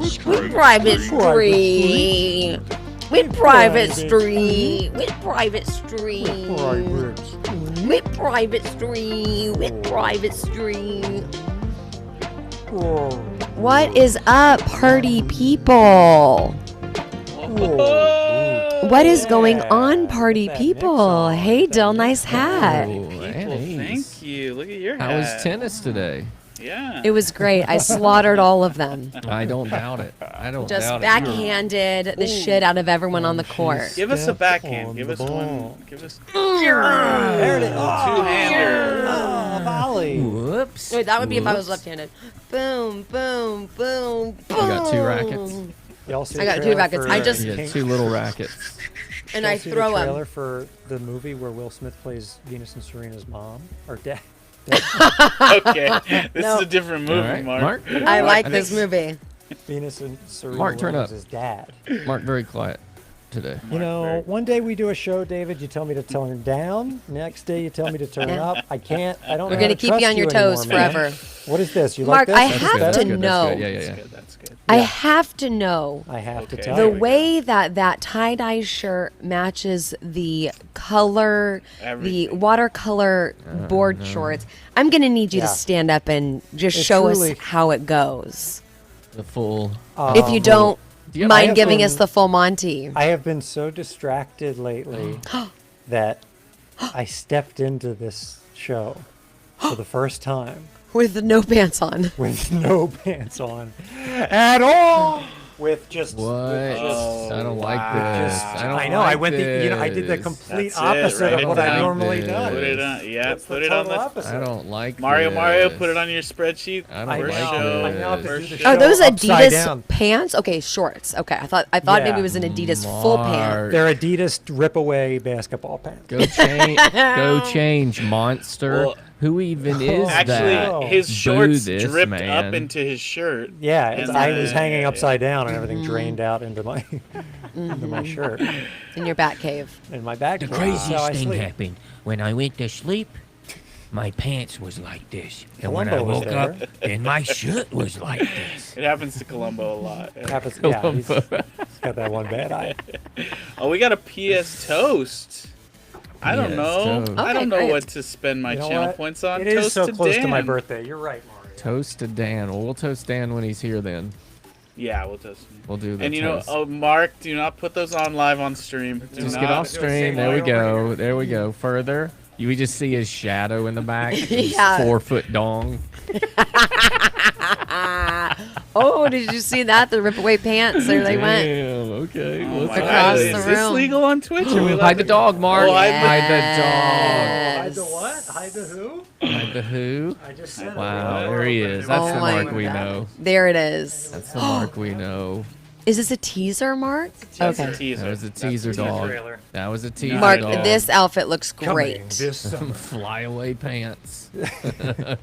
With private street. With private street. With private street. With private street. With private street. What is up, party people? What is going on, party people? Hey, Dill, nice hat. Thank you. Look at your hat. How was tennis today? Yeah. It was great. I slaughtered all of them. I don't doubt it. I don't Just doubt backhanded the shit out of everyone on the court. Give us a backhand. Give us one. Give us There it is. two-hander. Volley. Whoops. Wait, that would be if I was left-handed. Boom, boom, boom, boom. You got two rackets? Y'all see I the got two trailer rackets. for- I just- You got two little rackets. And y'all I see throw the them. trailer for the movie where Will Smith plays Venus and Serena's mom or dad. Okay. This No. is a different movie, All right, Mark. I like this movie. Venus and Serena Mark, turn Williams' up. his dad. Mark, very quiet today. You know, one day we do a show, David, you tell me to turn down. Next day you tell me to turn up. I can't. I don't We're know going how to keep you trust on your toes anymore, man. forever. What is this? You Mark, like this? I Is this have better? to That's good, know. That's good. Yeah, That's yeah, good. That's good. I have to know I have to Okay. tell the you. way that tie-dye shirt matches the color, Everything. the watercolor board shorts. I'm going to need you to Yeah. stand up and just It's show truly- us how it goes. The full. If you don't Do you have- mind have giving been- us the full Monty. I have been so distracted lately that I stepped into this show for the first time With no pants on. with no pants on at all. With just What? Oh, I don't like wow. this. Just, I don't I know. like I went the. I did the this. complete That's it, opposite right of what I down. normally Put do. Put it on. Yeah. It's Put the it on total the. opposite. I don't like Mario, this. Mario, put it on your spreadsheet. I don't I like know. this. I now have to do First the show. Are those upside Adidas down. pants? Okay, shorts. Okay, I thought maybe Yeah. it was an Adidas full pant. Mark, They're Adidas rip-away basketball pants. Go change. Go change, monster. Well, Who even is Actually, that? Oh. his Boo shorts this dripped man. up into his shirt. Yeah, And I then- was hanging yeah, upside down and everything drained out into my into my shirt In your bat cave. and my back. The That's craziest how I thing sleep. happened. When I went to sleep, my pants was like this. And when I Columbo was woke there. up, then my shirt was like this. It happens to Columbo a lot. Happens, yeah, he's got that one bad eye. Oh, we got a PS Toast. I don't PS know. Toast. I Okay, don't know great. what to spend my You know channel what? points on. It is Toast so to close Dan. to my birthday. You're right, Mario. Toast to Dan. Well, we'll toast Dan when he's here then. Yeah, we'll toast. We'll do the And you know, toast. oh, Mark, do not put those on live on stream. Do Just not. get off do a stream. sing There we line over go. There we go. Further. We just see his shadow in the back. His Yeah. 4-foot dong. Oh, did you see that? The rip away pants. There they went. Damn, okay. Oh Let's my go. God. Across Is the this room. legal on Twitch? Are we allowed Hide the to- dog, Mark. Oh, hide the- Hide the Hide the Yes. what? Hide the who? dog. Hide the who? I just said Wow, there he is. That's Oh the my Mark we God. know. There it is. That's the Mark we know. Is this a teaser, Mark? That's a Okay. teaser. That was a That's teaser dog. trailer. That was a teaser Mark, dog. this outfit looks Coming great. this summer. Flyaway pants.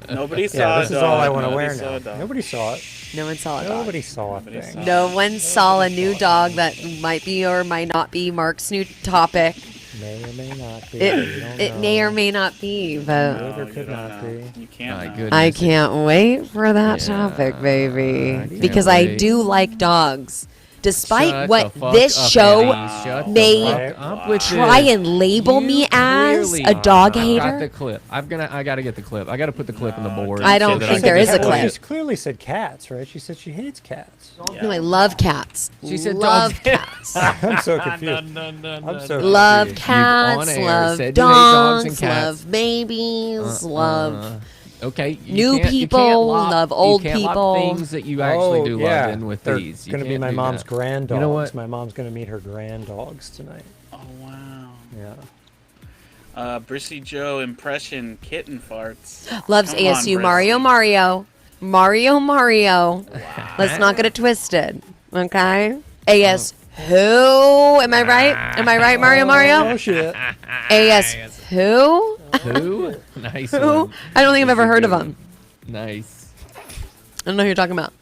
Nobody saw Yeah, a this is dog. all I want to Nobody wear saw now. a dog. Nobody saw it. No one saw it. dog. Nobody saw a Nobody thing. saw it. No one saw a new dog that might be or might not be Mark's new topic. May or may not be. It you don't it know. may or may not be, but Could or you could don't not know. be. You can't My know. goodness. I can't wait for that Yeah, topic, baby. I can't Because I wait. do like dogs. Despite Shut what the fuck this up, show Eddie. Shut the may fuck up with try this. and label me You as clearly a dog got the hater. clip. I gotta get the clip. I gotta put the clip in the board. I so don't that think can there is a display clip. it. She clearly said cats, right? She said she hates cats. No, I love cats. She said love dogs. cats. I'm so confused. I'm so Love confused. cats, on air love said you hate dogs and dogs, cats. love babies, love Okay. New people, love old you can't people. Lock things that you actually do yeah. love in with They're these. You gonna be can't my do mom's that. grand dogs. You know what? My mom's gonna meet her grand dogs tonight. Oh wow. Yeah. Brissy Joe impression kitten farts. loves Come on, ASU Brissy. Mario. Let's not get it twisted, okay? AS who? Am I right? Am I right, Mario? Oh shit. AS who? Who? Nice. Who? One. I don't think I've ever heard of Good him. one. Nice. I don't know who you're talking about.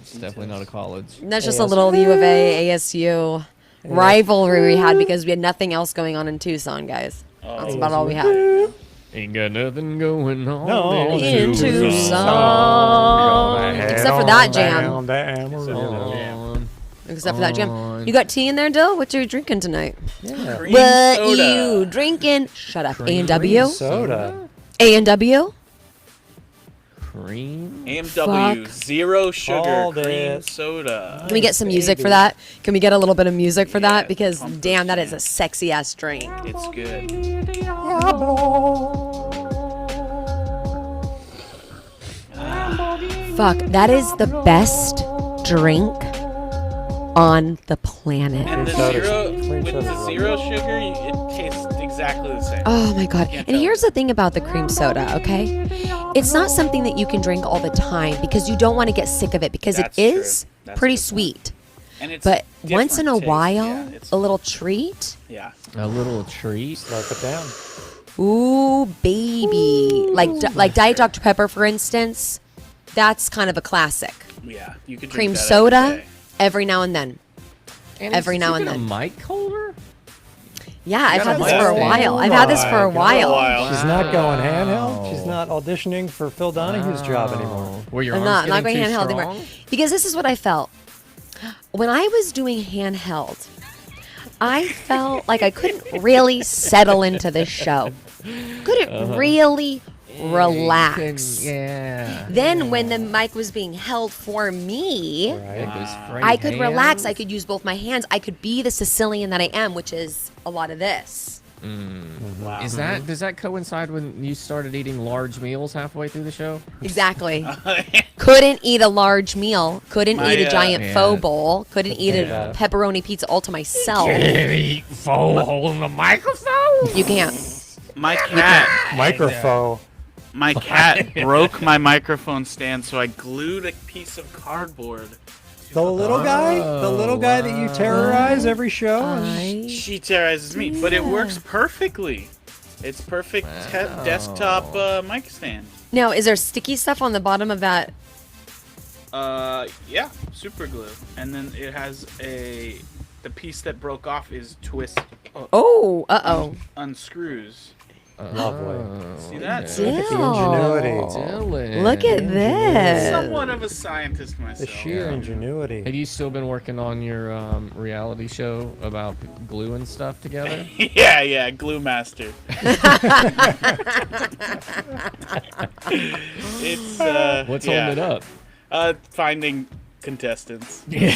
It's definitely not a college. That's just a ASU. little U of A, ASU rivalry we had because we had nothing else going on in Tucson, guys. Oh, That's about all we had. Ain't got nothing going on No, In in Tucson. Except for that jam. Down to Amarillo. On. Except for that jam. On. You got tea in there, Dill? What you drinking tonight? Yeah. Cream What soda. you drinking? Shut up. Cream A&W? Soda. A&W? Cream. AMW, Fuck. zero sugar, Called cream it. soda. Can we get some music for baby. that? Can we get a little bit of music for that? Yeah, Because pump damn, those that is a jams. sexy ass drink. It's good. Fuck, that is the best drink on the planet. And the soda's- zero, cream with soda's the really zero good. sugar, it tastes exactly the same. Oh my god. Can't And tell. here's the thing about the cream soda, okay? It's not something that you can drink all the time because you don't want to get sick of it because That's it is true. That's pretty a good point. sweet. And it's But once in a different taste. while, Yeah, it's- a little treat. yeah. A little treat. Slow it down. Ooh, baby. Like Diet Dr. Pepper, for instance. That's kind of a classic. Yeah, you could drink Cream that every soda, day. every now and then. And Every it's now and even then. A mic holder. Yeah, I've got had a this for a mic while. stand. I've had this for a Oh my while. God. She's not going Wow. handheld. She's not auditioning for Phil Donahue's job anymore. Were your I'm arms not getting going too handheld anymore. strong? Because this is what I felt. When I was doing handheld, I felt like I couldn't really settle into this show. Couldn't really relax. Yeah. Then when the mic was being held for me, It Right. was free I could relax. hands. I could use both my hands. I could be the Sicilian that I am, which is a lot of this. Wow. Does that coincide when you started eating large meals halfway through the show? Exactly. Couldn't eat a large meal. Couldn't My, eat a giant yeah. faux bowl. Couldn't eat a Yeah. pepperoni pizza all to myself. Eat faux holding the microphone. You can't. My cat, Microphone. my cat broke my microphone stand, so I glued a piece of cardboard. The little guy? The little guy that you terrorize every show? She terrorizes me, but it works perfectly. It's perfect desktop mic stand. Now, is there sticky stuff on the bottom of that? Yeah, super glue, and then it has the piece that broke off is Oh, uh-oh. unscrews. Lovely. See that? Dill. Look at the ingenuity. Dylan. Look at this. Somewhat of a scientist The myself. sheer ingenuity. Have you still been working on your reality show about gluing stuff together? Yeah, glue master. It's What's yeah. holding it up? Finding contestants. Yeah,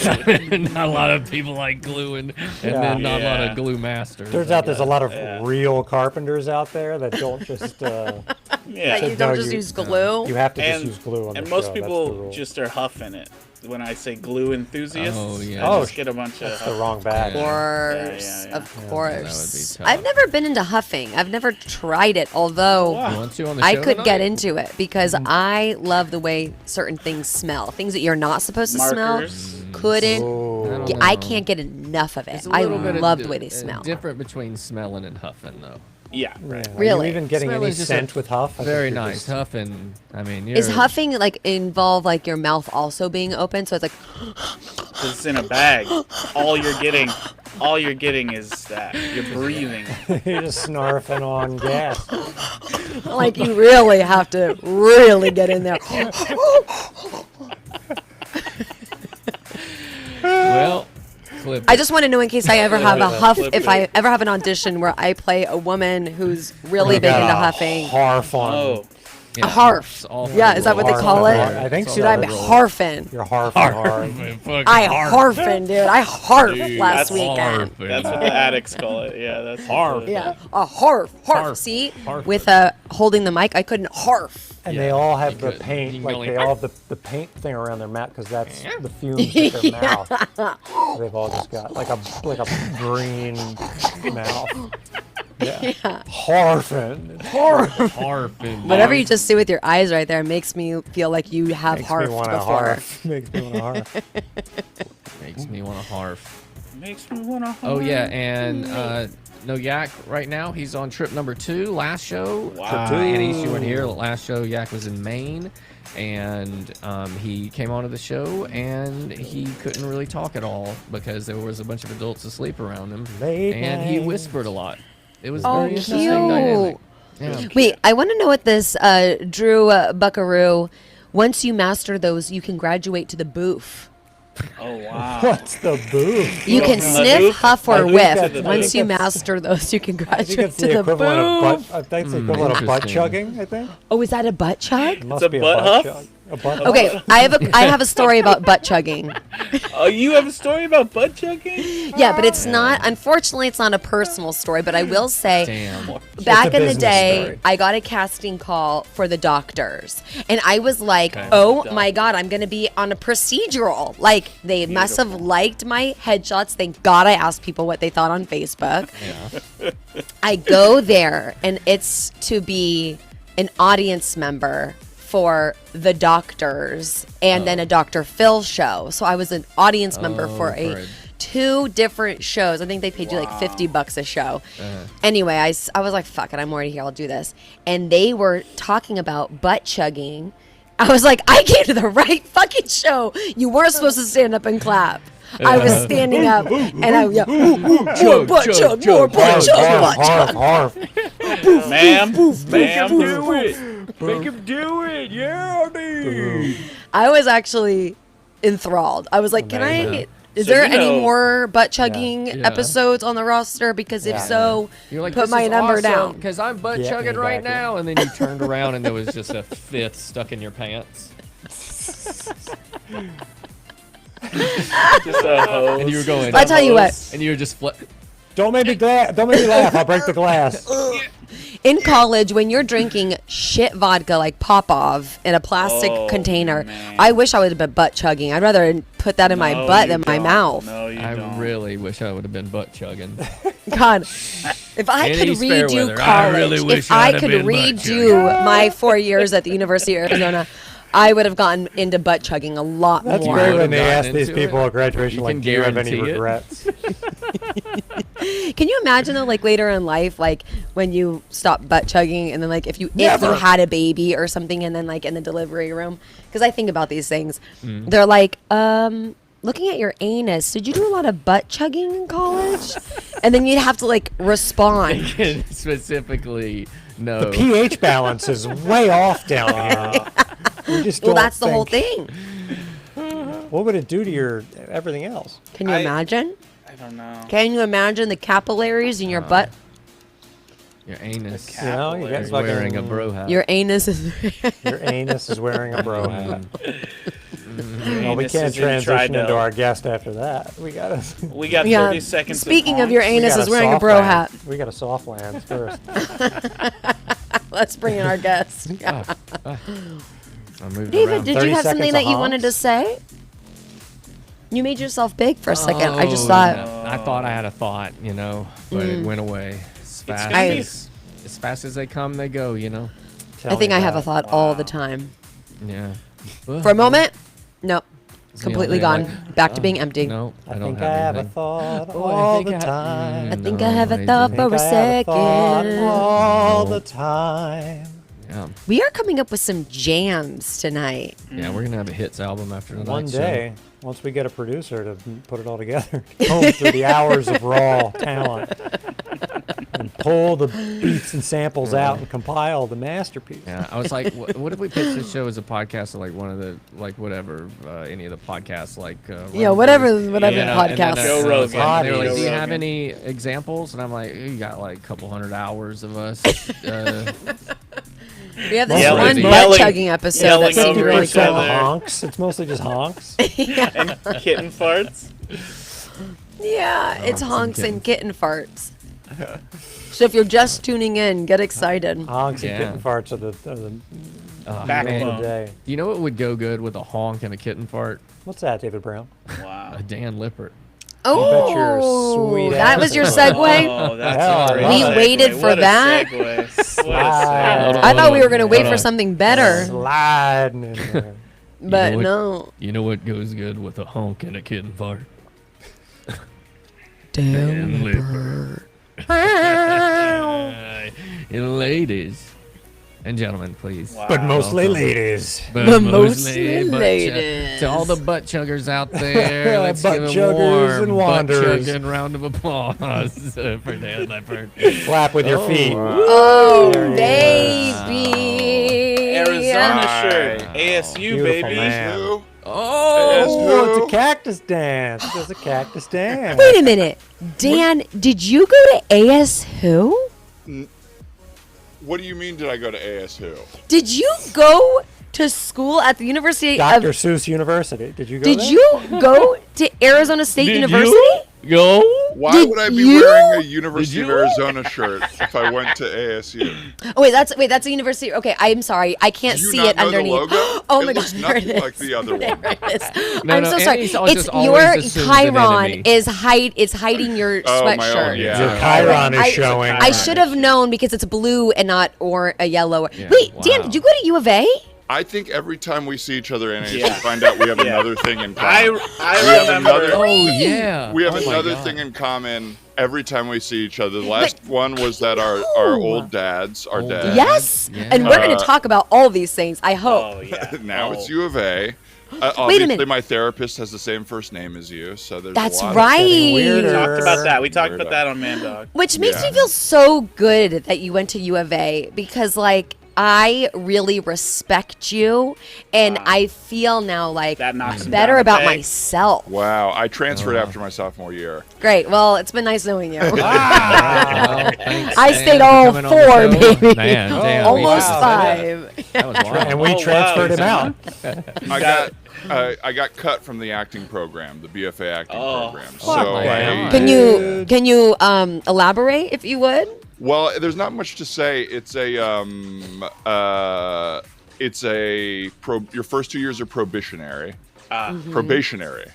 not a lot of people like gluing, and then not a lot Yeah. of glue masters. Turns out there's a lot of real carpenters out there that don't just. That Yeah, you don't No, just you- use glue? You have to just and, use glue on the and show. most That's the people rule. just are huffing it. When I say glue enthusiasts, Oh, yeah. I Oh, just get a bunch of That's the wrong bag. Of course. Yeah. Of course. That would be tough. I've never been into huffing. I've never tried it, although Wow. You want to on the I show could get tonight? into it because I love the way certain things smell. Things that you're not supposed to markers. smell. Couldn't. Oh. Yeah, I can't get enough of it. It's a I little bit of love the way they smell. Different between smelling and huffing, though. Yeah, Yeah. right. Are Really? you even getting Smell any is just scent a with huff? I think Very you're nice. just- Huffing. I mean, Is huffing like involve like your mouth also being open? So it's like, 'Cause it's in a bag. All you're getting is that you're breathing. You're just snarfing on gas. like you really have to really get in there. Well, clip. I just want to know in case I ever have a huff, Flip if it. I ever have an audition where I play a woman who's really You big got into a huffing. Harf on. Oh, Yeah, a harf. it's all Yeah, for is that what they Harf call on it? the- I think It's Dude, so. all I'm the roll. harfing. You're harfing hard. I harfing, dude. I harf last that's weekend. that's what the addicts call it. Yeah, that's Harf. Yeah, a harf. Harf. See, Harf. with holding the mic, I couldn't harf. And Yeah, they all have you the could. paint, You can like go they like, all have the paint thing around their mouth because that's the fumes in their mouth. So they've all just got like a green mouth. Yeah. Harfing. Harfing. Whatever you just see with your eyes right there makes me feel like you have Makes me harfed want to before. harf. Makes me want to harf. Makes me want to harf. makes me wanna. Oh yeah, and no Yak right now. He's on trip number 2. Last show, Wow. Annie, you weren't here. Last show, Yak was in Maine, and he came onto the show, and he couldn't really talk at all because there was a bunch of adults asleep around him, Late and he night. whispered a lot. It was Oh, very interesting dynamic. Yeah. Wait, I want to know what this Drew Buckaroo. Once you master those, you can graduate to the boof. Oh wow. What's the booth? You can sniff, hoof? huff, I or think whiff. that's- I Once think you that's- master those, you can I think graduate it's to the the equivalent of boof. butt. I think it's the equivalent of butt interesting. chugging. I think. Oh, is that a butt chug? It must a be butt a huff? butt chug. A butt Okay, I have a story about butt chugging. Oh, you have a story about butt chugging? Yeah, but it's not. Unfortunately, it's not a personal story. But I will say, Damn. back It's a in the business day, story. I got a casting call for the doctors, and I was like, Okay. "Oh my god, I'm gonna be on a procedural." Like they must have Beautiful. liked my headshots. Thank God I asked people what they thought on Facebook. Yeah. I go there, and it's to be an audience member for the doctors and then a Dr. Phil show. So I was an audience member for for a- two different shows. I think they paid you like $50 a show. Anyway, I was like, fuck it, I'm already here. I'll do this. And they were talking about butt chugging. I was like, I came to the right fucking show. You weren't supposed to stand up and clap. I was standing up and I yeah, more butt chug, more butt chug, butt chug. Harf. Ma'am, ma'am. Do it. Make him do it. Yeah, dude. I was actually enthralled. I was like, can I? Amazing. Is So there you any know- more butt chugging Yeah. episodes on the roster? Because if Yeah. so, You're like, put this my is number awesome, down. because I'm butt Get chugging me right back here. now, and then you turned around and there was just a fifth stuck in your pants, Just a hose. and you were going. I tell you what, and you were just Don't make me Don't make me laugh. I'll break the glass. in college, when you're drinking shit vodka like Popov in a plastic Oh, container, man. I wish I would have been butt chugging. I'd rather put that in my No, butt you than my don't. mouth. No, you I don't. really wish I would have been butt chugging. God, if I Any could spare redo weather, I really college, wish if I I'd have could been butt redo my 4 years at the University of Arizona, I would have gotten into butt chugging a lot That's more. great would've when they gotten ask these into people it. at graduation, You like, can do you have any guarantee it. regrets? Can you imagine though, like later in life, like when you stop butt chugging, and then like if you Never. had a baby or something, and then like in the delivery room, because I think about these things, Mm. they're like, looking at your anus, did you do a lot of butt chugging in college? And then you'd have to like respond. Specifically, no. The pH balance is way off down here. We just Well, don't that's the whole think- thing. What would it do to your everything else? Can you imagine? I don't know. Can you imagine the capillaries in your butt? Your anus The You know, you Capillary. is got wearing a fucking- bro hat. Your anus is. Your anus is wearing a bro hat. Well, we Anus can't is in transition into Tridel. our guest after that. We gotta. We got Yeah. 30 seconds. Speaking of your honks. we anus gotta is wearing a soft bro land. hat. We got a soft lands first. Let's bring in our guest. I moved David, around. did 30 you have something seconds that of you wanted to honks? say? You made yourself big for a second. I just Oh, thought. no. I thought I had a thought, but it went away as fast gonna be- as fast as they come, they go. I think I have a thought. thought all the time. Yeah. For a moment, nope, It's completely the gone. only, like, Back to being empty. No, I don't think have I have a anything. thought Oh, I all think the I- time. I think No, I have a Adrian. thought I for think a I have a thought second. all No. the time. Yeah. We are coming up with some jams tonight. Yeah, we're gonna have a hits album after tonight's One show. day, once we get a producer to put it all together, comb through the hours of raw talent, and pull the beats and samples out and compile the masterpiece. Yeah, I was like, what if we pitch this show as a podcast to like one of the whatever any of the podcasts Yeah, whatever And then, podcast. Joe and I was like- they were like, Rogan. do you Joe have Rogan. any examples? And I'm like, you got like a couple hundred hours of us. We have this Yelling- one yelling- butt chugging episode that yelling seemed over really each cool. other. honks. It's mostly just honks. And kitten farts. Yeah, it's some honks kittens. and kitten farts. So if you're just tuning in, get excited. Honks and Yeah. kitten farts are the Backbone. of the day. You know what would go good with a honk and a kitten fart? What's that, David Brown? Wow. A Dan Lippert. Oh, your sweet that ass was your is segue? Oh, that's Hell, a great We segue. waited for What a that? segue. What a Slide. segue. I thought we were going to wait Hold for on. something better, Sliding in there. but what- no. You know what goes good with a honk and a kitten fart? Damn. Lippert. And ladies, and gentlemen, please. Wow. But mostly Welcome. ladies. But mostly butt ladies. to all the butt chuggers out there, let's Butt give a chuggers warm and butt wanderers. chugging round of applause for Dan Lippert. Clap with your feet. Oh, There he baby. Arizona shirt. Wow. ASU, Beautiful baby. man. Oh, It's a cactus dance. It's a cactus dance. Wait a minute. Dan, did you go to AS who? What do you mean? Did I go to ASU? Did you go to school at the University Dr. of... Seuss University. Did you go Did there? you go to Arizona State Did University? you go? Why Did would I be you? wearing a University of you? Arizona shirt if I went to ASU? Oh, wait, that's a university. Okay, I'm sorry. I can't Do you see not it know underneath. the logo? Oh It my looks god, there it nothing is. like the other one. There it is. No, I'm no, so sorry. Annie's It's just your always assumes an Chiron enemy. is hiding your Oh, my own, sweatshirt. yeah. Your Chiron is I- showing. I should have known because it's blue and not or a yellow. Yeah, Wait, Dan, wow. did you go to U of A? I think every time we see each other in ASU, Yeah. we find out we have Yeah. another thing in I common. We have remember. another- Oh yeah. We have Oh, my another God. thing in common every time we see each other. The last one was that our old dads are Old dead. dads. Yes, Yeah. and we're going to talk about all these things. I hope. Oh yeah. Now Oh. it's U of A. Wait a Obviously, minute. my therapist has the same first name as you, so there's That's a lot right. getting weirder. Talked about that. We talked about Weirdo. that on Man Dog. Which makes Yeah. me feel so good that you went to U of A because, like, I really respect you, and I feel now like That knocks him better down a about peg. myself. Wow, I transferred after my sophomore year. Great. Well, it's been nice knowing you. Well, thanks, I Dan, stayed for all coming on the 4, show. baby. Man, damn, we Almost should- 5. That was wild. And we Oh, transferred him wow. out. I got cut from the acting program, the BFA acting Oh, program. fuck, So man. Can you elaborate if you would? well, there's not much to say. It's your first 2 years are probationary. Probationary.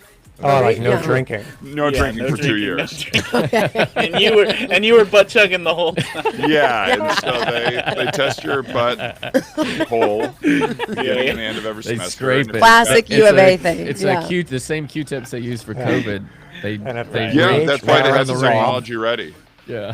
Oh, like no Yeah. drinking. No Yeah, drinking no for 2 drinking, no years. drinking. and you were butt chugging the whole time. Yeah, and so they test your butt hole at the end of every They semester. scrape and it. Classic It's U of A a- thing. It's yeah. the same Q-tips they use for COVID. They And if they they- Yeah, Rage, that's why they power have in the the ring. technology ready. Yeah.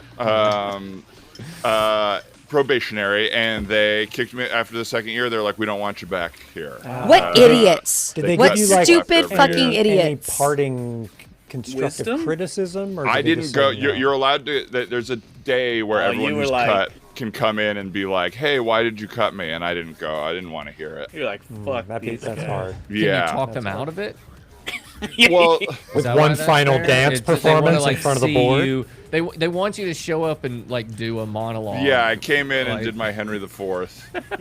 Probationary, and they kicked me after the second year. They're like, "We don't want you back here." What idiots? Did they What give you like stupid any- fucking any idiots? parting constructive Wisdom? criticism? Or I did they didn't just go. say You're, no? you're allowed to. There's a day where Oh, everyone you were who's like- cut can come in and be like, "Hey, why did you cut me?" And I didn't go. I didn't want to hear it. You're like, fuck these That's guys. hard. Can Yeah. you talk them out of it? Well, Is With that one why that's final there? dance It's that they wanna, performance in like, front of the see board? you- They want you to show up and like do a monologue. yeah. I came in and Like- did my Henry IV.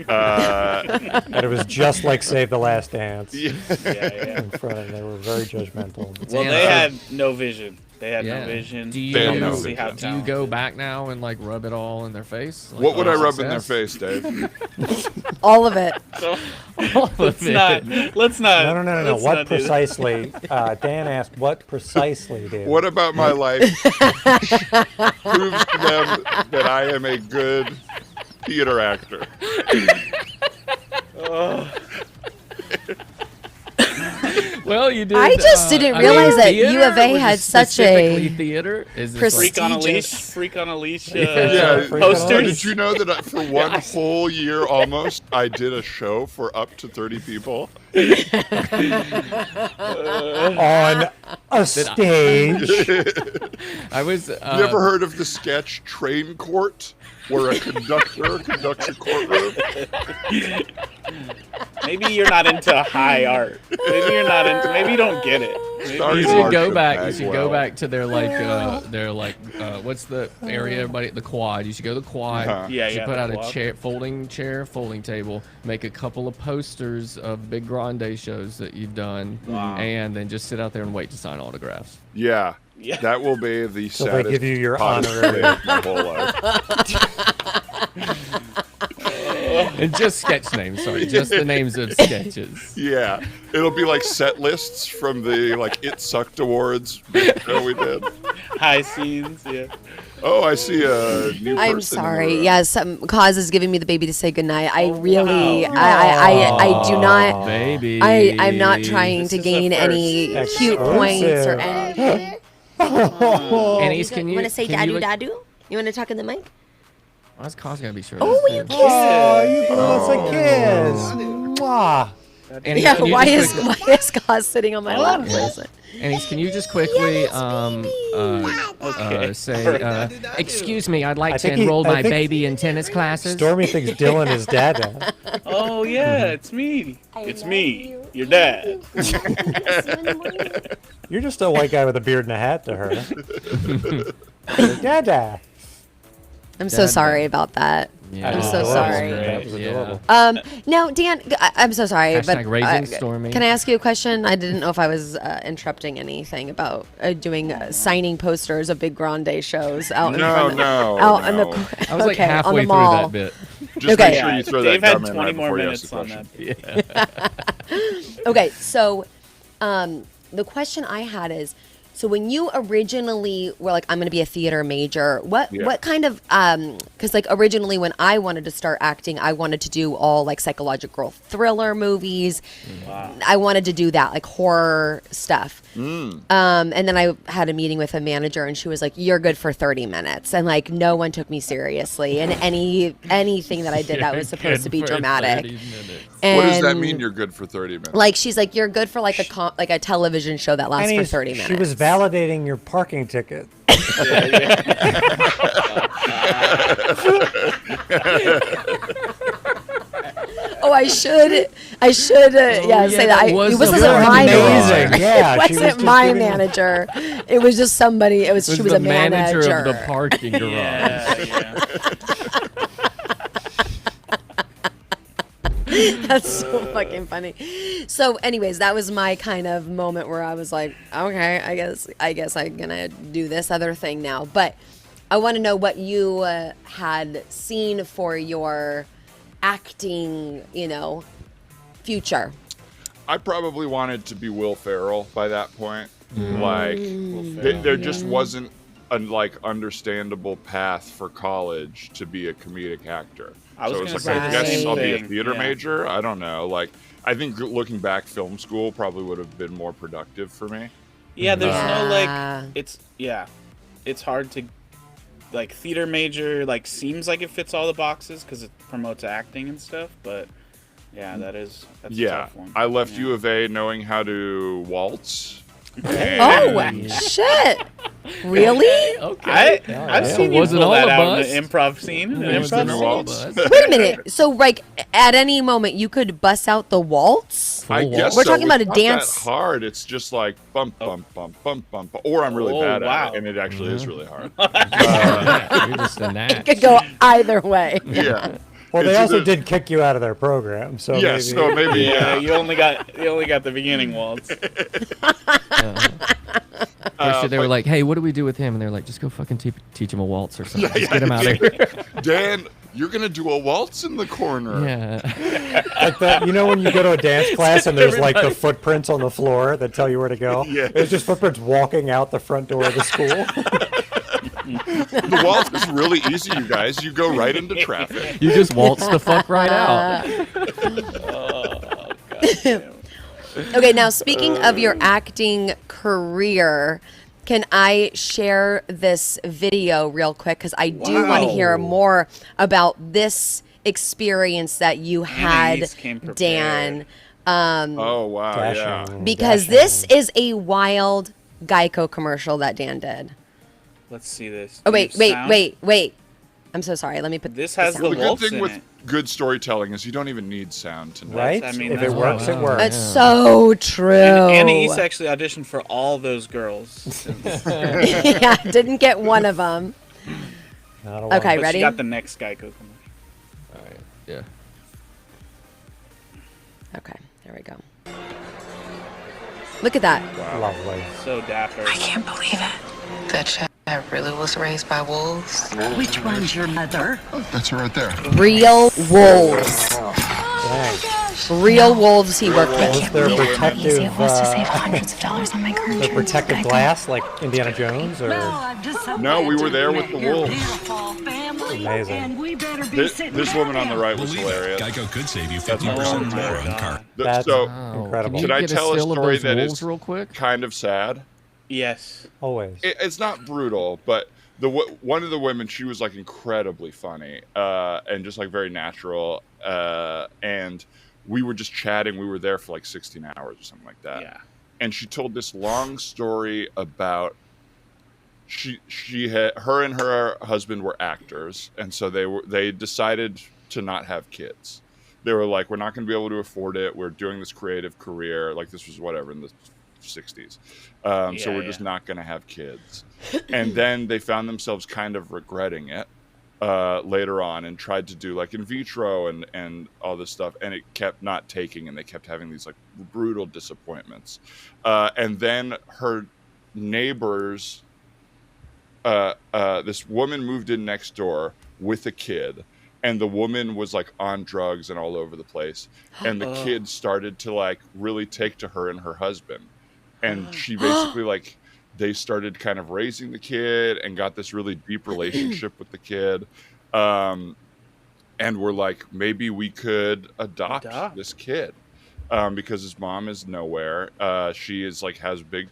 And it was just like Save the Last Dance Yeah. Yeah. in front of them. They were very judgmental. Well, Yeah. they had no vision. They had Yeah. no vision. Do you, They had no see how vision. do you go back now and like rub it all in their face? Like, What would I all rub in their success? face, Dave? All of it. So, All of let's it. not. Let's not. No. let's What not do that. precisely? Dan asked, what precisely did? What about my life proves to them that I am a good theater actor? Well, you did. I just didn't I realize mean, that theater, U of A which had is such specifically a theater. Is this pres- like, Freak on a leash. Prestigious. Freak on a leash. Yeah. Freak on a posters. leash. Did you know that for one whole year almost, I did a show for up to 30 people? On a stage? I was. You ever heard of the sketch Train Court, where a conductor conducts a courtroom? Maybe you're not into high art. Maybe you're not into. Maybe you don't get it. Maybe Starting You you should March go of back. You should go Bagwell. back to their what's the area? Everybody, the quad. You should go to the quad. Uh-huh. Yeah, You should yeah, put the out quad. a chair, folding table. Make a couple of posters of big Grande shows that you've done, Wow. and then just sit out there and wait to sign autographs. Yeah. Yeah. That will be the So they saddest give you your hottest honorary- day of my whole life. And just sketch names. Sorry, just the names of sketches. Yeah. It'll be like set lists from the It Sucked Awards show we did. high scenes. Yeah. Oh, I see a new person. I'm in the sorry. room. Yes, Cause is giving me the baby to say goodnight. I really, wow. I do not. Baby. I'm not trying This to is the gain any first cute points or exclusive. anything. Annie's, can you want to say can you dadu look- dadu? You want to talk in the mic? Why's Cos gotta be sure? Oh, you kissed. Oh, you gave us a kiss. Mwah. Annie, Yeah, can you why just is quickly- why is Cos sitting on my lap? Annie, can you just quickly Okay. say, excuse me, I'd like I to think enroll I my think baby in tennis classes. Stormy thinks Dylan is dad. Oh yeah, it's me. It's me, your dad. You're just a white guy with a beard and a hat to her. Dada. I'm so sorry about that. Yeah. I'm so Adorable. sorry. That was adorable. Now, Dan, I'm so sorry, Hashtag but raising Stormy. can I ask you a question? I didn't know if I was interrupting anything about doing signing posters of big Grande shows out in front of, out in the. I was like okay, on halfway the through mall. that bit. Just Okay. make sure you throw Dave that had gum in 20 right more before you ask the minutes on question. that. Okay, so the question I had is, so when you originally were like, I'm going to be a theater major, what kind of, because like originally when I wanted to start acting, I wanted to do all like psychological thriller movies. Wow. I wanted to do that, like horror stuff. And then I had a meeting with a manager and she was like, you're good for 30 minutes. And like, no one took me seriously. And anything that I did that was supposed to be dramatic. What does that And, mean? You're good for 30 minutes. Like, she's like, you're good for like a television show that lasts for 30 minutes. She was validating your parking ticket. Oh, I should say that. was This a wasn't my amazing. manager. Yeah, It she was wasn't just my giving you- manager. It was just somebody. She was the a manager. of the parking garage. Yeah. That's so fucking funny. So, anyways, that was my kind of moment where I was like, okay, I guess I'm gonna do this other thing now. But I want to know what you had seen for your acting, future. I probably wanted to be Will Ferrell by that point. Like, there just wasn't a understandable path for college to be a comedic actor. I was So gonna it's like, say I the guess same I'll be a thing, theater yeah. major. I don't know. Like, I think looking back, film school probably would have been more productive for me. Yeah, there's no Yeah. it's hard to like theater major seems like it fits all the boxes because it promotes acting and stuff, but yeah, that's a tough one. I left Yeah. U of A knowing how to waltz. Oh shit! Really? Okay. I've seen you Wasn't pull all that a out in bus. the improv scene. In the It wasn't improv all a scene. bus. Wait a minute. So, like, at any moment, you could bust out the waltz? I Full guess waltz. We're so. talking about It's a not dance- That hard. It's just like bump, bump, bump, bump, bump, or I'm really Oh, bad wow. at it, and it actually is really hard. You're just a It gnat. could go either way. Yeah. Well, they It's also either- did kick you out of their program, so Yeah, maybe. so maybe Yeah, yeah. you only got the beginning waltz. First they were like, "Hey, what do we do with him?" And they're like, "Just go fucking teach him a waltz or something. Just get him out of here." Dan, you're gonna do a waltz in the corner. Yeah. Like that, when you go to a dance class and there's like the footprints on the floor that tell you where to go. Yeah. It's just footprints walking out the front door of the school. The waltz is really easy, you guys. You go right into traffic. You just waltz the fuck right out. Okay, now speaking of your acting career, can I share this video real quick? Because I do want to hear more about this experience that you had, Nice, came prepared. Dan. Oh wow, Dashing, yeah. Because dashing. this is a wild Geico commercial that Dan did. Let's see this. Oh, Do you wait. sound? I'm so sorry. Let me put This has sound. the The good waltz thing in with it. good storytelling is you don't even need sound to know. Right? I mean, If that's it works, it wild. works. That's so true. And East actually auditioned for all those girls. Yeah, didn't get one of them. Not a lot. Okay, But ready? she got the next Geico commercial. All right. Yeah. Okay, there we go. Look at that. Lovely. So dapper. I can't believe it. That child really was raised by wolves. Which one's your mother? That's her right there. Real wolves. Dang. Real wolves he worked Was with. there Easy protective, it was to save hundreds of dollars on my car the insurance. protective Geico. glass like Indiana Jones? Or I'm just so No, we glad were to there meet with the your wolves. beautiful family, Amazing. And we better be This, sitting this woman on the right was Believe it. hilarious. Geico could save you That's 50% my more on car. That's So, Oh, incredible. Can Should you I get tell a still of story those that wolves is real quick? kind of sad. Yes. Always. It's not brutal, but one of the women, she was like incredibly funny and just like very natural. And we were just chatting. We were there for like 16 hours or something like that. Yeah. And she told this long story about her and her husband were actors, and so they decided to not have kids. They were like, we're not going to be able to afford it. We're doing this creative career. Like this was whatever in the 60s. So we're just not going to have kids. And then they found themselves kind of regretting it later on and tried to do like in vitro and all this stuff. And it kept not taking, and they kept having these like brutal disappointments. And then her neighbors, this woman moved in next door with a kid. And the woman was like on drugs and all over the place. And the kid started to like really take to her and her husband. And she basically like, they started kind of raising the kid and got this really deep relationship with the kid. And we're like, maybe we could adopt this kid because his mom is nowhere. She is like, has big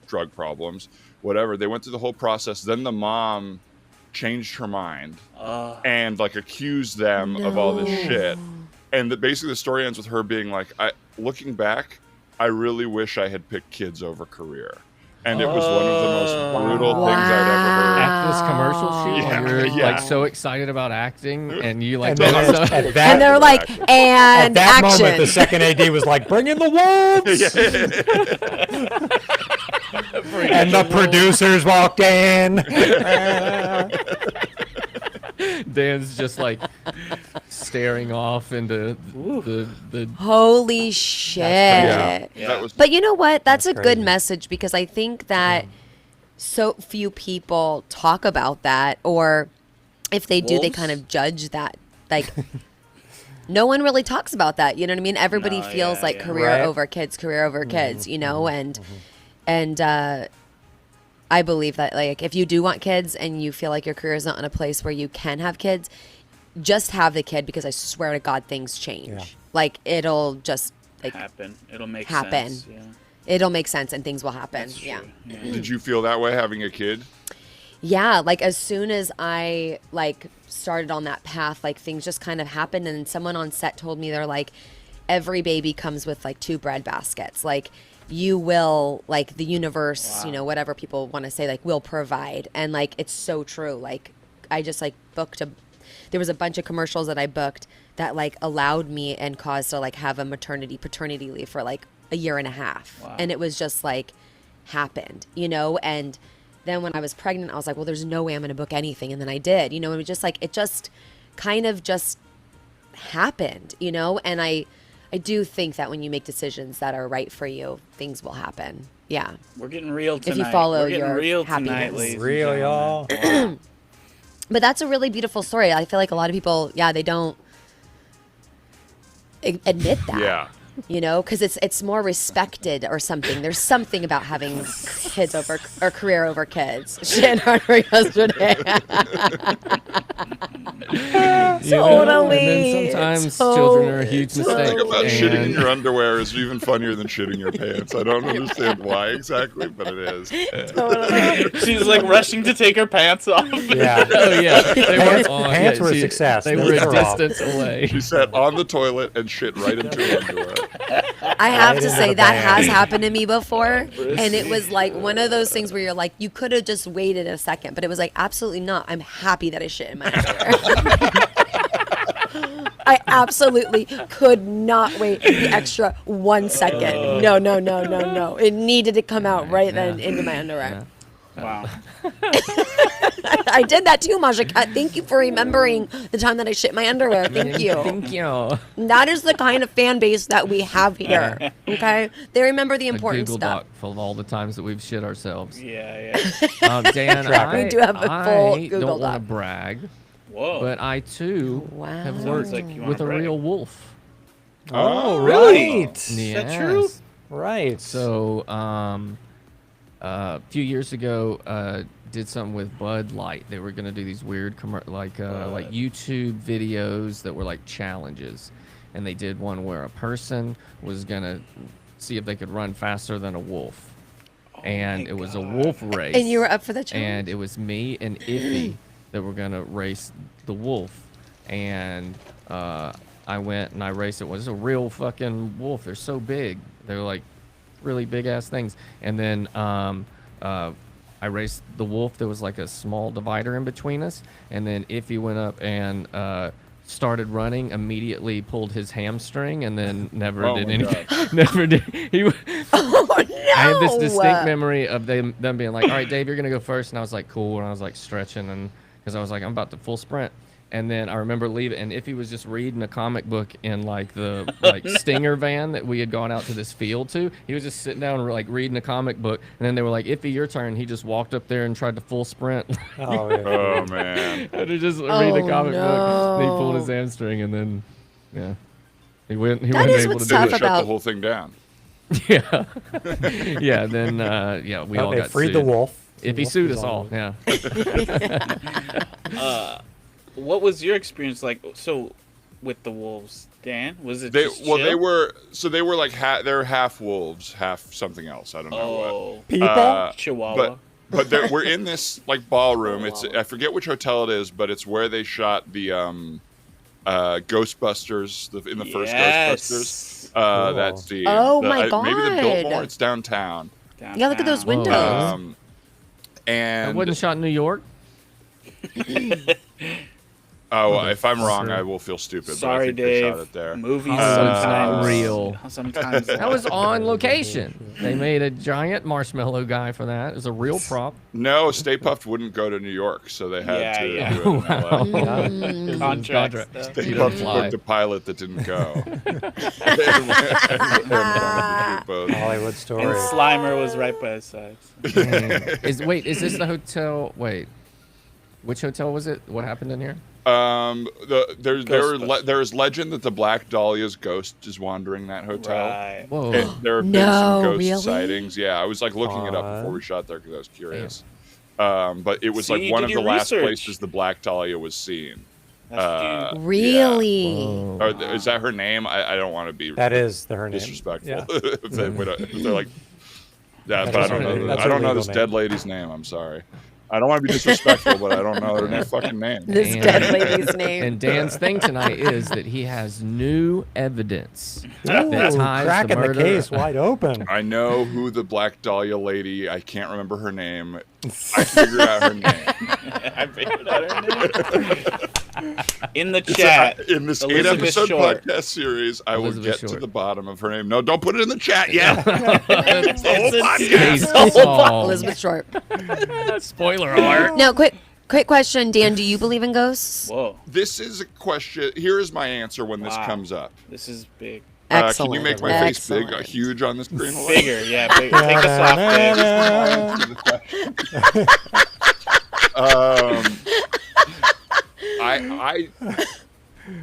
drug problems, whatever. They went through the whole process. Then the mom changed her mind and like accused them of all this shit. And basically the story ends with her being like, looking back, I really wish I had picked kids over career. And it was one of the most brutal things I'd ever heard. At this commercial shoot, Yeah, you're like so excited about acting, and you like, And then and And they're like, at and that action. moment, the second AD was like, bring in the wolves! And the producers walked in. Dan's just like staring off into the Holy shit. That was But you know what? That's a good crazy. message, because I think that so few people talk about that, or if they do, they Wolves? kind of judge that. Like, no one really talks about that. You know what I mean? Everybody No, feels yeah, like yeah. career Right. over kids, career over kids, you know? And I believe that, like, if you do want kids and you feel like your career is not in a place where you can have kids, just have the kid, because I swear to God, things change. Yeah. Like, it'll just like Happen. It'll make happen. sense. Yeah. It'll make sense and things will happen. That's Yeah. true. Yeah. Did you feel that way having a kid? Yeah, like as soon as I like started on that path, like things just kind of happened, and someone on set told me, they're like, every baby comes with like 2 bread baskets. Like, you will, like, the universe, you know, whatever people want to say, like, will provide. And like, it's so true. Like, I just like there was a bunch of commercials that I booked that like allowed me and caused to like have a paternity leave for like a year and a half. Wow. And it was just like happened, you know? And then when I was pregnant, I was like, well, there's no way I'm going to book anything. And then I did, you know, it was just like, it just kind of just happened, you know? And I do think that when you make decisions that are right for you, things will happen. Yeah. We're getting real tonight. If you follow We're getting your real happiness. tonight, ladies and Real, gentlemen. y'all. But that's a really beautiful story. I feel like a lot of people, they don't admit that. Yeah. You know, because it's more respected or something. There's something about having kids over or career over kids. Shit harder yesterday. Totally. And then sometimes children are a huge mistake. Think about shitting in and- your underwear is even funnier than shitting your pants. I don't understand why exactly, but it is. She's like rushing to take her pants off. Yeah. Oh yeah, they Pants- were, pants were a success. They Those were a are off. distance away. She sat on the toilet and shit right into her underwear. I have Right to into say the that band. has happened to me before, and it was like one of those things where you're like, you could have just waited a second, but it was like, absolutely not. I'm happy that I shit in my underwear. I absolutely could not wait the extra 1 second. No. It needed to come out right then into my underwear. Wow. I did that too, Masha Cat. Thank you for remembering the time that I shit my underwear. Thank you. Thank you. That is the kind of fan base that we have here. Okay? They remember the A important Google stuff. Doc full of all the times that we've shit ourselves. Yeah. Dan, We do have a full I Google don't want to Doc. brag, Whoa. but I too Wow. have Sounds worked like you wanna with a brag. real wolf. Oh, really? right. Is that true? Right. So, a few years ago, did something with Bud Light. They were gonna do these weird like YouTube videos that were like challenges, and they did one where a person was gonna see if they could run faster than a wolf. and it was a wolf race. And you were up for the challenge? And it was me and Iffy that were gonna race the wolf, and I went and I raced it. It was a real fucking wolf. They're so big. They're like really big ass things. And then I raced the wolf. There was like a small divider in between us, and then Iffy went up and started running, immediately pulled his hamstring, and then never did anything. Never did. Oh no! I have this distinct memory of them being like, "All right, Dave, you're gonna go first," and I was like, "Cool," and I was like stretching, and because I was like, I'm about to full sprint. And then I remember leaving, and Iffy was just reading a comic book in like the Stinger van that we had gone out to this field to. He was just sitting down and like reading a comic book, and then they were like, "Iffy, your turn." He just walked up there and tried to full sprint. Oh, yeah. Oh man. And he just read a comic book. And he pulled his hamstring, and then he wasn't is able what's to do tough it. Shut about- the whole thing down. Yeah. Yeah. Then we all They got freed sued. the wolf. Iffy sued us all. Yeah. What was your experience like? So, with the wolves, Dan, was it? They just well, they chill? were like they're half wolves, half something else. I don't know what. Oh, People? Chihuahua. But we're in this like ballroom. It's I forget which hotel it is, but it's where they shot the Ghostbusters in the first Ghostbusters. Cool. That scene. Oh, my Maybe the God. Biltmore. It's downtown. Yeah, look at those Whoa. windows. And It wasn't shot in New York. if I'm wrong, I will feel stupid. Sorry, but I think they Dave. shot it there. Movies Oh, it's not sometimes real. Sometimes That was on location. They made a giant marshmallow guy for that. It was a real prop. No, Stay Puft wouldn't go to New York, so they had to Yeah. do it in LA. contract Contract. stuff. Stay You Puft don't fly. booked a pilot that didn't go. Hollywood And story. Slimer was right by his side. so. Is this the hotel? Wait, which hotel was it? What happened in here? Ghostbusters. There's legend that the Black Dahlia's ghost is wandering that hotel. Right. Whoa. And there have been No, some ghost really? sightings. Yeah, I was like looking it up before we shot there because I was curious. But it was See, like you one did of the your last research. places the Black Dahlia was seen. That's Really? Whoa. Or is that her name? I don't want to be That is her name. disrespectful. Yeah. if they're like, yeah, That's but I her don't name. know. That's I her don't know legal this name. dead lady's name. I'm sorry. I don't want to be disrespectful, but I don't know her fucking name. This And- dead lady's name. And Dan's thing tonight is that he has new evidence Ooh, that ties cracking the the murder. case wide open. I know who the Black Dahlia lady. I can't remember her name. I figured out her name. I figured out her name. In the chat, In this Elizabeth 8-episode Short. podcast series, I will Elizabeth get to Short. the bottom of her name. No, don't put it in the chat yet. It's The whole in- podcast. Case solved. Elizabeth Short. Spoiler alert. Now, quick question, Dan. Do you believe in ghosts? Whoa, This is a question. Here is my answer when this Wow. comes up. this is big. Excellent. Can you make my face big, huge on the screen? a little? Bigger, yeah. Big. Take us off, Dave. Answer the question.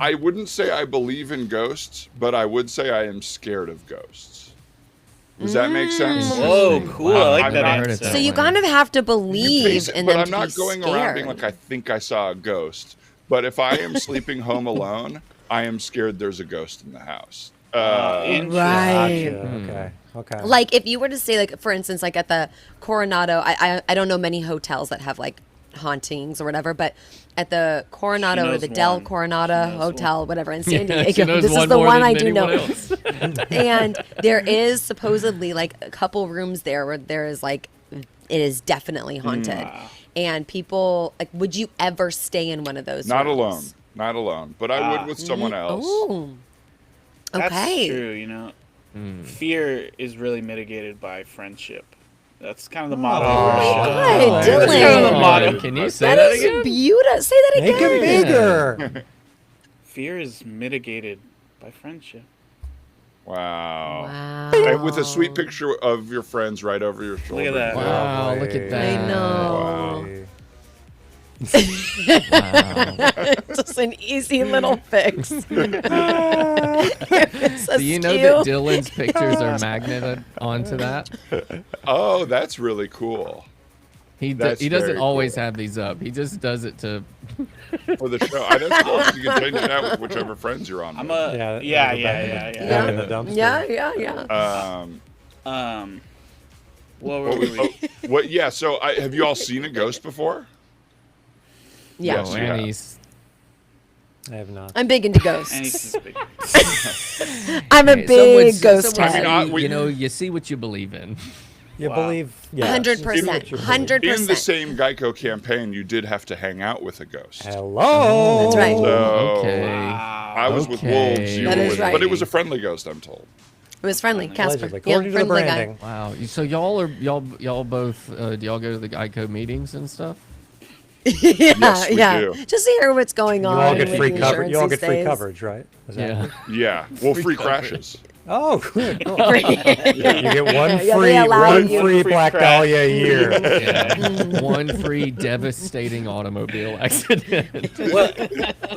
I wouldn't say I believe in ghosts, but I would say I am scared of ghosts. Does that make sense? Whoa, cool. I like I've that never heard it answer. that So you way. kind of have to believe in but them I'm to not be going scared. around being like, I think I saw a ghost. But if I am sleeping home alone, I am scared there's a ghost in the house. Interesting. Right. Gotcha. Okay. Like if you were to say, like for instance, like at the Coronado, I don't know many hotels that have like hauntings or whatever, but at the Coronado or knows the Del one. Coronado She knows Hotel, whatever in San Yeah, she Diego, knows this is one the more one than I do know. anyone else. And there is supposedly like a couple rooms there where there is like it is definitely haunted. And people like, would you ever stay in one of those? Not rooms? alone. Not alone. But I would with someone else. Oh. That's Okay. true, you know. Fear is really mitigated by friendship. That's kind of the motto of our show. God, That's kind of the Dylan. motto. Can you say That that is again? beautiful. Say that Make again. it bigger. Fear is mitigated by friendship. Wow. Wow. And with a sweet picture of your friends right over your shoulder. Look at that. Wow, look at that. I know. Wow. Wow. Just an easy little fix. Do you know that Dylan's pictures are magneted onto that? Oh, that's really cool. He That's doesn't very always cool. have these up. He just does it to. For the show. I don't know if you can change that with whichever friends you're on. I'm with. a Yeah, yeah. Down in the dumpster. Yeah. Um, What were we? What? Yeah. So, have you all seen a ghost before? Yeah. Yes, you have. Annie's. I have not. I'm big into ghosts. And he's big. I'm a Hey, big ghost someone head. said you know, you see what you believe in. You believe? Yeah. 100%. 100%. In the same Geico campaign, you did have to hang out with a ghost. Hello. That's right. So, Okay. I was with Okay. wolves. You That were is with, right. but it was a friendly ghost, I'm told. It was friendly. Casper. Allegedly, Yeah, according to the friendly guy. branding. Wow. So y'all both do y'all go to the Geico meetings and stuff? Yeah, Yes, we yeah. do. Just to hear what's going You on. all get with free the coverage. You all insurance get free these coverage, right? Is that Yeah. it? Yeah. Well, free crashes. Oh, good. Oh. days. You get one Yeah, free, they allow one you. free Free Black crash. Dahlia a year. Yeah. One free devastating automobile accident. Well,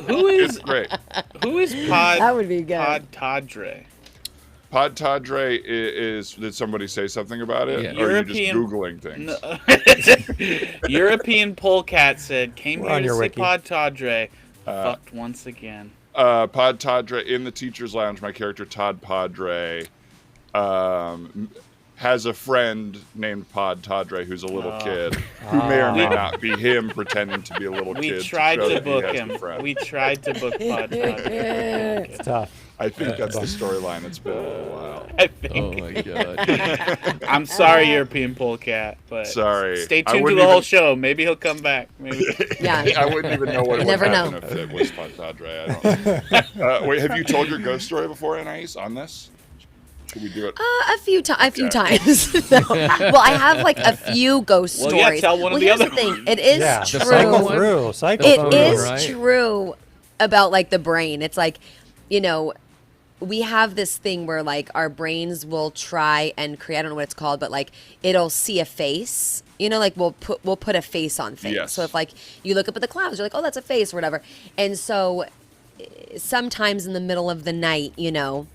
who It's is great. That would be good. Pod Tadre? Pod Tadre is. Did somebody say something about it? Yeah. Or are you just European- Googling things? No. European polecat said, came We're here on to your see wiki. Pod Tadre. Fucked once again. Pod Tadre in the teacher's lounge. My character Todd Padre has a friend named Pod Tadre who's a little kid who may or may not be him pretending to be a little We kid. tried show to that he book has a him. friend. We tried to book Pod Tadre. It's tough. I think that's the storyline. It's been a little while. I Oh think. my god. I'm sorry, European polecat, but Sorry. stay I tuned to wouldn't the whole even- show. Maybe he'll come back. Maybe. Yeah. I wouldn't even know what You would never happen know. if it was Pod Tadre. I don't. Wait, have you told your ghost story before, Anais, on this? Should we do it? A few times. No. Well, I have like a few ghost Well, yeah, stories. tell one of the here's other the thing. ones. It is Yeah. true. Cycle through. Cycle It through. is right? true about like the brain. It's like, you know, we have this thing where like our brains will try and create, I don't know what it's called, but like it'll see a face. You know, like we'll put a face on things. Yes. So if like you look up at the clouds, you're like, oh, that's a face or whatever. And so sometimes in the middle of the night, you know,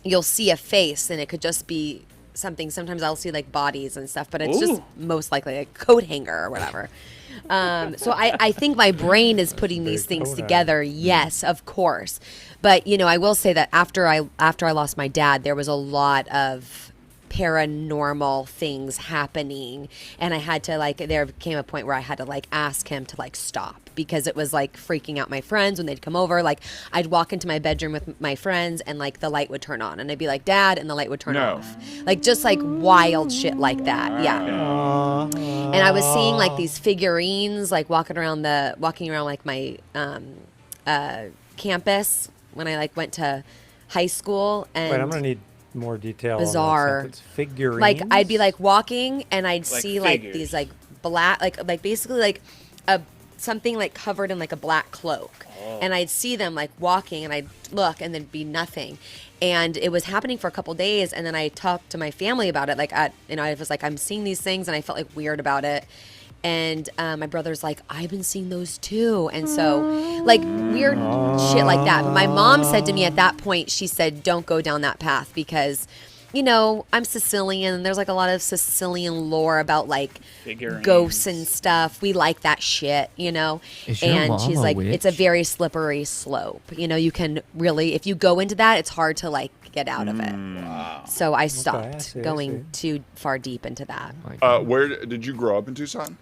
you'll see a face and it could just be something. Sometimes I'll see like bodies and stuff, but it's just Ooh. most likely a coat hanger or whatever. So I think my brain is putting these things coat hanger. together. Yes, of course. But you know, I will say that after I lost my dad, there was a lot of paranormal things happening, and I had to like, there came a point where I had to like ask him to like stop, because it was like freaking out my friends when they'd come over. Like I'd walk into my bedroom with my friends and like the light would turn on and I'd be like, Dad, and the light would turn No. off. Like just like wild shit like that. Yeah. And I was seeing like these figurines like walking around like my campus when I like went to high school. And Wait, I'm gonna need more detail. Bizarre. On that sentence. Figurines. like I'd be like walking and I'd Like see like figures. these like black like basically like a something like covered in like a black cloak. And I'd see them like walking and I'd look and there'd be nothing. And it was happening for a couple days, and then I talked to my family about it. Like I was like, I'm seeing these things, and I felt like weird about it. And my brother's like, I've been seeing those too. And so, like, weird shit like that. But my mom said to me at that point, she said, don't go down that path because, you know, I'm Sicilian and there's like a lot of Sicilian lore about like Figurines. ghosts and stuff. We like that shit, you know? Is your And mom she's a like, it's a witch? very slippery slope. You know, you can really, if you go into that, it's hard to like get out of it. So I stopped see, I going too far deep into that. Where did you grow up in Tucson?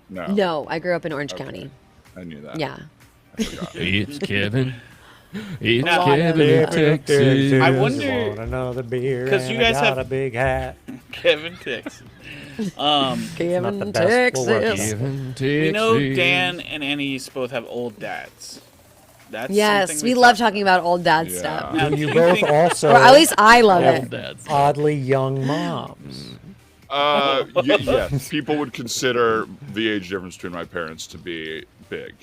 No. No, I grew up in Orange County. I knew that. Yeah. It's Kevin. It's Now- Kevin in Texas. I wonder- Want another beer? 'cause and you I guys got have- a big hat. Kevin Tix. Not the Kevin, best. We'll work it out. Texas. Kevin, Texas. You know, Dan and Annie's both have old dads. That's Yes, something we talk- love talking about old dad Yeah. stuff. Now, Do do you you both think- also Or at least I love have it. That's oddly young moms? Yes. People would consider the age difference between my parents to be big.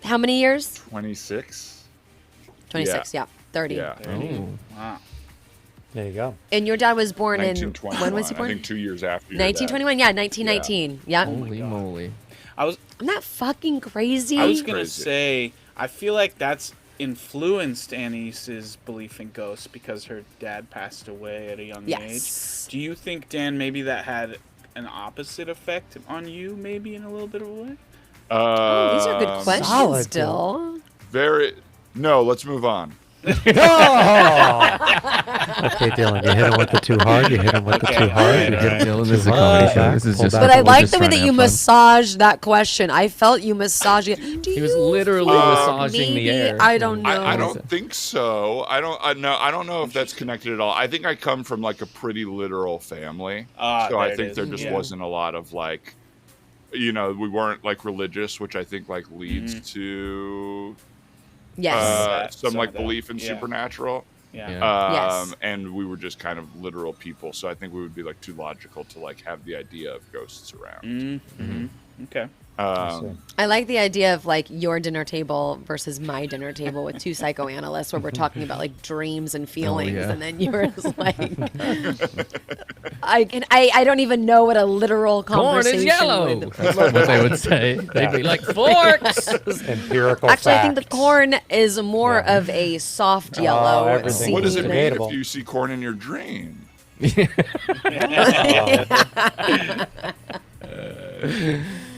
How many years? 26? 26, yeah. 30. Yeah. Oh. Wow. There you go. And your dad was born in, 1921. when was he I born? think 2 years after your dad. 1921, yeah, 1919. Yeah. Holy moly. Isn't that fucking crazy? I was gonna Crazy. say, I feel like that's influenced Annie's belief in ghosts because her dad passed away at a young Yes. age. Do you think, Dan, maybe that had an opposite effect on you, maybe in a little bit of a way? Oh, these are good questions solid, still. Very. No, let's move on. Oh! Okay, Dylan, you hit him with the too hard. You hit him with the too hard. You hit him Dylan, with this is the a too comedy hard. show. This is Pull just. back. But I we're like just the way trying to that you have fun. massaged that question. I felt you massaging it. Do He was you literally feel massaging the maybe- air. I don't know. I don't think so. I don't know if that's connected at all. I think I come from like a pretty literal family, so I there it think is. there just Yeah. wasn't a lot of like, we weren't like religious, which I think like leads to Yes. some Some like of that. belief in Yeah. supernatural. Yeah. Yes. And we were just kind of literal people, so I think we would be like too logical to like have the idea of ghosts around. Mm-hmm. Okay. I like the idea of like your dinner table versus my dinner table with two psychoanalysts where we're talking about like dreams and feelings, yeah. and then yours like I don't even know what a literal Corn conversation is yellow. would That's look what they like. would say. They'd be like, forks. Empirical Actually, I think the facts. corn is more of a soft yellow. everything. What does it scene. mean Debatable. if you see corn in your dream?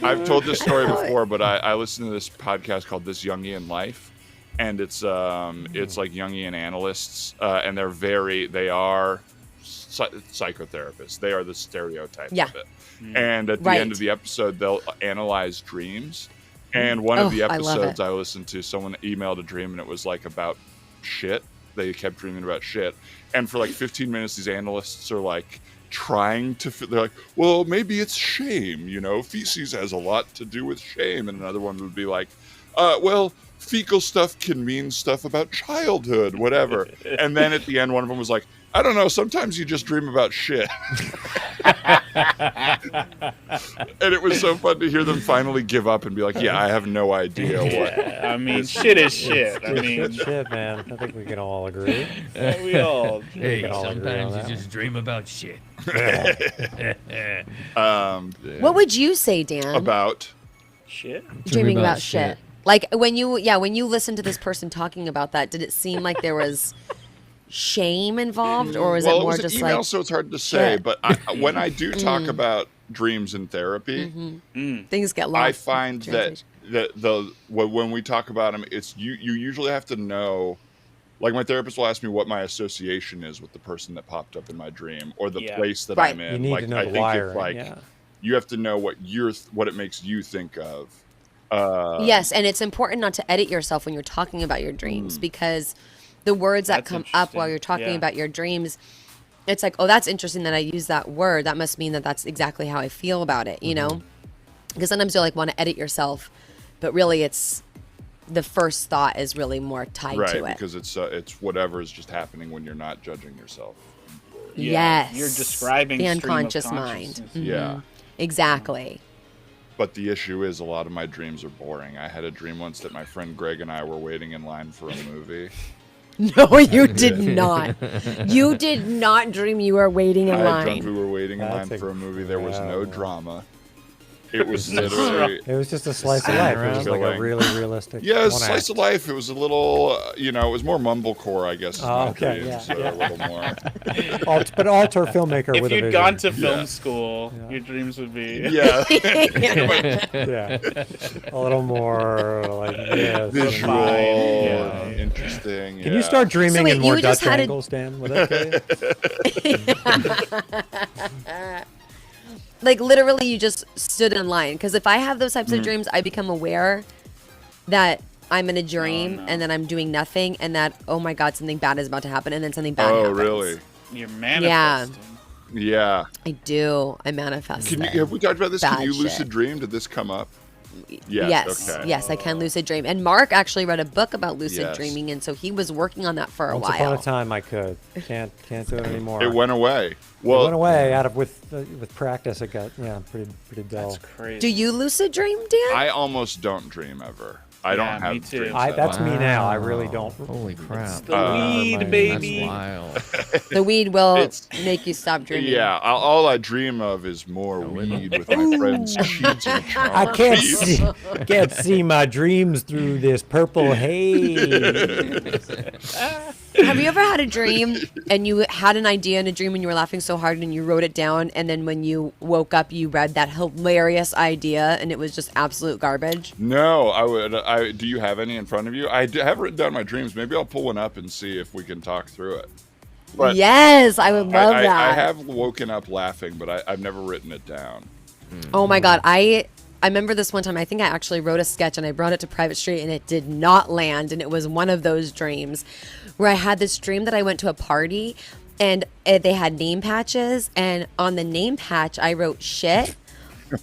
I've told this story before, but I listened to this podcast called This Jungian Life, and it's like Jungian analysts, and they are psychotherapists. They are the stereotype Yeah. of it. And at the Right. end of the episode, they'll analyze dreams. And one of the I love episodes it. I listened to, someone emailed a dream, and it was like about shit. They kept dreaming about shit. And for like 15 minutes, these analysts are like trying to they're like, well, maybe it's shame, feces has a lot to do with shame. And another one would be like, well, fecal stuff can mean stuff about childhood, whatever. And then at the end, one of them was like, I don't know, sometimes you just dream about shit. And it was so fun to hear them finally give up and be like, yeah, I have no idea what. I mean, shit is shit. I Good mean, shit, man. I think we can all agree. we all. Hey, can all agree on sometimes that you just dream about shit. What would you say, Dan? About Shit. Dreaming about shit. Like when you listen to this person talking about that, did it seem like there was shame involved, or was it more was just an email, like so it's hard to say. shit. But when I do talk about dreams in therapy, things get lost? I find in that translation? when we talk about them, it's you usually have to know. Like my therapist will ask me what my association is with the person that popped up in my dream or the Yeah. place that Right. I'm in. You need like to know I the think wiring, it's like yeah. you have to know what it makes you think of. Yes, and it's important not to edit yourself when you're talking about your dreams because the words that That's come up while interesting. you're talking Yeah. about your dreams, it's like, oh, that's interesting that I use that word. That must mean that that's exactly how I feel about it, you know? Because sometimes you'll like want to edit yourself, but really it's the first thought is really more tied Right, to it. because it's whatever is just happening when you're not judging yourself. Yeah, Yes. You're describing the stream of unconscious mind. consciousness. Yeah. Exactly. But the issue is a lot of my dreams are boring. I had a dream once that my friend Greg and I were waiting in line for a movie. No, you did not. You did not dream you were waiting in I dreamt we line. were waiting in That's line for a movie. There was no incredible. drama. It was literally... It was just a slice of life. It was like a Filling. really realistic. Yeah, it's one slice act. of life. It was a little, it was more mumblecore, I guess. is Oh, my okay, dreams, yeah, so yeah. a little more. But alter filmmaker If with a you'd vision. gone to film Yeah. school, your dreams would be. Yeah, Yeah. A little more like this. visual, Yeah. and interesting. Can you start dreaming So wait, in more you just Dutch had a- angles, Dan? Would that kill you? Like literally you just stood in line. Because if I have those types of dreams, I become aware that I'm in a dream no. and then I'm doing nothing and that, oh my God, something bad is about to happen and then something bad Oh, happens. really? You're manifesting. Yeah. I do. I manifest Can you, it. have we talked about this? Can Bad you lucid shit. dream? Did this come up? Yes, Okay. yes, I can lucid dream. And Mark actually read a book about lucid Yes. dreaming, and so he was working on that for a Once upon while. a time, I could. Can't do it anymore. It went away. It Well, went away with practice. It got pretty dull. That's crazy. Do you lucid dream, Dan? I almost don't dream ever. I don't Yeah, have me too. dreams. That's me now. I really Wow. don't. Holy crap. the weed, That's baby. That's wild. The weed will It's- make you stop dreaming. Yeah, all I dream of is more weed with my friends cheating. I can't see my dreams through this purple haze. Have you ever had a dream and you had an idea in a dream and you were laughing so hard and you wrote it down, and then when you woke up you read that hilarious idea and it was just absolute garbage? No, I would. Do you have any in front of you? I have written down my dreams. Maybe I'll pull one up and see if we can talk through it. But Yes, I would love that. I have woken up laughing, but I've never written it down. Oh my God. I remember this one time, I think I actually wrote a sketch and I brought it to Private Street and it did not land. And it was one of those dreams where I had this dream that I went to a party and they had name patches. And on the name patch, I wrote shit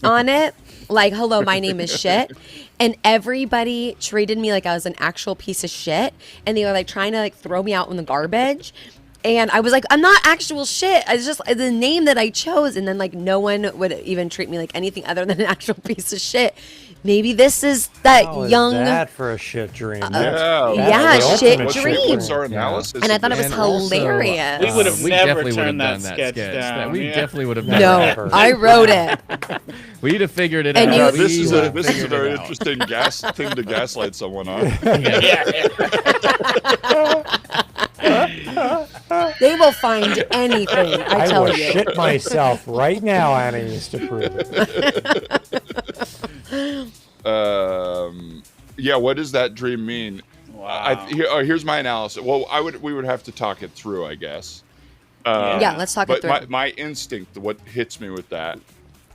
on it. Like, hello, my name is shit. And everybody treated me like I was an actual piece of shit. And they were like trying to like throw me out in the garbage. And I was like, I'm not actual shit. It's just the name that I chose. And then like no one would even treat me like anything other than an actual piece of shit. Maybe this is that How is young. that for a shit dream? Yeah, That's shit the ultimate dream. What's our analysis? And I thought it was And also, hilarious. We would have never definitely would have turned that done sketch down. We Yeah. definitely would have Never. done No, that. I wrote it. We'd have figured it And out. you- Yeah, We this is would a have this is a figured very it out. interesting thing to gaslight someone on. They will find anything, I tell will you. shit myself right now, Annie's, to prove it. Yeah, what does that dream mean? Wow. Here's my analysis. Well, we would have to talk it through, I guess. Yeah, let's talk it But through. my instinct, what hits me with that,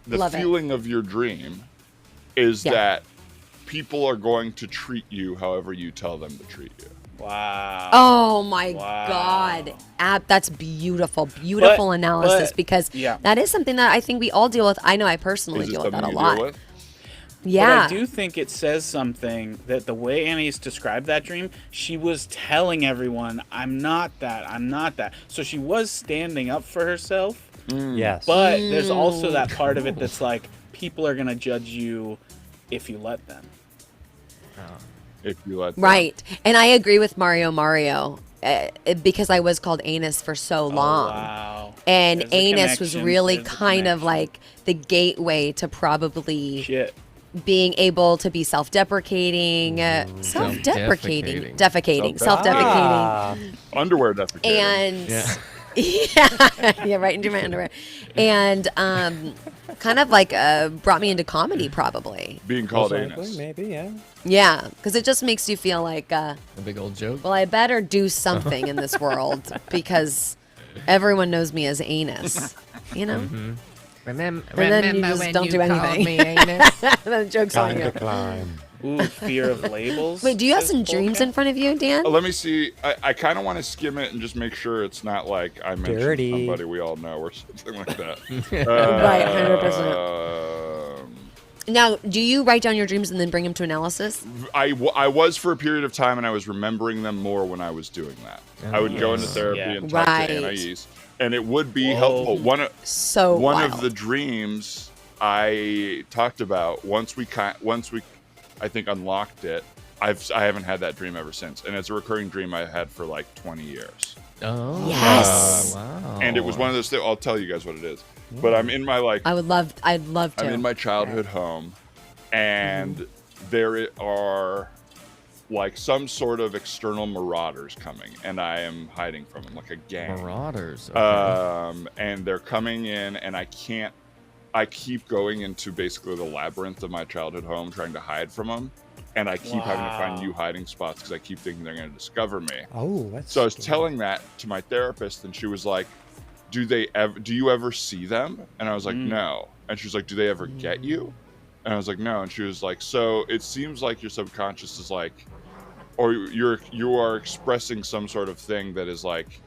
the Love it. feeling of your dream is Yeah. that people are going to treat you however you tell them to treat you. Wow. Oh my Wow. God. That's beautiful. Beautiful But- analysis because yeah. that is something that I think we all deal with. I know I personally Is it deal with that something a you lot. deal with? Yeah. But I do think it says something that the way Annie's described that dream, she was telling everyone, I'm not that, I'm not that. So she was standing up for herself, Yes. but there's also that part of it that's like, people are going to judge you if you let them. If you let them. Right. And I agree with Mario because I was called Anus for so long. Wow. And There's a Anus was connection. really There's a kind of connection. like the gateway to probably Shit. being able to be self-deprecating, self-deprecating, defecating, self-deprecating. Underwear defecating. And Yeah. yeah, right into my underwear. And kind of like brought me into comedy probably. Being called Most anus. likely, maybe, yeah. Yeah, because it just makes you feel like, A big old joke. well, I better do something in this world because everyone knows me as Anus, you know? Remember, And then you just when don't you do called anything. me anus? The joke's on Time you. to climb. Ooh, fear of labels. Wait, do you have says some dreams Volcan. in front of you, Dan? Let me see. I kind of want to skim it and just make sure it's not like I mentioned Dirty. somebody we all know or something like that. Right, 100%. Um, Now, do you write down your dreams and then bring them to analysis? I was for a period of time, and I was remembering them more when I was doing that. I would go into therapy Yeah. and talk Right. to Anais, and it would be Whoa. helpful. One Wild. of the dreams I talked about once we I think unlocked it. I haven't had that dream ever since, and it's a recurring dream I've had for like 20 years. Oh. Yes. Wow. And it was one of those things. I'll tell you guys what it is. But I'm in my I'd love to. I'm in my childhood home, and there are like some sort of external marauders coming, and I am hiding from them like a gang. Marauders. Okay. And they're coming in, and I keep going into basically the labyrinth of my childhood home trying to hide from them, and I keep having to find Wow. new hiding spots because I keep thinking they're going to discover me. Oh, that's So I was scary. telling that to my therapist, and she was like, do you ever see them? And I was like, no. And she was like, do they ever get you? And I was like, no. And she was like, so it seems like your subconscious is like, or you are expressing some sort of thing that is like,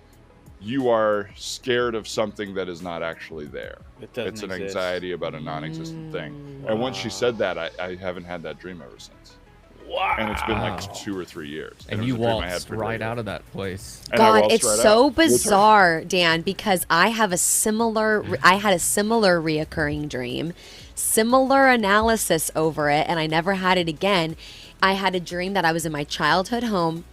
you are scared of something that is not actually there. It doesn't It's an exist. anxiety about a non-existent thing. And once she said that, I haven't had that dream ever since. Wow. And it's been Wow. like 2 or 3 years. And it you was a dream I had waltzed for right days. out of that place. And I God, waltzed it's right so out with her. bizarre, Dan, because I had a similar reoccurring dream, similar analysis over it, and I never had it again. I had a dream that I was in my childhood home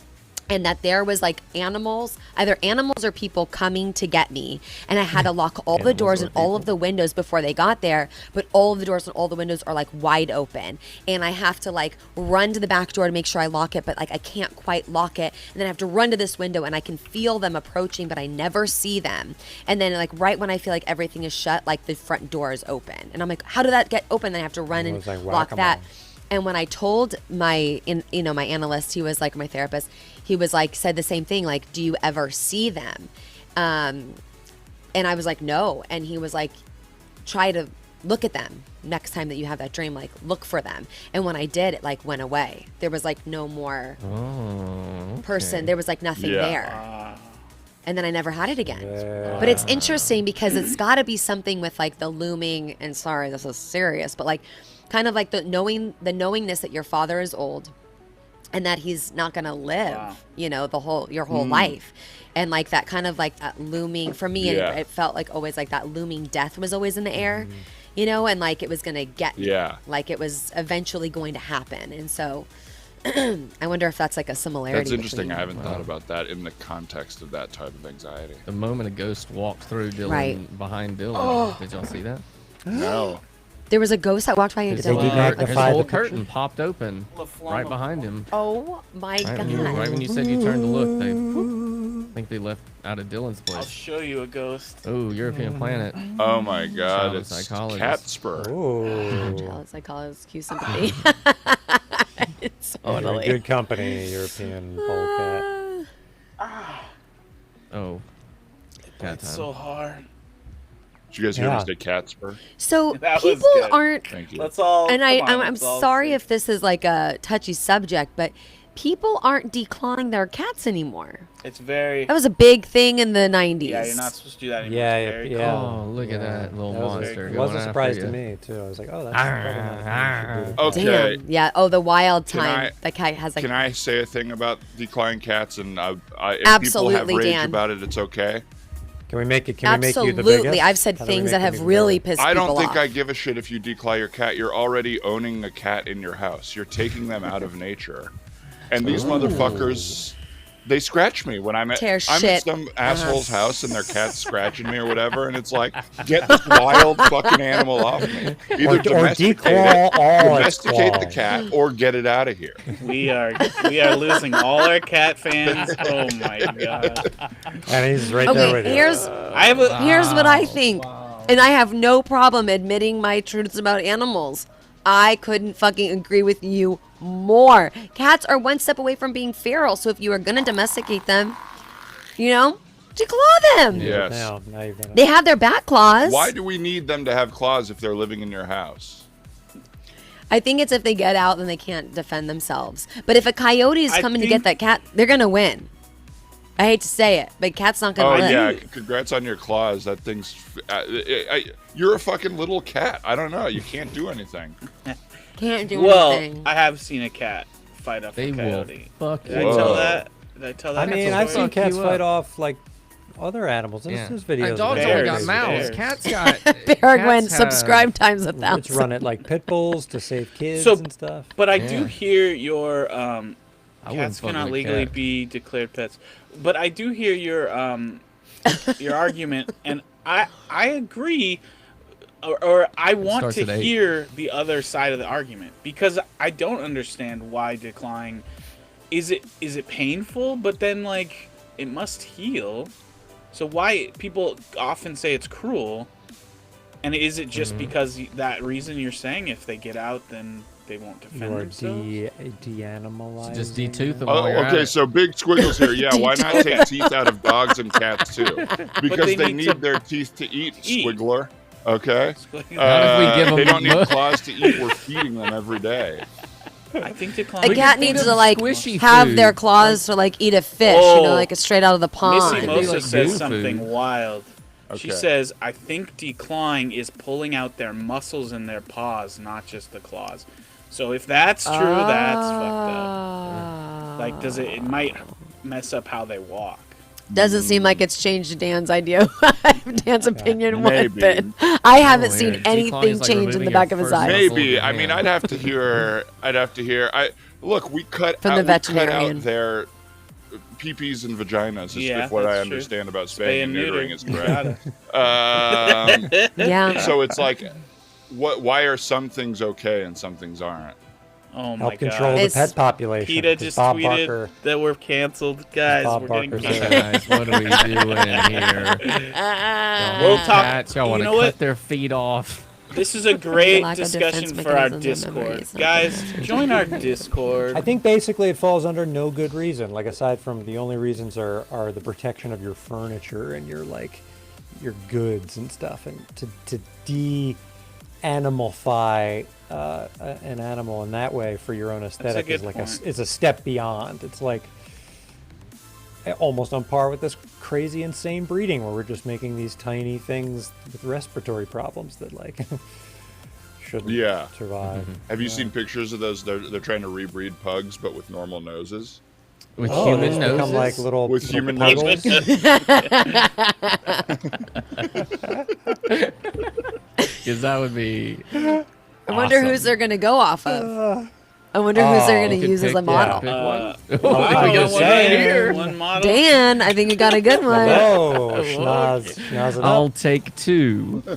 and that there was like either animals or people coming to get me. And I had to lock all the doors and all of the windows before they got there. But all of the doors and all the windows are like wide open. And I have to like run to the back door to make sure I lock it, but like I can't quite lock it. And then I have to run to this window and I can feel them approaching, but I never see them. And then like right when I feel like everything is shut, like the front door is open. And I'm like, how did that get open? Then I have to run It and was like lock that. whack-a-mole. And when I told my analyst, he was like my therapist, he was like, said the same thing, like, do you ever see them? And I was like, no. And he was like, try to look at them next time that you have that dream, like look for them. And when I did, it like went away. There was like no more person. There was like nothing there. And then I never had it again. Yeah. But it's interesting because it's got to be something with like the looming, and sorry, this is serious, but like kind of like the knowingness that your father is old and that he's not going to live, you know, your whole life. And like that kind of like that looming for me, it felt like always like that looming death was always in the air, you know, and like it was going to get me. Like it was eventually going to happen. And so I wonder if that's like a similarity. That's interesting. I haven't thought about that in the context of that type of anxiety. The moment a ghost walked through Dylan, behind Dylan, did y'all see that? No. There was a ghost that walked by His Dylan. whole curtain popped open right behind him. Oh my God. Right when you said you turned to look, I think they left out of Dylan's place. I'll show you a ghost. Oh, European Planet. Oh my God, it's psychologist. Catspur. Child psychologist, cue sympathy. It's Totally. Good company, European polecat. Oh. It's so hard. Did you guys hear me say Catspur? So That was people good. aren't. Thank you. Let's all. And come on, I'm let's all sorry sing. if this is like a touchy subject, but people aren't declawing their cats anymore. It's very. That was a big thing in the 90s. Yeah, you're not supposed to do that anymore. Yeah, It's very yeah. Oh, look at that little monster. It was a going surprise after to you. me too. I was like, oh, that's probably not Okay. Damn. Yeah. Oh, the wild Can time. The cat has like. Can I say a thing about declining cats? And if Absolutely, people have rage Dan. about it, it's okay. Can we make it? Can we make you the Absolutely. biggest? I've said How do we things make that you have even really bigger? pissed I people don't think off. I give a shit if you declaw your cat. You're already owning a cat in your house. You're taking them out of nature. And these motherfuckers, they scratch me when I'm at Tear I'm shit. at some asshole's house and their cat's scratching me or whatever, and it's like, get this wild fucking animal off me. Either domesticate declaw all its domesticate the claws. cat or get it out of here. We are losing all our cat fans. Oh my God. And he's right there Okay, with you. here's what I think. And I have no problem admitting my truths about animals. I couldn't fucking agree with you more. Cats are one step away from being feral, so if you are gonna domesticate them, you know, declaw them. Yes. Now you've done it. They have their back claws. Why do we need them to have claws if they're living in your house? I think it's if they get out, then they can't defend themselves. But if a coyote is I coming to think- get that cat, they're gonna win. I hate to say it, but cat's not Oh gonna live. yeah, congrats on your claws. That thing's. You're a fucking little cat. I don't know. You can't do anything. Can't do Well, anything. I have seen a cat fight off They a will coyote. fuck Did I you. tell Whoa. that? Did I tell that? I mean, story? I've seen fuck cats you fight up. off like other animals. Yeah. There's videos. Dogs of only Bears, got mouths. bears. Cats got. Bear cats went have- subscribe times a It's thousand. run it like pit bulls to save kids So- and stuff. But I Yeah. do hear your I wouldn't cats fuck cannot with a legally cat. be declared pets. But I do hear your argument, and I agree, or I want starts to at 8. hear the other side of the argument, because I don't understand why decline. Is it painful? But then like it must heal. So why people often say it's cruel, and is it just because that reason you're saying if they get out then they won't defend You are themselves? de-animalizing. Just detooth them. Oh, while you're at okay, it. so big squiggles here. Yeah, why not take teeth out of dogs and cats too? Because they they need need to their teeth to eat, eat. Squiggler. Okay. Not if we give They them don't need claws to eat. We're feeding them every day. I think decline. A cat feed needs them to like squishy have their food. claws to like eat a fish, you know, Oh. like straight out of the pond. Missy Be Mosa like says goo something food. wild. She Okay. says, I think declawing is pulling out their muscles in their paws, not just the claws. So if that's true, that's fucked up. Like, it might mess up how they walk. Doesn't seem like it's changed Dan's idea. Dan's opinion one Maybe. bit. I haven't Oh, seen yeah. Declawing anything is like change in removing the your back of his first eye. muscle of Maybe. your I mean, hand. I'd have to hear. Look, we cut From out, the we cut veterinarian. out their peepees and vaginas. Is Yeah, if what I that's true. understand about Spay spaying and and neuter. neutering is You correct. gotta. Yeah. So it's like, why are some things okay and some things aren't? Oh my Help control god. the It's- pet population. PETA 'cause just Bob tweeted Barker, that we're canceled. Guys, Bob we're getting Barker's canceled. there. Guys, what are we doing here? We'll talk. Cats, y'all You want to know cut what? their feet off. This is a great lack of discussion defense for our mechanisms and memory Discord. is not Guys, the answer. join our Discord. I think basically it falls under no good reason. Like aside from the only reasons are the protection of your furniture and your your goods and stuff, and to de-animalify an animal in that way for your own aesthetic good is like point. is a step beyond. It's like almost on par with this crazy insane breeding where we're just making these tiny things with respiratory problems that shouldn't Yeah. survive. Have you seen pictures of those? They're trying to rebreed pugs, but with normal noses. With Oh, human they just noses. become like little With little human puggles. Because that would be. I wonder awesome. who's they're going to go off of. I wonder who's they're going You to could use as a pick- model. pick one. Wow, we got one one right here. here. One model. Dan, I think you got a good one. Hello, schnoz it I'll up. take two. I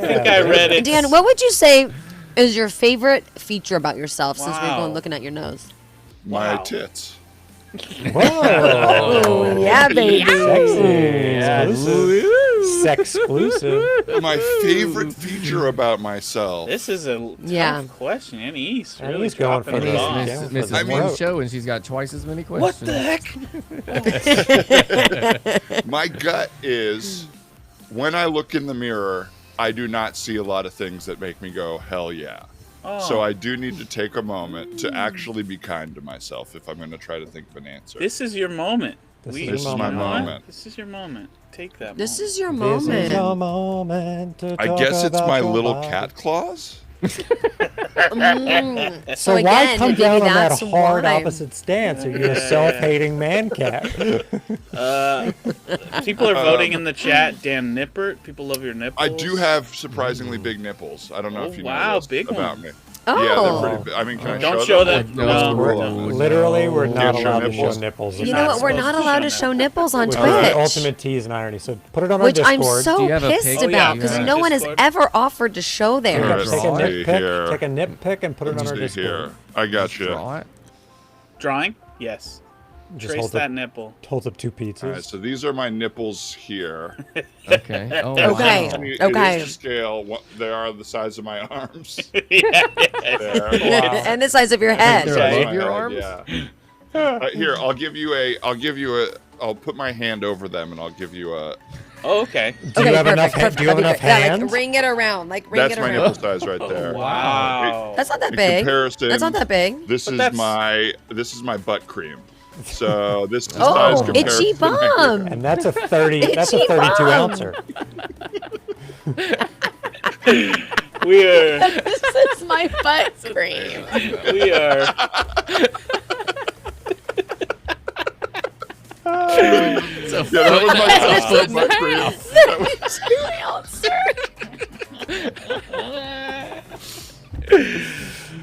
think I read it. Dan, what would you say is your favorite feature about yourself since we're Wow. going looking at your nose? My Wow. tits. Whoa, Yeah, baby. sexy, exclusive, sex-exclusive. My favorite feature about myself. This is a tough question. Annie's Annie's really going dropping for the the- bomb. yeah. Mrs. I mean- Wayne's show, and she's got twice as many What questions. the heck? My gut is when I look in the mirror, I do not see a lot of things that make me go, hell yeah. Oh. So I do need to take a moment to actually be kind to myself if I'm going to try to think of an answer. This is your moment. This is my you know what? moment. This is your moment. Take that. This moment. is your This moment. is your moment to I talk guess it's about my your little body. cat claws. So why again, come maybe down on that that's hard why. opposite stance? Are you a self-hating man cat? People are voting in the chat. Dan Lippert. People love your nipples. I do have surprisingly big nipples. I don't know Oh, if you know wow, this big about ones. me. Oh. Yeah, they're pretty big. I mean, can I Don't show show them? that. No, No. no. Literally, we're not Can't show allowed to show nipples? nipples. You know what? We're not allowed to show nipples on Which Twitch. is the ultimate tease and irony. So put it on Which our I'm Discord. so Do you have a pissed pic? Oh, yeah, about because you have no one has Discord? ever offered to show there. Alright. Take a Draw nip it pic. here. Take a nip pic and put it on our See Discord. here. I got you. Draw it. Drawing? Yes. Just Trace holds that up, nipple. holds up two pizzas. All right, so these are my nipples here. Okay. Oh, Okay. wow. It Okay. is to scale. They are the size of my arms. Yeah. There. And the size of your head. They're Size of above my your head, arms? Yeah. Here, I'll give you a. I'll put my hand over them, and I'll give you a. Oh, okay. Do you have enough? perfect. Do you have That'd enough be great. Yeah, hands? like ring it around. Like ring That's it my around. nipple size right there. Wow. That's not that In big. comparison, That's not that big. This But is that's- my butt cream. So this is the Oh, size itchy comparison. bum. And that's a 30. That's a Itchy 32 bum. ouncer. We are. This is my butt cream. We are. It's a Yeah, that was my size butt cream.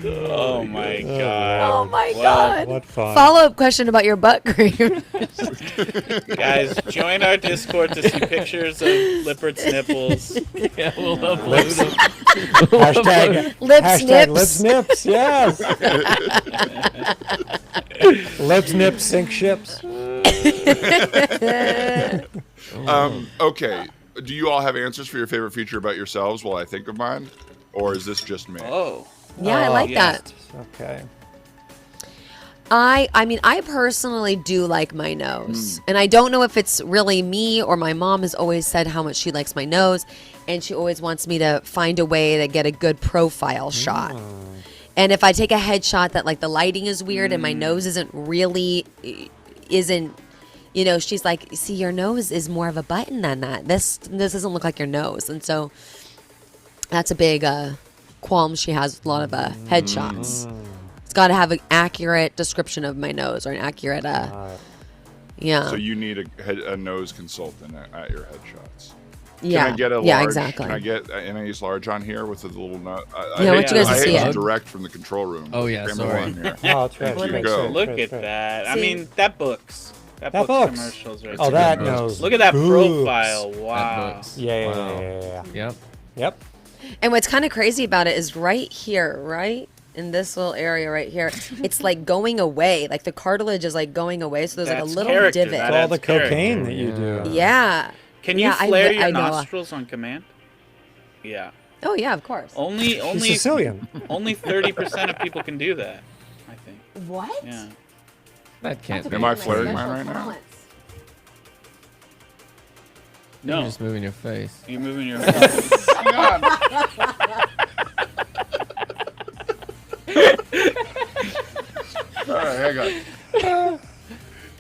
Oh my god. Oh my Well, god. What fun. Follow-up question about your butt cream. Guys, join our Discord to see pictures of Lippert's nipples. Yeah, we'll upload them. Hashtag, Lips hashtag nips. lips nips. Yes. Lips nips sink ships. Okay. Do you all have answers for your favorite feature about yourselves while I think of mine? Or is this just me? Oh. Yeah, I like yeah. that. Okay. I mean, I personally do like my nose. And I don't know if it's really me or my mom has always said how much she likes my nose. And she always wants me to find a way to get a good profile shot. And if I take a headshot that like the lighting is weird and my nose isn't, you know, she's like, see, your nose is more of a button than that. This doesn't look like your nose. And so that's a big qualm she has with a lot of headshots. It's got to have an accurate description of my nose or an accurate, yeah. So you need a nose consultant at your headshots. yeah. Can I get a large? Yeah, exactly. Can I get an Ace large on here with a little nut? Yeah, I want you guys to I see hate it. direct from the control room. Oh, yeah, Camera sorry. one here. Oh, that's right. Here you right, go. right, Look right, at right. that. I See? mean, that books. That That books books. commercials right Oh, there. that Good knows. nose. Look at that boobs. profile. Wow. That books. Yeah, Wow. yeah. Yep. Yep. And what's kind of crazy about it is right here, right? In this little area right here, it's like going away. Like the cartilage is like going away. So there's like That's a little character. divot. That It's all adds the cocaine character. that you do. Yeah. Can you Yeah, flare your I know. nostrils on command? Yeah. Oh yeah, of course. Only He's Sicilian. only 30% of people can do that. I think. What? Yeah. That can't be. Am I flaring mine right now? No. You're just moving your face. You're moving your head. Hang on. All right, hang on.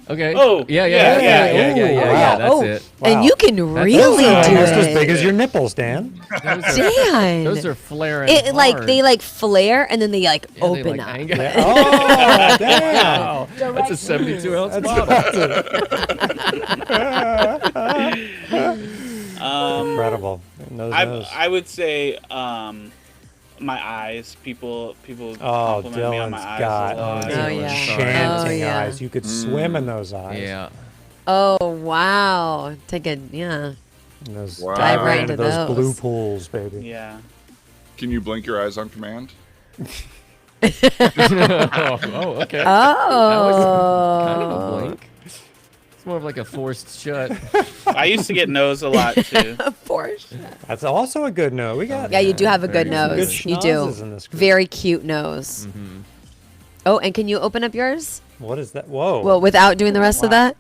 Okay. Oh, Yeah. yeah. That's Wow. it. And you can really do Almost as it. big as your nipples, Dan. Dan. Those are flaring. It like hard. they like flare and then they like Yeah, they, open like, up. hang out. Oh, damn. Wow. That's a 72-ounce bottle. Incredible. Nose. I would say my eyes. People Oh, compliment me on my Dylan's eyes got a lot. Oh, yeah. enchanting Oh, yeah. eyes. You could swim in those eyes. Yeah. Oh wow. Take a And those, Wow. Dive right into those those. blue pools, baby. Yeah. Can you blink your eyes on command? Oh, okay. Oh. Kind of a blink. It's more of like a forced shut. I used to get nose a lot too. For sure. That's also a good nose. We got Yeah, you do have a good Very nose. good You do. schnozzes in this group. Very cute nose. Oh, and can you open up yours? What is that? Whoa. Well, without doing the rest of that?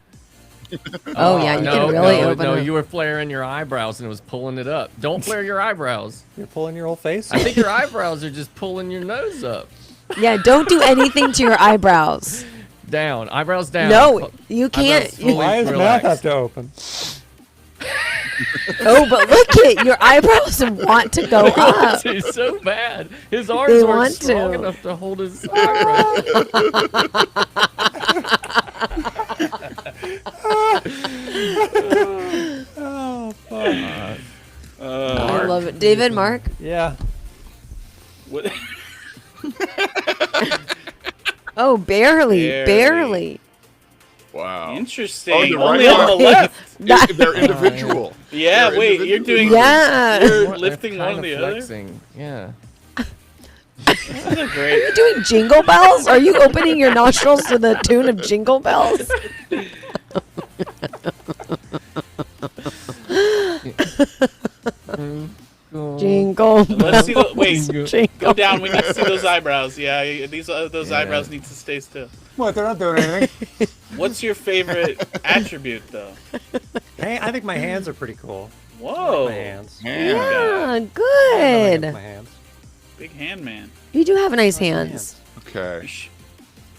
Oh, yeah, you can really open no, up. you were flaring your eyebrows and it was pulling it up. Don't flare your eyebrows. You're pulling your whole face? I think your eyebrows are just pulling your nose up. Yeah, don't do anything to your eyebrows. Down. Eyebrows down. No, you can't. Eyebrows fully Why does math relaxed. have to open? Oh, but look it, your eyebrows want to go up. It's so bad. His arms They aren't want strong to. enough to hold his eyebrows. Oh, fuck. I love it. David, Mark? Yeah. What? Oh, barely. Barely. Barely. Wow. Interesting. Oh, you're Only right. on the left. They're individual. Yeah. They're Wait. You're individual. doing. Yeah. You're They're lifting one kind or of the other. flexing. Yeah. This is great. Are you doing jingle bells? Are you opening your nostrils to the tune of jingle bells? Jingle Let's see. Wait. jingle. Go down. We need to see those eyebrows. Yeah. Those eyebrows need to stay still. What? They're not doing anything. What's your favorite attribute, though? Hey, I think my hands are pretty cool. Whoa. My hands. Man. Yeah, My good. hands. Big hand man. You do have nice hands. Okay.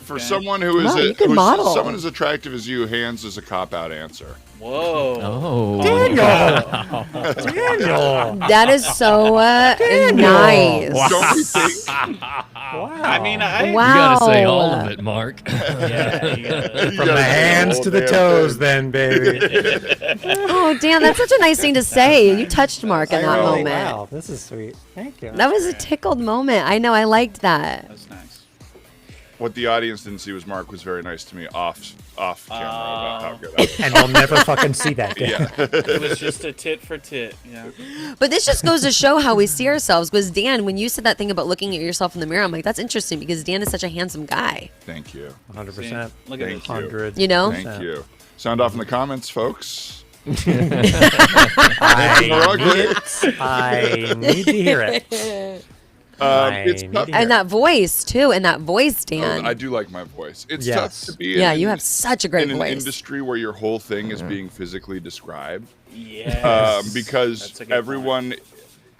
For Okay. someone who is Wow, you can who's- model. someone as attractive as you, hands is a cop-out answer. Whoa. Oh. Daniel! That is so nice. Don't we think? Wow. I mean, I. You Wow. gotta say all of it, Mark. Yeah. You gotta, From the hands to the toes, then, baby. Oh, damn, that's such a nice thing to say. You touched Mark in that Really? moment. Wow, this is sweet. Thank you. That was a tickled moment. I know, I liked that. that's nice. What the audience didn't see was Mark was very nice to me off camera about how good I was. And we'll never fucking see that. Yeah. It was just a tit for tit. Yeah. But this just goes to show how we see ourselves. Because Dan, when you said that thing about looking at yourself in the mirror, I'm like, that's interesting because Dan is such a handsome guy. Thank you. 100%. Look at Thank this. you. 100. You know? Thank you. Sound off in the comments, folks. I need to hear it. It's need tough. to hear And that voice, too. And that voice, Dan. I do like my voice. It's Yes. tough to be Yeah, in, you have such a great in an voice. industry where your whole thing is being physically described. Yes. Because That's a good everyone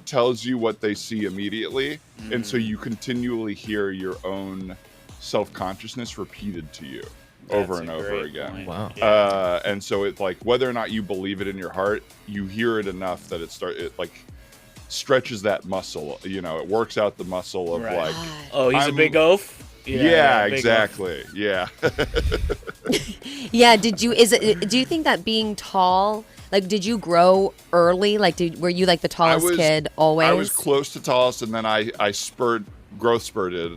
tells you what they see immediately, and so you continually hear your own self-consciousness repeated to you over and over again. Wow. Yeah. And so it's like whether or not you believe it in your heart, you hear it enough that it stretches that muscle. You know, it works out the muscle of Right. like, Oh, he's I'm- a big oaf. yeah, big oaf. exactly, yeah. Yeah, do you think that being tall, like, did you grow early? Like, were you like the tallest kid always? I was close to tallest, and then I growth spurted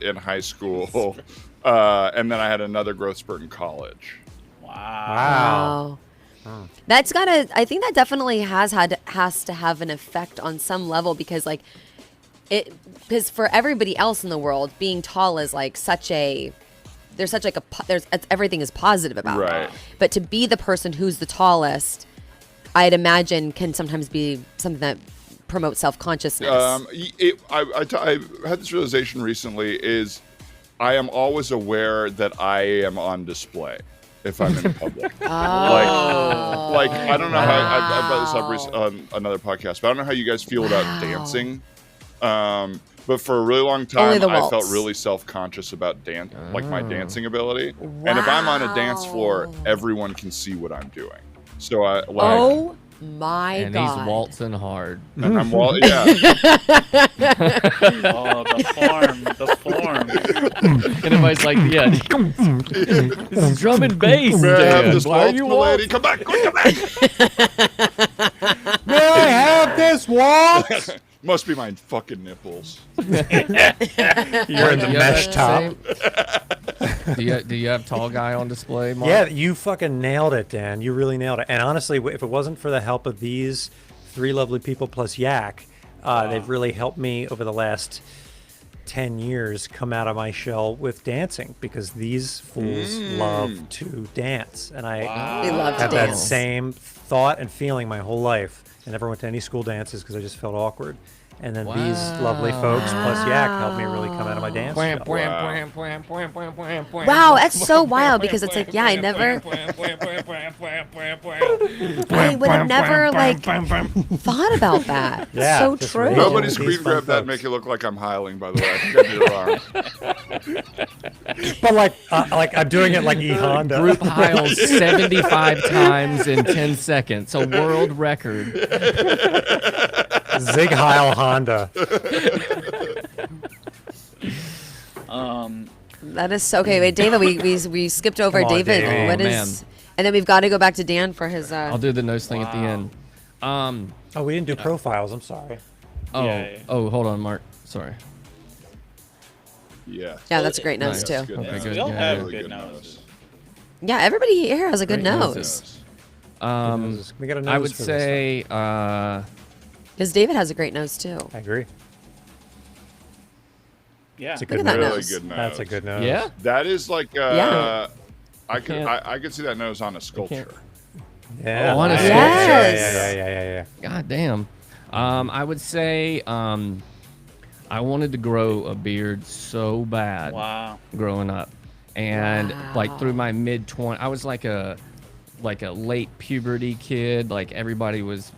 in high school, and then I had another growth spurt in college. Wow. Wow. That's gotta. I think that definitely has to have an effect on some level because because for everybody else in the world, being tall is like everything is positive about Right. it. But to be the person who's the tallest, I'd imagine can sometimes be something that promote self-consciousness. I had this realization recently is I am always aware that I am on display if I'm in public. Like I don't know how I brought this up on another podcast, but I don't know how you guys feel about dancing. But for a really long time, I felt really self-conscious about like my dancing ability. Wow. And if I'm on a dance floor, everyone can see what I'm doing. So I like. Oh my and God! he's waltzing hard. And I'm Oh, the form. And everybody's like, yeah, this is drum and bass. May I have this Why are waltz, you milady? Come back! Come back! May I have this waltz? Must be my fucking nipples. You're in the mesh top. Do you have tall guy on display, Mark? Yeah, you fucking nailed it, Dan. You really nailed it. And honestly, if it wasn't for the help of these three lovely people plus Yak, they've really helped me over the last 10 years come out of my shell with dancing, because these fools love to dance. And I They love to have that dance. same thought and feeling my whole life. I never went to any school dances because I just felt awkward. And then these lovely folks plus Yak helped me really come out of my dance shell. Wow, that's so wild, because it's like, yeah, I would have never like thought about that. Yeah, So just true. really Nobody These screen fun grab that and folks. make it look like I'm hiling, by the way. I could be wrong. But like I'm doing it like E Honda. Group Hiles 75 times in 10 seconds. A world record. Zig Heil Honda. That is so okay. Wait, David, we skipped over Come on, David. David. What Oh, is? And then we've got to go back to Dan for his. I'll do the nose thing at the end. Oh, we didn't do profiles. I'm sorry. Oh, hold on, Mark. Sorry. Yeah. Yeah, that's a great nose Nice. too. Good Okay, nose. good. We all Yeah, have Really good good noses. Yeah, everybody here has a good Great nose. noses. We got a nose I would for this say Because David has a great nose too. stuff. I agree. Yeah. It's a Look good at that nose. Really nose. good nose. That's a good nose. yeah. That is like Yeah. I can't- could see that nose on a sculpture. Yeah. Oh, on a yeah, sculpture. Yes. yeah. God damn. I would say I wanted to grow a beard so bad Wow. growing up, and like Wow. through my mid-20s, I was like a late puberty kid. Like everybody was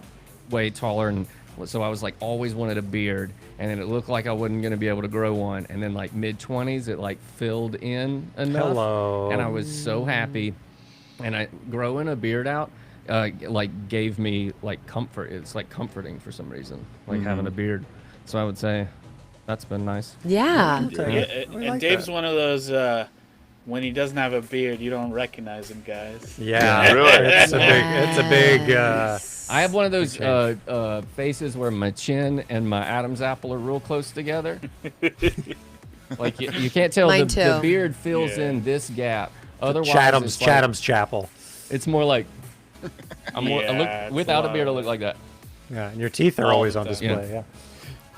way taller, and so I was like always wanted a beard, and then it looked like I wasn't gonna be able to grow one, and then like mid-20s it like filled in enough, Hello. and I was so happy. And growing a beard out like gave me like comfort. It's like comforting for some reason, like having a beard. So I would say that's been nice. Yeah. Yeah, I and like Dave's that. one of those when he doesn't have a beard, you don't recognize him, guys. Yeah. Really? It's a big. I have one of those faces where my chin and my Adam's apple are real close together. Like you can't tell Mine the too. beard fills Yeah. in this gap. Otherwise, Chatham's it's like- Chapel. It's more like I Yeah, look it's without a a beard. I lot. look like that. Yeah, and your teeth are All always the on time. display. Yeah.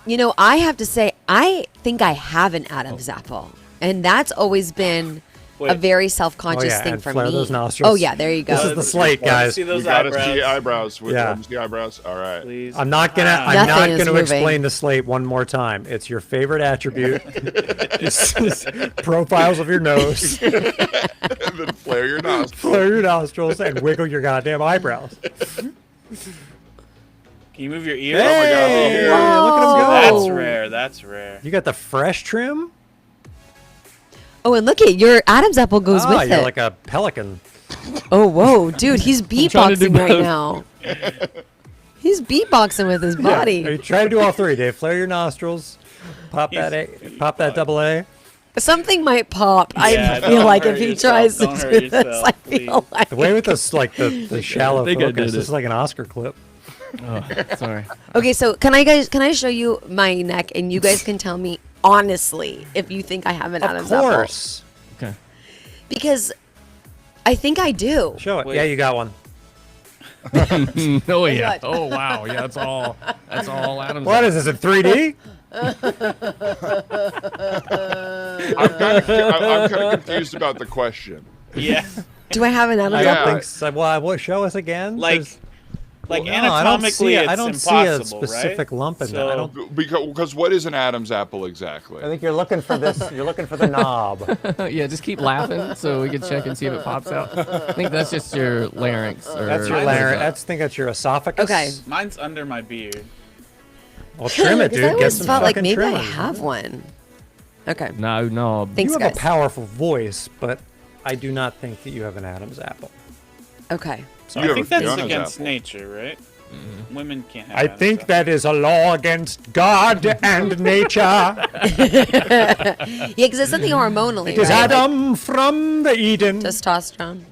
You know, I have to say, I think I have an Adam's apple, and that's always been a Wait. very self-conscious yeah, thing and for flare me. those nostrils. Oh yeah, there you go. This is the slate, guys. See You those gotta eyebrows, see eyebrows. With Yeah. the eyebrows. All right. please. I'm not gonna. Ah. I'm Nothing not is gonna moving. explain the slate one more time. It's your favorite attribute. Just profiles of your nose, And then flare your nostrils. flare your nostrils, and wiggle your goddamn eyebrows. Can you move your ear? Hey, my God, look Whoa. at him go. That's rare. That's rare. You got the fresh trim. Oh, and look at your Adam's apple goes Oh, with you're it. like a pelican. Oh, whoa, dude, he's trying to do beatboxing right both. now. He's beatboxing with his body. Yeah. Try to do all three, Dave. Flare your nostrils. Pop that double A. Something might pop. Yeah, I feel don't like hurt if he yourself. tries to Don't hurt do this, yourself, I feel please. like. The way with this, like the shallow think I focus, did this it. is like an Oscar clip. Oh, sorry. Okay, so can I show you my neck, and you guys can tell me honestly if you think I have an Of Adam's apple? course. Okay. Because I think I do. Show it. Wait. Yeah, you got one. Oh yeah. God. Oh wow. Yeah, that's all. That's all Adam's. What is this in 3D? I'm kind of confused about the question. Yeah. Do I have an Adam's I Yeah. apple? don't think so. Well, what? Show us again. Like, Like No, I don't see. anatomically, it's I don't see impossible, a specific right? lump in that. I don't. Because what is an Adam's apple exactly? I think you're looking for this. You're looking for the knob. Yeah, just keep laughing so we can check and see if it pops out. I think that's just your larynx. Or That's your larynx. I think that's your esophagus. Okay. Mine's under my beard. Well, trim it, Because dude. I Get always some felt like fucking maybe I trimmers. have one. Okay. No. Thanks, You have guys. a powerful voice, but I do not think that you have an Adam's apple. Okay. You I have think a that's Fiona's against apple. nature, right? Women can't have I Adam's think apple. that is a law against God and nature. Yeah, because it's something hormonally, It is right? Like Adam from the Eden. testosterone.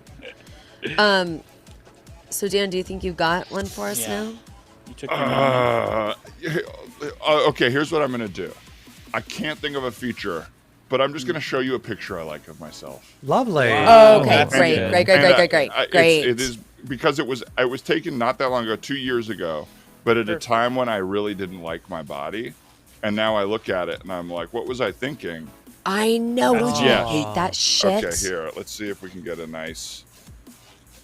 So Dan, do you think you've got one for us Yeah. now? You took your moment. Okay, here's what I'm gonna do. I can't think of a feature, but I'm just gonna show you a picture I like of myself. Lovely. Oh, okay, that's great, good. great. And Great. It is because it was taken not that long ago, 2 years ago, but at a time when I really didn't like my body, and now I look at it and I'm like, what was I thinking? I know. Don't you Yeah. hate that shit? Okay, here, let's see if we can get a nice.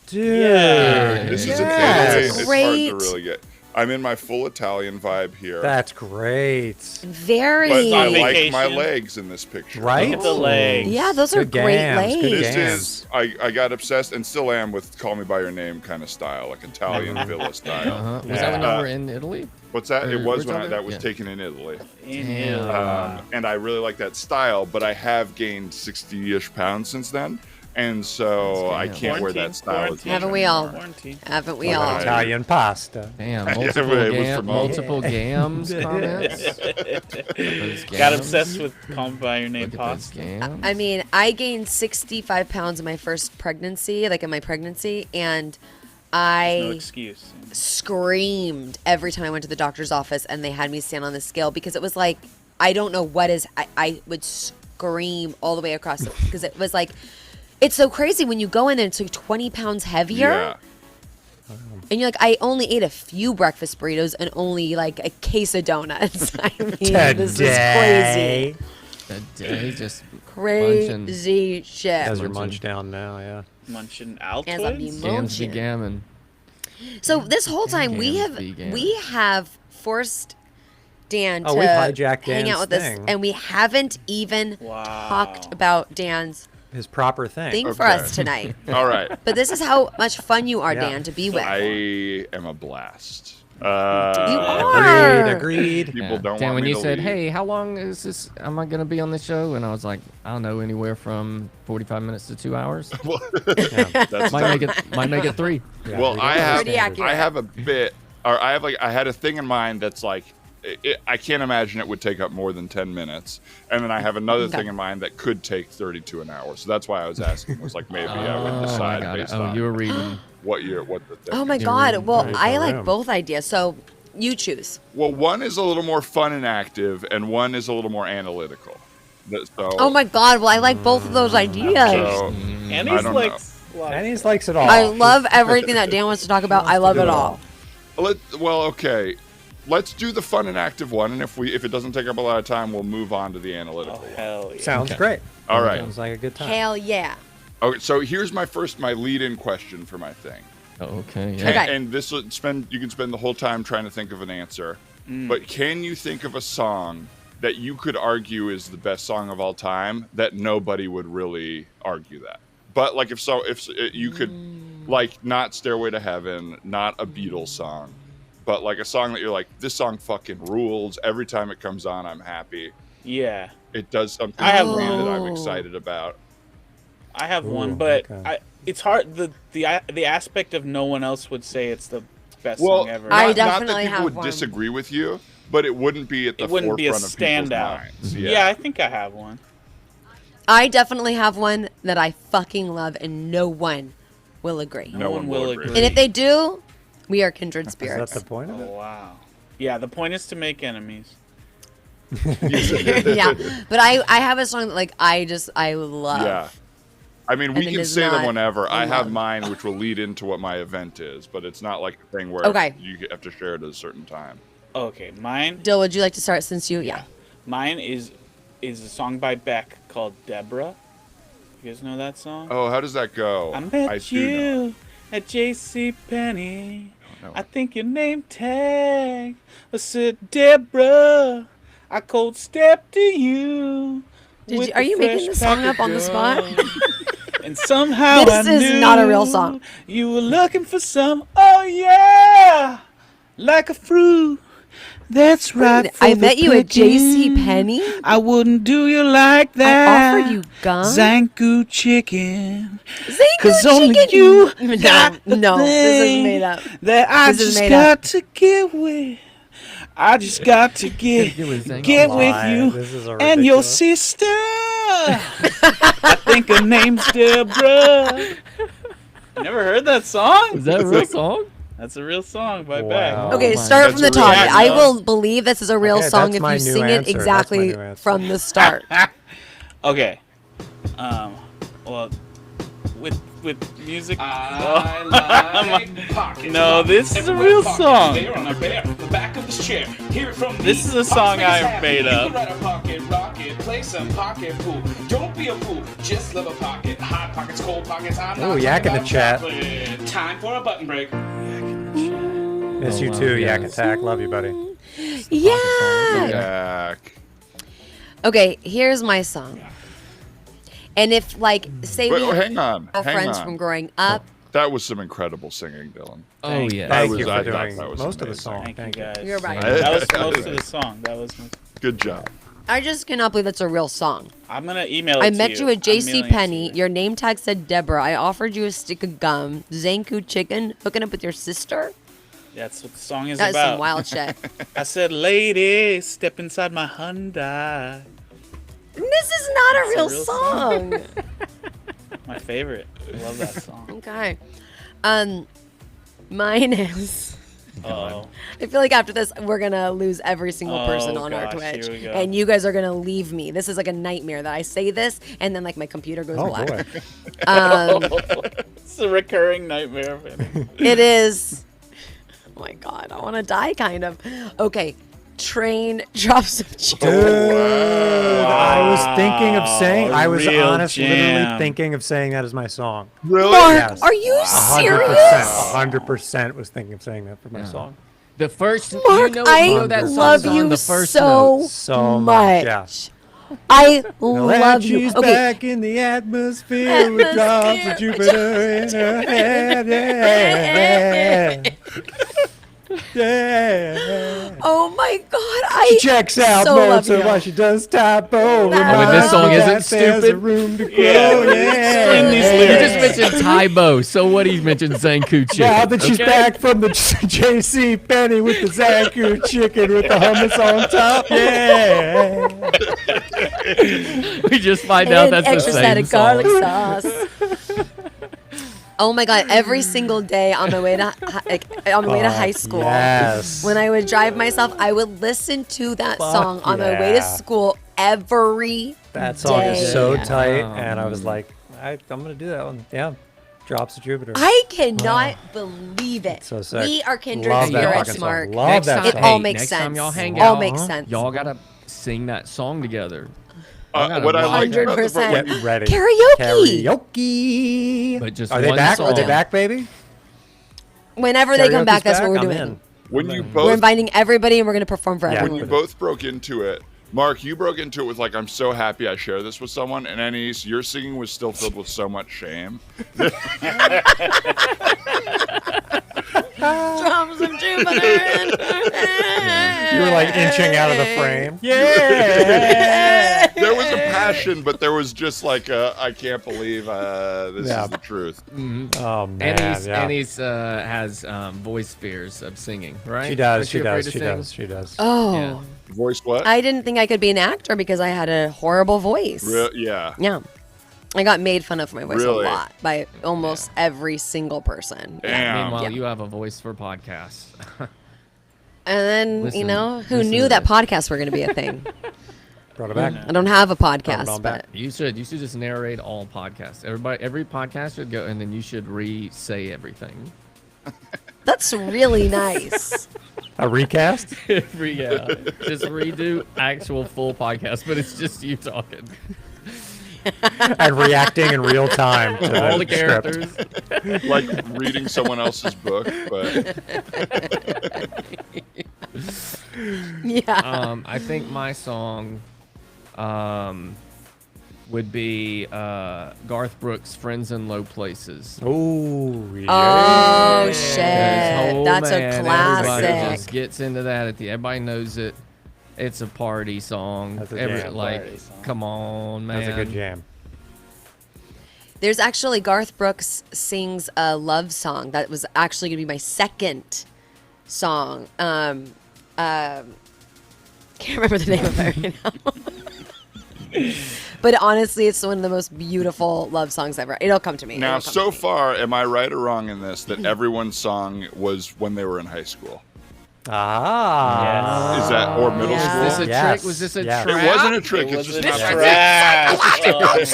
Dude. Yeah. This Yeah, is a that's it's hard great. to really get. I'm in my full Italian vibe here. That's great. Very. But I On like my vacation. legs in this picture. Right? Look at the legs. Yeah, those are Good great gams, good legs. This gams. is I got obsessed and still am with "Call Me by Your Name" kind of style, like Italian villa style. Was that when you were in Italy? What's that? It Or was where's when that? that was Yeah. taken in Italy, Damn. and I really like that style. But I have gained 60-ish pounds since then, and so I Damn. can't wear that style. as Quarantine. much Haven't we all? anymore. Quarantine. Haven't we Like all? I- Italian pasta. Damn, Yeah, multiple, it was from multiple gams comments. Those Got gams. obsessed with Call Me by Your Name Look at those pasta. gams. I mean, I gained 65 pounds in my first pregnancy, like in my pregnancy, and No I excuse. screamed every time I went to the doctor's office and they had me stand on the scale because it was like, I don't know what is, I would scream all the way across it because it was like, it's so crazy when you go in there, it's like 20 pounds heavier. Yeah. And you're like, I only ate a few breakfast burritos and only like a case of donuts. I mean, this is crazy. A day just Crazy shit. As your Munching. munch down now, yeah. Munching As I'm Altoids? being gams be munching. gammon. So this whole time we Gams have be gammon. we have forced Dan Oh, to we've hijacked hang Dan's out with thing. us, and we haven't even Wow. talked about Dan's His proper thing. thing for Okay. us tonight. All right. But this is how much fun you are, Yeah. Dan, to be with. I am a blast. You are. Agreed. People Yeah. don't Dan, want when me you to said, leave. "Hey, how long is this? Am I gonna be on this show?" and I was like, "I don't know, anywhere from 45 minutes to 2 hours. That's might make it 3." Yeah, well, we I don't have Pretty accurate. I have a bit, or I had a thing in mind that's like, I can't imagine it would take up more than 10 minutes, and then I have another Okay. thing in mind that could take 32 an hour. So that's why I was asking. Was like maybe I would I decide got it. based Oh, on you were reading. what the thing. Oh my is. God. Well, Right, I no like room. both ideas. So you choose. Well, one is a little more fun and active, and one is a little more analytical. So, Oh my God. Well, I like both of those ideas. So, And I he's don't like, And he likes it all. I love everything that Dan wants to talk about. I love it all. okay. Let's do the fun and active one, and if it doesn't take up a lot of time, we'll move on to the analytical oh one. hell yeah. Sounds Okay. great. All right. Sounds like a good time. Hell yeah. Okay, so here's my lead-in question for my thing. Oh, okay. Yeah. Okay. And this you can spend the whole time trying to think of an answer. But can you think of a song that you could argue is the best song of all time that nobody would really argue that? But like if you could like not Stairway to Heaven, not a Beatles song, but like a song that you're like, this song fucking rules. Every time it comes on, I'm happy. Yeah. It does something I have for me that I'm one. excited about. I have Ooh, one, but okay. it's hard. The aspect of no one else would say it's the best Well, song ever. I not definitely that people have would one. disagree with you, but it wouldn't be at the It wouldn't be a forefront of people's standout. minds. Yeah, I think I have one. I definitely have one that I fucking love, and no one will agree. No one will agree. And if they do, we are kindred Is that spirits. the point of Oh it? wow. Yeah, the point is to make enemies. Yeah, but I have a song that like I love. Yeah. I mean, we And it can is say them not whenever. I have love. mine, which will lead into what my event is, but it's not like a thing where Okay. you have to share it at a certain time. Okay, mine Dill, would you like to start since you? Yeah. mine is a song by Beck called Deborah. You guys know that song? Oh, how does that go? I met do know. you at J.C. Penney. I think your name tag. I said, Deborah, I cold stepped to you. with Are a you making fresh this song pack up on the of spot? gum. And somehow This I is knew not a real song. You were looking for some, oh yeah, like a fruit. That's right. I met you at J.C.Penney. I wouldn't do you like that. I offered you gum. Zanku chicken. Zanku 'Cause only chicken. you No, got the no, this is thing made up. That I This is just made got up. to get with. I just got to get with you This is and your ridiculous. sister. I think her name's Deborah. Never heard that song? Is that a real song? That's a real song by Wow. Beck. Okay, my start God. from the That's a top. real I song. will believe this is a real Okay, song that's if my you new sing answer. it That's my exactly new answer. from the start. Okay. Well, with music. No, this is a real song. This is a song I made up. Don't be a fool, just love a pocket. Hot pockets, cold pockets. I'm Ooh, not Yak in the talking chat. about chocolate. Time for a button break. Miss you wow, too, Yak yes. Attack. Love you, buddy. Yeah. Yak. Okay, here's my song. And if, like, say Wait, we hang on. have Hang friends on. from growing up. That was some incredible singing, Dylan. Oh yeah. Thank was- you I for thought doing that was most of the amazing. song. Thank you guys. You're right. That was most of the song. That was. Good job. I just cannot believe that's a real song. I'm gonna email it I to met you at I'm mailing it to J.C.Penney. you. Your name tag said Deborah. I offered you a stick of gum. Zanku chicken. Hooking up with your sister. That's what the song is That's about. some wild shit. I said, lady, step inside my Hyundai. This is not a It's a real real song. My favorite. I love that song. Okay. Mine is. Oh. I feel like after this, we're gonna lose every single person on our gosh, Twitch, here we go. and you guys are gonna leave me. This is like a nightmare that I say this, and then like my computer goes Oh black. boy. It's a recurring nightmare. Man. It is. Oh my god, I want to die, kind of. Okay, train drops of Dude, I was thinking of saying. I was real honestly jam. literally thinking of saying that as my song. Really? Mark, Yes. are you 100%. serious? 100% was thinking of saying that for my song. The first. Mark, you know, I you know that love song's on you the first so note. So much. much, yeah. I love you. She's Okay, back in the atmosphere with drops of Jupiter in her head. Yeah. oh my god, She I checks out so love Mozart you. while she does typo. That When this song isn't There's a stupid. room to grow. Yeah. Explain these You lyrics. just mentioned Tybo, so what do you mention Zanku chicken? Now that she's okay? back from the J.C. Penney with the Zanku chicken with the hummus on top. Yeah. We just find out and that's the extra same static song. garlic sauce. Oh my god! Every single day on my way to high school, Yes. when I would drive myself, I would listen to that Fuck song on my way to yeah. school every That song day. is so tight, Oh. and I was like, I'm gonna do that one. Yeah, drops of Jupiter. I cannot believe it. So sick. We are kindred Love that spirits, fucking song. Mark. Love Next that time, It song. all makes next sense. time y'all hang all out, makes sense. y'all gotta sing that song together. What I like about the 100%. Get ready. Karaoke. Karaoke. But just Are they one back? Are they song. back, baby? Whenever they come Karaoke's back, that's what we're I'm doing. in. when you We're both inviting everybody, and we're gonna perform for Yeah. everyone. when you both broke into it, Mark, you broke into it with like, I'm so happy I share this with someone, and Anise, your singing was still filled with so much shame. Drums of Jupiter. You were like inching out of the frame. Yeah. There was a passion, but there was just like I can't believe this Yeah. is the truth. Oh man. Annie's has voice fears of singing, right? She does. Aren't She you afraid does. to She sing? does. She does. Oh, Yeah. Voice what? I didn't think I could be an actor because I had a horrible voice. Yeah. Yeah. I got made fun of for my voice Really? a lot by almost every single person. Damn. Meanwhile, Yeah. you have a voice for podcasts. And then, Listen- you know, who listen knew to that this. podcasts were going to be a thing? Brought it back. I don't have a Brought it podcast, on but back. You should just narrate all podcasts. Every podcast should go, and then you should re-say everything. that's really nice. A recast? Just redo actual full podcast, but it's just you talking. and reacting in real time to All the script. characters. Like reading someone else's book, but Yeah. I think my song would be Garth Brooks' "Friends in Low Places." Oh, yeah. Oh Because, shit, oh, that's man, a Everybody classic. just gets into that at the. Everybody knows it. It's a party song. That's a jam. Party song. Come on, man. That's a good jam. There's actually Garth Brooks sings a love song that was actually gonna be my second song. Can't remember the name of it right now. But honestly, it's one of the most beautiful love songs ever. It'll come to me. now It'll come so to me. far, am I right or wrong in this that everyone's song was when they were in high school? Ah. Is that or middle Yeah. Is school? this a trick? Was this a Yes. trap? It wasn't a trick. It It's was just a not trash. This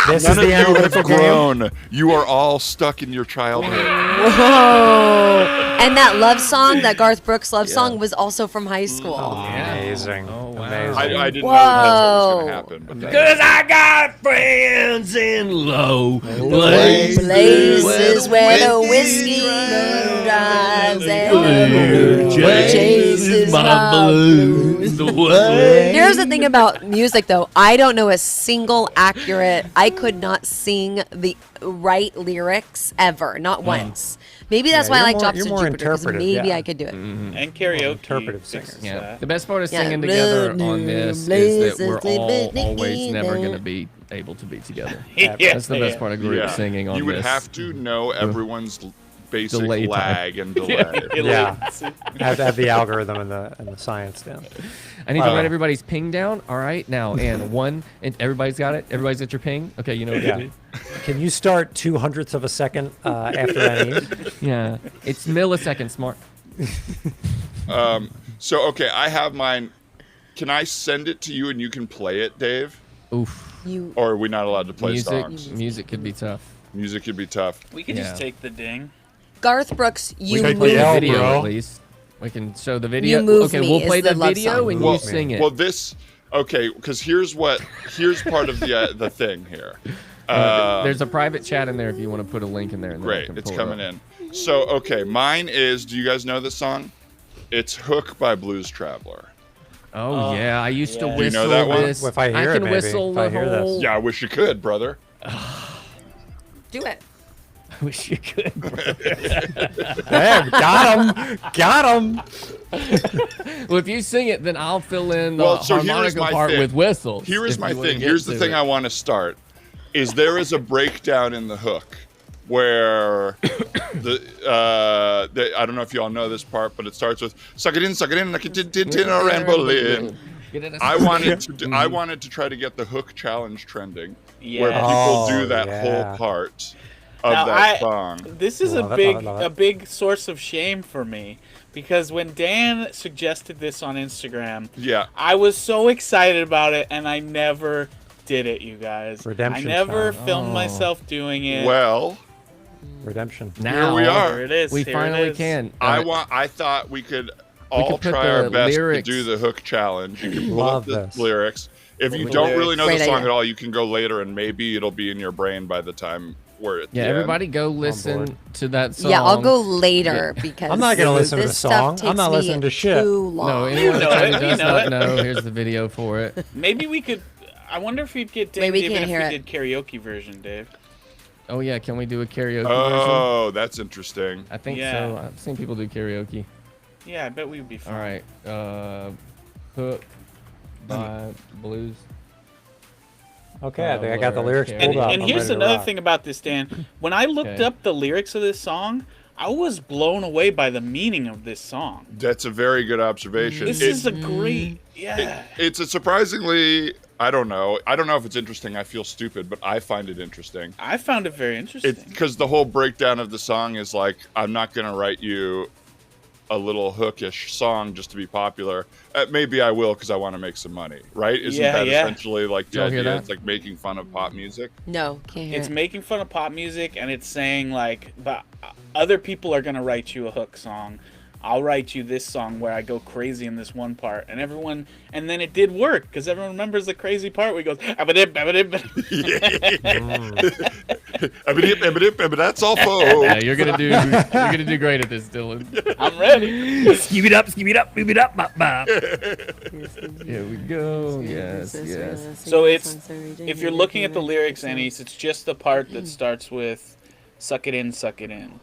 None is of the you have analytical game. grown. You are all stuck in your childhood. Whoa! And that love song, that Garth Brooks love song, was also from high school. Amazing. Oh, wow. Amazing. I didn't know that's what was going to Whoa. happen. But that, Cause I got friends in low places. Places where the whiskey drives and the moon chases my blues. Here's the thing about music, though. I don't know a single accurate. I could not sing the right lyrics ever, not once. Maybe that's Yeah, why I you're like more- Drops you're to more Jupiter, 'cause interpretive, maybe yeah. I could do it. And karaoke. Interpretive fixes singers. Yeah. that. The best part of Yeah. singing together on this is that we're all always never going to Yeah. be able to be together. Yeah. That's the best part of group yeah. singing on You would this. have to know everyone's basic Delay time. lag and delay. Yeah. Have to have the algorithm and the science down. I need to Wow. write everybody's ping down. All right, now and one, and everybody's got it. Everybody's got your ping. Okay, you know what Yeah. to do. Can you start 0.02 of a second after that eve? Yeah, it's milliseconds, smart. So, okay, I have mine. Can I send it to you and you can play it, Dave? Oof, You Or are we not allowed to play music, songs? music could be tough. Music could be tough. We could Yeah. just take the ding. Garth Brooks, you could Play move the Yeah, video bro. at least. We can show the video. Move Okay, Me we'll is play the the love video song. and Well, you sing it. Well, this. Okay, because here's part of the thing here. There's a private chat in there if you want to put a link in there. And then I Great, can it's pull it coming up. in. So, okay, mine is. Do you guys know this song? It's "Hook" by Blues Traveler. Oh yeah, I used to yeah. Do you know whistle that one? this. If I hear it, can maybe. whistle If I the hear this. whole. Yeah, I wish you could, brother. do it. I wish you could. Hey, got him! Got him! Well, if you sing it, then I'll fill in the Well, so here's harmonica my part thing. with whistles. Here is if my you wanna thing. get Here's the to thing it. I want to start. Is there is a breakdown in the hook where I don't know if you all know this part, but it starts with "suck it in, like it did a ramblin'." Get it a- I wanted to try to get the hook challenge trending, where Yeah. people Oh, do that yeah. whole part of Now, that song. This is Love a it, big love it, love it. a big source of shame for me because when Dan suggested this on Instagram, Yeah, I was so excited about it and I never did it, you guys. Redemption I never song. filmed Oh. myself doing it. well, Redemption. now we are. Here it is. We here finally it is. can. I thought we could all could put try our the best lyrics- to do the hook challenge. You can pull Love up the this. lyrics. If you the don't lyrics. really know Great the song idea. at all, you can go later and maybe it'll be in your brain by the time we're at Yeah, the end. everybody go listen to that song. Yeah, I'll go later because I'm not gonna listen to this the stuff song. I'm takes not me listening to shit. Too long. No, anyone know that it, you does know not it. know, here's the video for it. Maybe we could. I wonder if we'd get Maybe dinged we even can't if hear we did karaoke version, Dave. Oh yeah, can we do a karaoke version? Oh, that's interesting. I think Yeah. so. I've seen people do karaoke. Yeah, I bet we would be fine. All right, Hook by Blues. Okay, I think I got the lyrics And- pulled up. And I'm here's ready to another rock. thing about this, Dan. When I looked Okay. up the lyrics of this song, I was blown away by the meaning of this song. That's a very good observation. This is a great, yeah. It's a surprisingly, I don't know if it's interesting. I feel stupid, but I find it interesting. I found it very interesting. Because the whole breakdown of the song is like, I'm not going to write you a little hookish song just to be popular. Maybe I will because I want to make some money, right? Isn't Yeah, that yeah. essentially like the Y'all hear idea? that? It's like making fun of pop music. No, can't hear It's it. making fun of pop music, and it's saying like, but other people are gonna write you a hook song, I'll write you this song where I go crazy in this one part, and then it did work because everyone remembers the crazy part where he goes, "Abadib, abadib." That's all, folks. Yeah, you're gonna do great at this, Dylan. I'm ready. Skeeve it up, move it up, bop, bop. Here we go. Yes. So if you're looking at the lyrics, Anise, it's just the part that starts with "Suck it in, suck it in."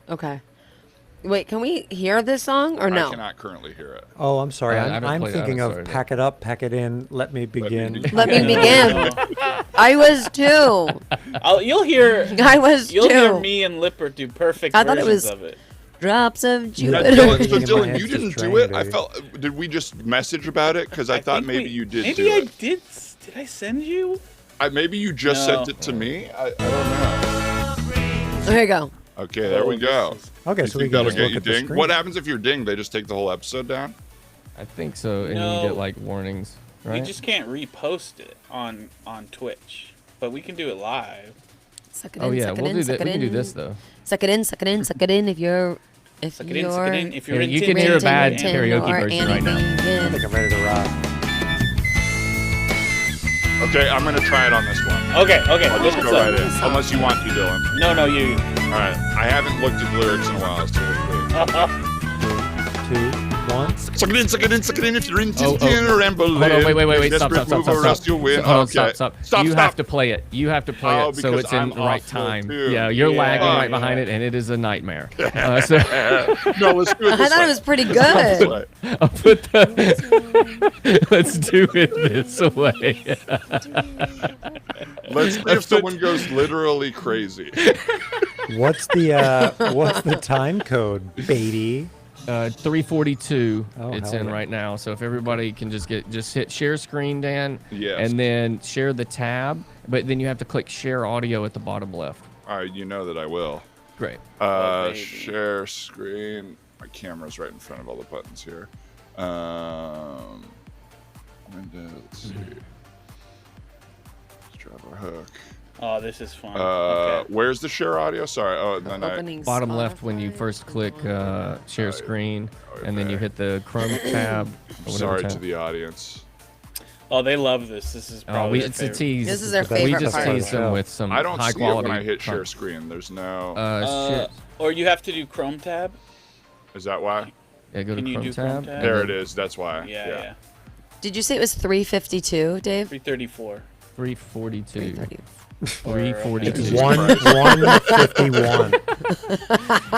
Okay. Wait, can we hear this song or no? I cannot currently hear it. Oh, I'm sorry. I I'm thinking of started it. pack it up, pack it in, let me begin. Let me begin. I was too. You'll hear too. me and Lippert do perfect I thought it versions was- of it. Drops of Now, Jupiter. Dylan, so In my Dylan, head's you just didn't do drained, it. I baby. felt. Did we just message about it? Because I thought think maybe we- you did Maybe do I it. did. Did I send you? Maybe you just No. sent it to me. I don't know. Here you go. Okay, there we go. Okay, You so we think can that'll just get look you at the dinged? screen. What happens if you're dinged? They just take the whole episode down? I think so, and No. you get like warnings, right? We just can't repost it on Twitch, but we can do it live. Suck it Oh in, yeah, suck it we'll in, do suck that. it We can do in. this though. Suck it in, suck it in, suck it in. If you're Suck it in, suck it in. If you're Yeah, in you can hear a bad Tintin karaoke or version right now. anything. I think I'm ready to rock. Okay, I'm gonna try it on this one. Okay. I'll just what's go up? right in. Unless you want to, Dylan. No, you. All right. I haven't looked at the lyrics in a while, so we'll see. 2, 1. Suck it in, suck it in, suck it in. If you're in Oh, Tintin or Amberlin. Hold on, wait, stop, Desperate move or else you'll win. Hold on, Okay. stop. You have to play it. You have to play Oh, it so because it's in I'm the right awful, time. too. Yeah, you're lagging Yeah, right behind yeah. it, and it is a nightmare. So No, let's do it I this thought way. it was pretty This good. way. I'll put the. Let's do it this way. Let's see if someone goes literally crazy. What's the time code, baby? 342. Oh, It's hell in yeah. right now. So if everybody can just hit share screen, Dan, Yes. and then share the tab, but then you have to click share audio at the bottom left. All right, you know that I will. Great. Oh, baby. Share screen. My camera's right in front of all the buttons here. Window, let's see. Let's drop our hook. Oh, this is fun. Okay. Where's the share audio? Sorry. Oh, and then Opening Bottom left when you Spotify. first click share screen, and then you okay. hit the Chrome tab. Or whatever Sorry tab. to the audience. Oh, they love this. This is Oh, probably it's a their favorite. tease. This is their We We favorite just part. tease them with some I don't high see it quality. when I hit share content. screen. There's no. Shit. Or you have to do Chrome tab. Is that why? Yeah, go to Can you Chrome do tab. Chrome tab? and There then it is. That's why. Yeah. Did you say it was 352, Dave? 334. 342. 330. 342. 151.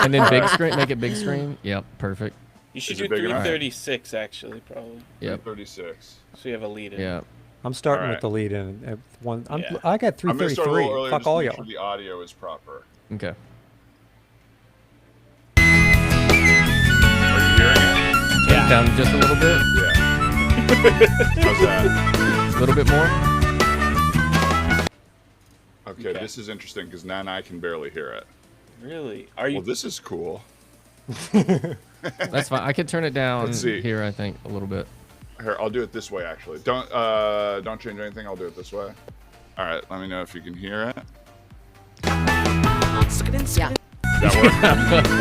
And then big screen. Make it big screen. Yep, perfect. You should Is do it big enough? 336 actually, probably. Yep. 36. So you have a lead in. Yeah. I'm starting All with the lead in. At one. Yeah. I got I'm gonna start a 333. little earlier. Fuck just to all make y'all. sure the audio is proper. Okay. Are you hearing it? Take it down just a little bit. Yeah. How's that? A little bit more. Okay, this is interesting because now I can barely hear it. Really? Are you? Well, this is cool. That's fine. I could turn it down Let's see. here. I think a little bit. Here, I'll do it this way. Actually, don't change anything. I'll do it this way. All right, let me know if you can hear it. Yeah. That work?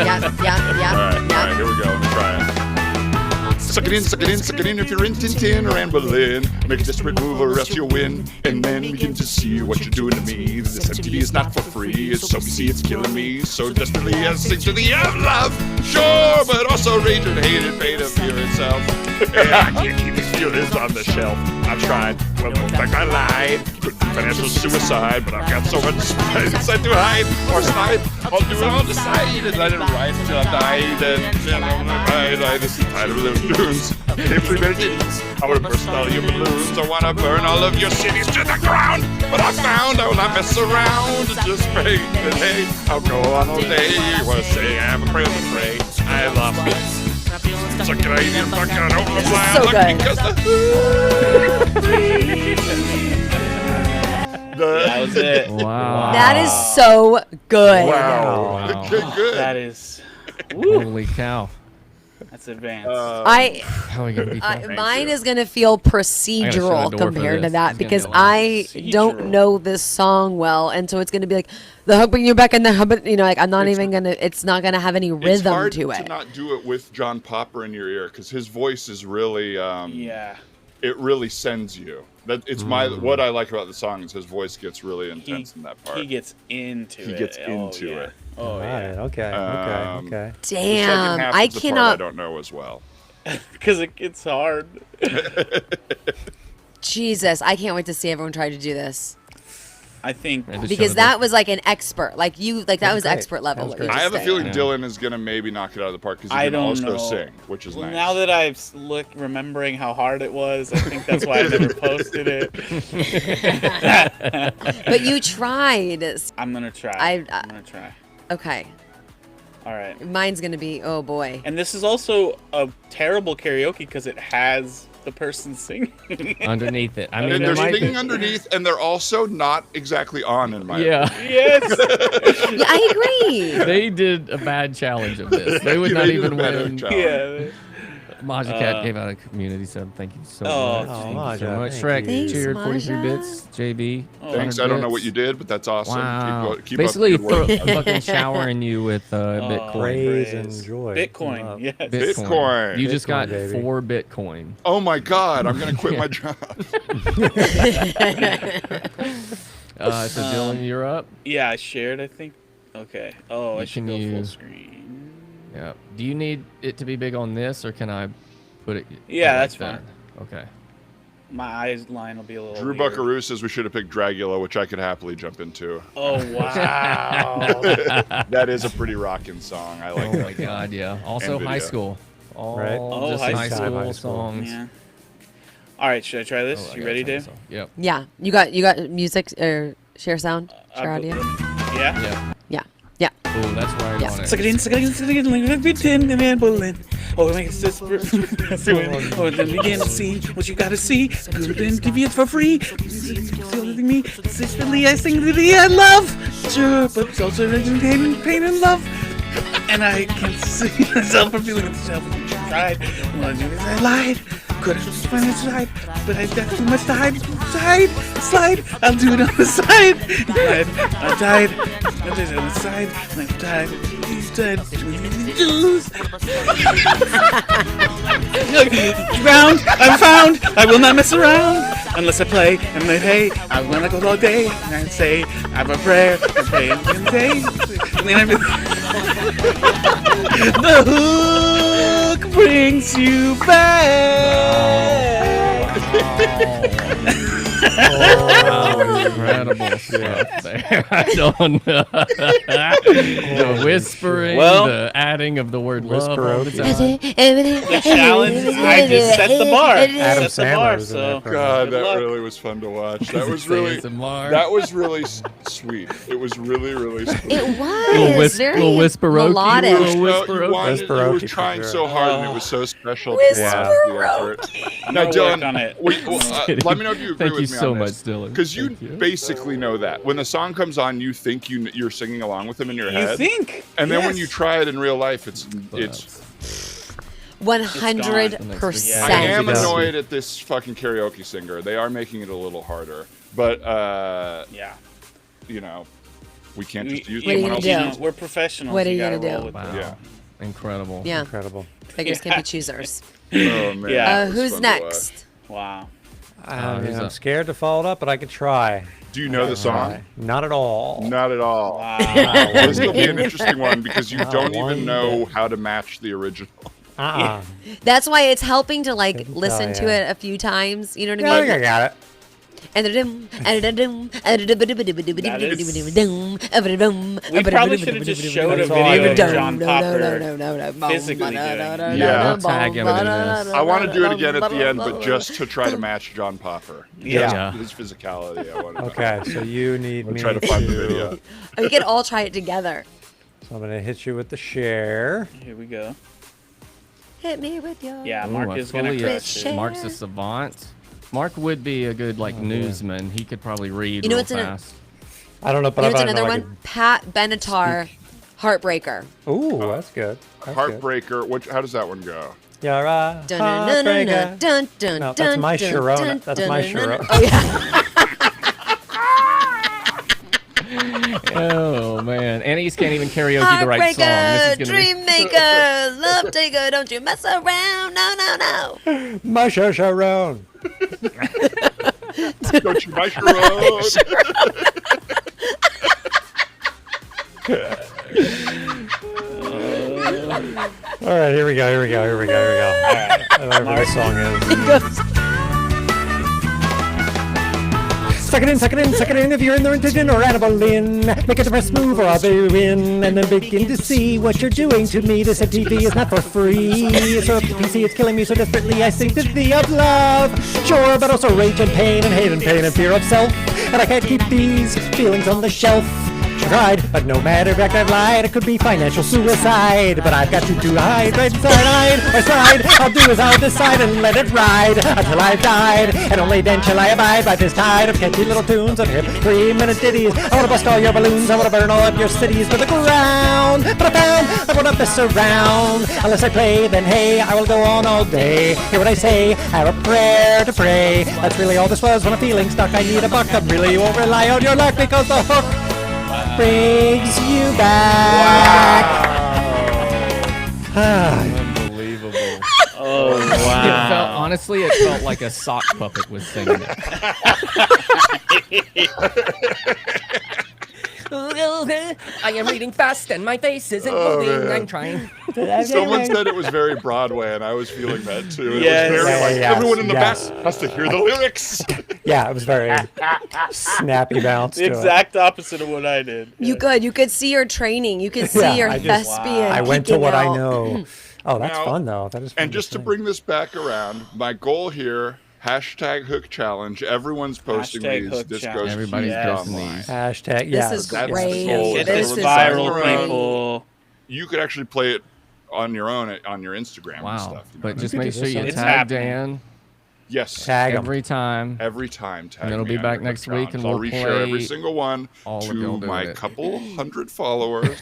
Yeah. All right, here we go. Let me try it. Suck it in, suck it in, suck it in if you're in Tintin or Anne Boleyn. Make a desperate move or else you'll win. And then begin to see what you're doing to me. This MTV is not for free. It's so busy, it's killing me. So desperately I sing to the end of love. Sure, but also rage and hate and pain of fear itself. And I can't keep these feelings on the shelf. I've tried. Well, in fact, I lied. Could be financial suicide, but I've got so much inside to hide or slide. I'll do it all the side. And I didn't write until I died. And I this is tired of those dunes. If we didn't, I would have burst all your balloons. I want to burn all of your cities to the ground. But I found I will not mess around. Just pray and hey, I'll go on all day. You want to say I have a prayer to pray. I love it. Suck it, I eat fuck it, open the blind. so good. That was it. Wow. That is so good. Wow. Wow. Okay, good. That is. Woo. Holy cow. That's advanced. How are we gonna beat that? Mine is gonna feel procedural door for compared to this. that It's gonna because be a lot. I don't Procedural. know this song well, and so it's gonna be like the hug bring you back and the hub. You know, like I'm not even gonna. It's not gonna have any It's rhythm hard to to it. not do it with John Popper in your ear because his voice is really, yeah. it really sends you. That it's what I like about the song is his voice gets really intense in that part. He gets into it. He gets into it. Oh, Right. yeah. Okay. Okay. The second Damn, half I is the part I cannot. don't know as well. Because it gets hard. Jesus, I can't wait to see everyone try to do this I think. Maybe because show that was like an expert, like you, like that was great. expert level. That was what you great. I have a just feeling did. Yeah. Dylan is gonna maybe knock it out of the park because I he can don't also know. sing, which is Well, nice. now that I've remembering how hard it was, I think that's why I never posted it. But you tried. I'm gonna try. I'm gonna try. Okay, All right. mine's gonna be. Oh boy. And this is also a terrible karaoke because it has the person singing. underneath it. I mean, and there they're might singing be. underneath, and they're also not exactly on in my Yeah, Yes. Yeah, I agree. they did a bad challenge of this. They would They not did a even better win. challenge. Yeah. Maja Cat gave out a community sub. Thank you so Oh, much. oh, Thank you Maja, so much. thank Shrek you. cheered Thanks, 43 Maja. bits. JB. Thanks. 100 I don't know bits. what you did, but that's awesome. Wow. Keep Basically, up the good work. fucking showering you with Bitcoin. Praise and joy. Bitcoin. Love. Yes. Bitcoin. You just got Bitcoin, baby. 4 Bitcoin. Oh my God! I'm gonna quit my job. So Dylan, you're up. Yeah, I shared, I think. Okay. Oh, I You should can go full use- screen. Yeah. Do you need it to be big on this, or can I put it? Yeah, like that's that? Okay. My eyes line will be a little Drew weird. Buckaroo says we should have picked Dragula, which I could happily jump into. Oh, wow. That is a pretty rocking song. I like Oh that. my God, yeah. Also And high video. school. All Right. Oh, just high high school. school High school. songs. Yeah. All right, should I try this? Oh, I You gotta ready, turn Dave? this off. Yep. Yeah, you got music or share sound, share audio. Yeah? Yep. Yeah, yeah. Oh, that's right Yeah. on it. Suck it in, suck it in, suck it in, like we did, the man pulling. Oh, make it desperate. Oh, then begin to see what you gotta see. Good and give it for free. Me, consistently, I sing to the I love. Sure, but it's also pain and love. And I can't see myself from feeling myself. Tried. What I do is I lied. Could have just went inside, but I've got too much to hide. Slide. I'll do it on the side. I'm tired. I'm just on the side. I'm tired. He's dead. I'm found. I will not mess around unless I play. And they hey, I'm gonna go all day and I say I have a prayer. I pray and day. And then the hook brings you back. Wow, incredible stuff there. I don't know. The whispering, Well, the adding of the word love all the Whisperoki. time. The challenge, I just set the bar. Adam Set the bar, Sandler was in there so. for a God, Good that luck. really was fun to watch. That was really sweet. It was really sweet. It Little was very little whisperoki, melodic. little You whisperoki. were for trying sure. so hard, and it was so special to watch the effort. I'm Now, gonna work Dylan, on it. let me know if you agree Thank you with me so on much, this. Dylan. Because you Thank you. basically know that when the song comes on, you think you're singing along with them in your You head. think? And then when Yes. you try it in real life, it's 100%. I am Yes. annoyed at this fucking karaoke singer. They are making it a little harder, but Yeah. you know, we can't just use What are you someone gonna else's. do? We're professionals. What are you gotta gonna roll do? with Wow. it. Yeah. Incredible. Yeah, Incredible. beggars can't be choosers. Oh man. Yeah. that was Who's fun to watch. next? Wow. who's I'm up? scared to follow it up, but I could try. Do you know the song? Not at all. Not at all. Wow. This will be an interesting one because you don't one even know bit. how to match the original. That's why it's helping to like Couldn't listen tell to ya. it a few times. You know what Yeah, I I think I mean? got it. We probably should have just showed a That's all video I of know. John Popper physically doing it. Yeah. I'll tag him in this. I want to do it again at the end, but just to try to match John Popper. Yeah. His physicality. I want to Okay, so you need I'll me try to find the video. We could all try it together. So I'm going to hit you with the share. Here we go. Hit me with your. Yeah, Ooh, Mark I is gonna fully- crush it. Mark's a savant. Mark would be a good like newsman. He could probably read You know real what's in it? fast. I don't know, but You know what's I don't another know. one? Pat Benatar Heartbreaker. Ooh, that's good. That's good. Heartbreaker. How does that one go? You're a heartbreaker. No, that's my Sharona. That's my Sharona. Oh, yeah. Oh man, Annie's can't even karaoke the right song. This is Dream maker, love taker, don't you mess around. No, no, no. My Sharona. Don't you like your own? All right, here we go. All right, whatever this song is. Suck it in if you're in the rented or animal in. Make it the best move or I'll be in. And then begin to see what you're doing to me. This MTV is not for free. It's so PC, it's killing me so desperately. I sing to thee of love. Sure, but also rage and pain and hate and pain and fear of self. And I can't keep these feelings on the shelf. Tried, but no matter if I've lied, it could be financial suicide. But I've got you to hide, right side, or slide. I'll do as I'll decide and let it ride until I've died. And only then shall I abide by this tide of catchy little tunes of hip 3-minute ditties. I wanna bust all your balloons, I wanna burn all of your cities to the ground. But I found I won't mess around unless I play. Then hey, I will go on all day. Hear what I say? I have a prayer to pray. That's really all this was when I'm feeling stuck. I need a buck up. Really won't rely on your luck because the hook brings you back. Wow. Unbelievable. Oh, wow. Honestly, it felt like a sock puppet was singing it. I am reading fast and my face isn't moving. Man. I'm trying. Someone said it was very Broadway, and I was feeling that too. It Yes. was very Yes. everyone in the Yes. back has to hear the lyrics. Yeah, it was very snappy bounce The to it. exact opposite of what I did. You could see your training. You could see Yeah, your I just- thespian. I went to peeking what I out. know. Oh, that's Now- fun though. That is fun And just to sing. bring this back around, my goal here, #hook challenge. Everyone's posting Hashtag these. hook This challenge. goes Everybody's huge posting online. these. Hashtag, yeah. This is That's great. the goal. Get This this is viral, great. people. You could actually play it on your own on your Instagram and Wow. stuff. You know But what I just mean? make sure you It's tag happening. Dan Yes, Tag 'em. every time. every time. Tag And it'll me be on back your next challenge. week, and I'll we'll reshare every play single one all of to y'all doing my it. couple hundred followers.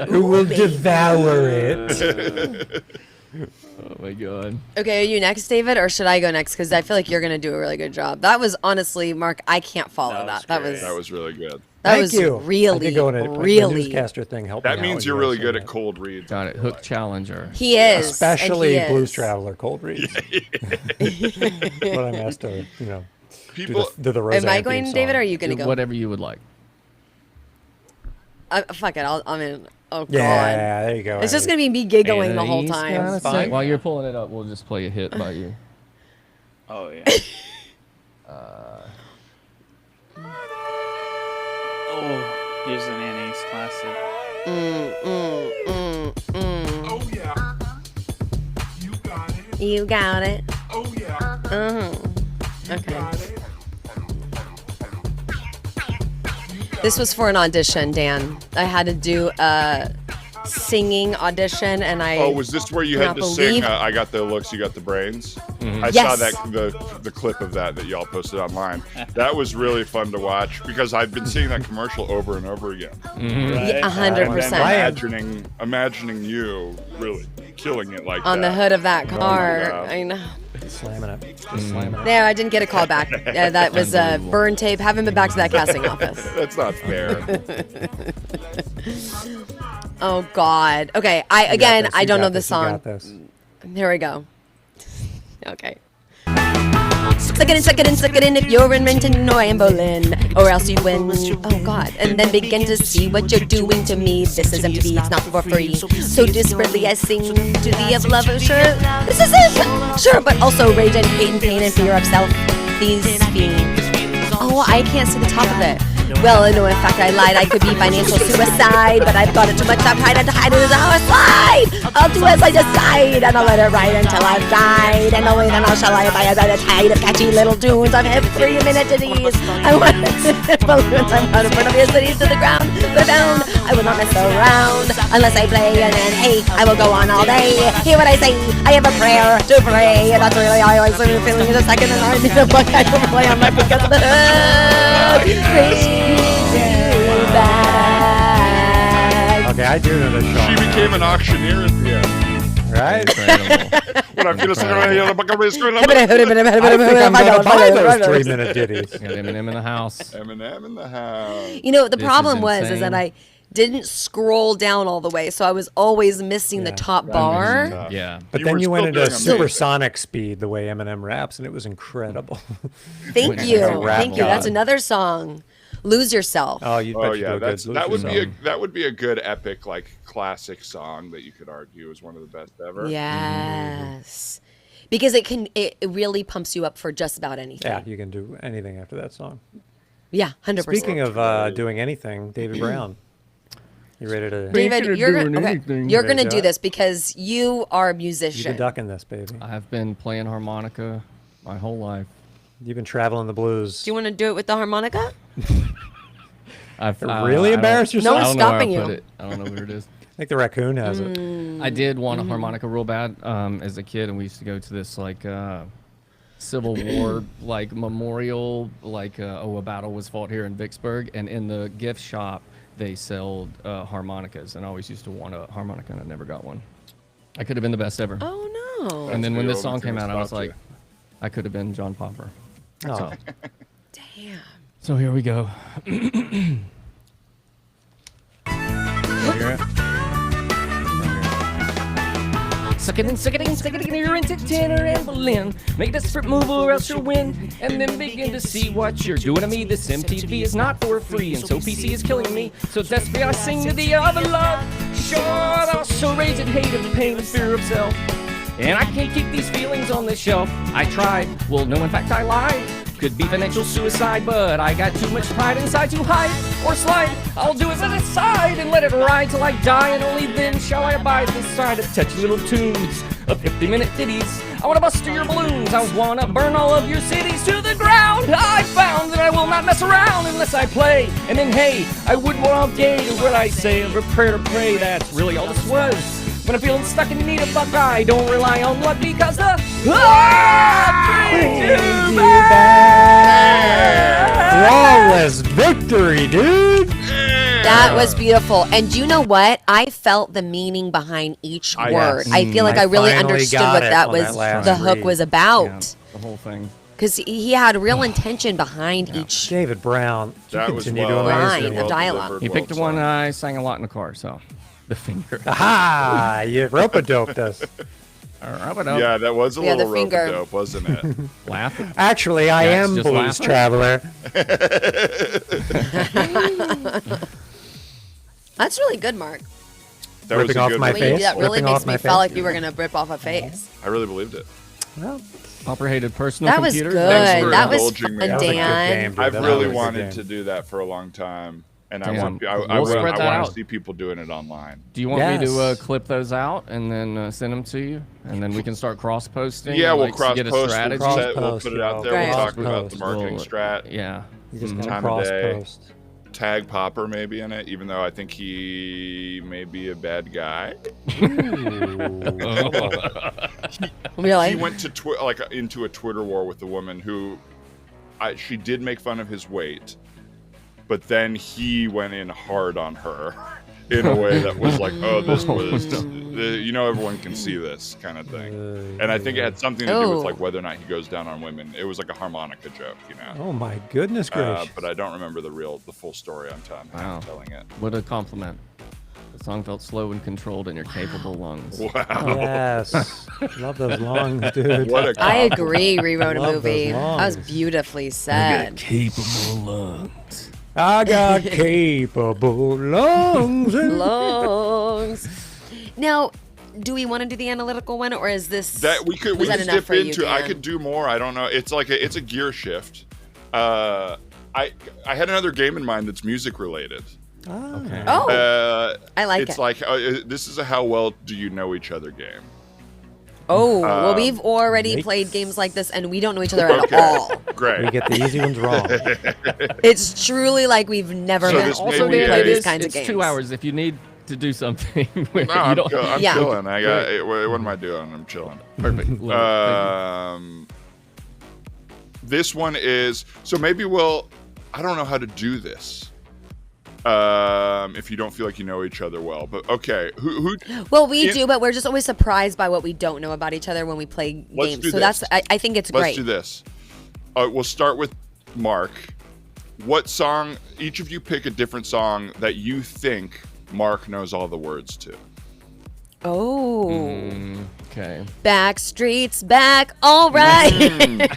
Who will devour it? Oh my god. Okay, are you next, David, or should I go next? Because I feel like you're gonna do a really good job. That was honestly, Mark. I can't follow That was that. That great. was That was really good. that Thank was you. I really did go in a really. newscaster thing. Help me That out means when you're you really guys good say at that. cold reads. Got it. Hook Challenger. He is, Especially and he Blues is. Traveler cold reads. But I'm asked to, do People, the Roseanne Am I going, theme David, song. or are you gonna Do go? whatever you would like. Fuck it. I'm in. Oh god. Yeah, there you go. It's just Eddie. gonna be me giggling the whole He's time. gonna Fine. sing. While you're pulling it up, we'll just play a hit by you. Oh, yeah. Oh, here's an Annie's classic. Oh yeah. You got it. You got it. Oh yeah. Okay. Got it. This was for an audition, Dan. I had to do a singing audition, and I. oh, was this where you had cannot to sing believe- I Got the Looks, You Got the Brains? I Yes. saw that the clip of that y'all posted online. That was really fun to watch because I've been seeing that commercial over and over again. Right? 100%. Imagining you really killing it like On the that. hood of that car. God. I know. Slamming it. Just slamming it. There, I didn't get a call back. Yeah, that was burn tape. Haven't been back to that casting office. That's not fair. Oh God. Okay. I You got again. this, I you don't got know the this, you got song. this. Here we go. Okay. Suck it in if you're in Renton or in Berlin, or else you win. Oh God. And then begin to see what you're doing to me. This is MTV, it's not for free. So desperately I sing to thee of love. Sure, this is it. Sure, but also rage and hate and pain and fear of self. These fiends. Oh, I can't see the top of it. Well, no, in fact, I lied. I could be financial suicide, but I've got it too much. I'm trying to hide it as how I slide. I'll do as I decide, and I'll let it ride until I've died. And only then shall I buy by the tide of catchy little tunes. I've had 3-minute ditties. I want balloons. I want to burn up your cities to the ground. But down, I will not mess around unless I play. And then, hey, I will go on all day. Hear what I say. I have a prayer to pray. That's really I always am feeling in a second, and I need a buck. I can play on my because of the hook. Brings you back. Okay, I do know this song. She became an auctioneer at the end. Right? Incredible. When I feel I think I'm gonna buy those 3-minute ditties. Got Eminem in the house. Eminem in the house. You know, the This problem is was is that insane. I didn't scroll down all the way, so I was always missing the Yeah. top bar. Tough. Yeah. But You then were you went still into doing amazing. supersonic speed the way Eminem raps, and it was incredible. Thank When you, he's a rap thank you. That's god. another song. Lose Yourself. Oh, you Oh bet you yeah, do a good that would Lucy be song. that would be a good epic like classic song that you could argue is one of the best ever. Yes. Because it really pumps you up for just about anything. Yeah, you can do anything after that song. Yeah, 100%. Speaking of doing anything, David Brown, you ready to? David, you're doing gonna anything. you're Ready to gonna do do it? this because you are a You've musician. been ducking this, baby. I've been playing harmonica my whole life. You've been traveling the blues. Do you want to do it with the harmonica? I've Really embarrassed No yourself? one's I don't know where stopping I put you. it. I don't know where it is. I think the raccoon has it. I did want a harmonica real bad as a kid, and we used to go to this like Civil War like memorial, like a battle was fought here in Vicksburg, and in the gift shop they sold harmonicas, and I always used to want a harmonica, and I never got one. I could have been the best ever. Oh no. And then when the this only song thing came that out, I was stopped like, I could have been John Popper. Oh, Damn. So here we go. Suck it in, suck it in, suck it in, you're into tenor and violin. Make a desperate move or else you'll win. And then begin to see what you're doing to me. This MTV is not for free, and so PC is killing me. So desperately I sing to the other love. Sure, I also raise it, hate and pain and fear of self. And I can't keep these feelings on the shelf. I tried, well, no, in fact, I lied. Could be financial suicide, but I got too much pride inside to hide or slide. I'll do it as a side and let it ride till I die, and only then shall I abide inside of touchy little tunes of 50-minute ditties. I wanna bust your balloons, I wanna burn all of your cities to the ground. I found that I will not mess around unless I play. And then hey, I wouldn't want to gay what I say of a prayer to pray. That's really all this was. When I'm feeling stuck in need of luck, I don't rely on luck because the brings you back. flawless victory, dude! That was beautiful. And you know what? I felt the meaning behind each word. Yes. I feel like I I really finally understood got what it that on was, that last the hook read. was Yeah, about. the whole thing. Because he had real intention behind each. David Brown, you That was continue to well, amaze Line me. of dialogue. delivered, He picked the well one sung. I sang a lot in the car, so the finger. Aha! You rope-a-doped us. Yeah, that was a Yeah, the little rope finger. dope, wasn't it? Laugh. Actually, I Yeah, it's am just Blues laughing. Traveler. That's really good, Mark. That was Ripping a off good my The one. way you face? do that really Ripping makes off me my feel face? like you were going to rip off a face. I really believed it. Well, Popper hated personal That was computers. good. Thanks for That was indulging me. fun, That was a good Dan. dude. I've That really was a wanted game. to do that for a long time, and I Damn. want I We'll want spread that to out. see people doing it online. Do you want me to Yes. clip those out and then send them to you, and then we can start cross posting? Yeah, we'll like, cross get a post. strategy. Cross We'll post, put it out yo. there. Great. We'll talk Cross about the post. marketing We'll- strat. Yeah. you just Time gotta of cross day. post. Tag Popper maybe in it, even though I think he may be a bad guy. Really? He went to into a Twitter war with a woman who, she did make fun of his weight, but then he went in hard on her in a way that was like, oh, this was, everyone can see this kind of thing. And I think it had something to do with Oh. like whether or not he goes down on women. It was like a harmonica joke, Oh my goodness gracious! but I don't remember the full story on time. Wow. Telling it. What a compliment. The song felt slow and controlled in your capable lungs. Wow. Yes, love those lungs, dude. What a I compliment. agree, rewrote a Love those movie. That was lungs. beautifully said. Capable lungs. I got capable lungs. Lungs. Now, do we want to do the analytical one, or is this That we could was that enough dip for you, into. I Dan? could do more. I don't know. It's like it's a gear shift. I had another game in mind that's music related. Okay. Oh, I like it's it. like this is a how well do you know each other game. Oh, well, we've already Yikes. played games like this, and we don't know each other at Okay. all. Great. We get the easy ones wrong. It's truly like we've never So met. this Also, may be we a- play it these is, kinds it's of games. 2 hours if you need to do something. Where No, you I'm, don't, I'm Yeah. chilling. What am I doing? I'm chilling. Perfect. Love it. This one is so maybe I don't know how to do this. If you don't feel like you know each other well. But okay, who Well, we do, but we're just always surprised by what we don't know about each other when we play Let's games. do So this. I think it's Let's great. do this. We'll start with Mark. What song? Each of you pick a different song that you think Mark knows all the words to. Oh. Okay. Backstreet's back. All right.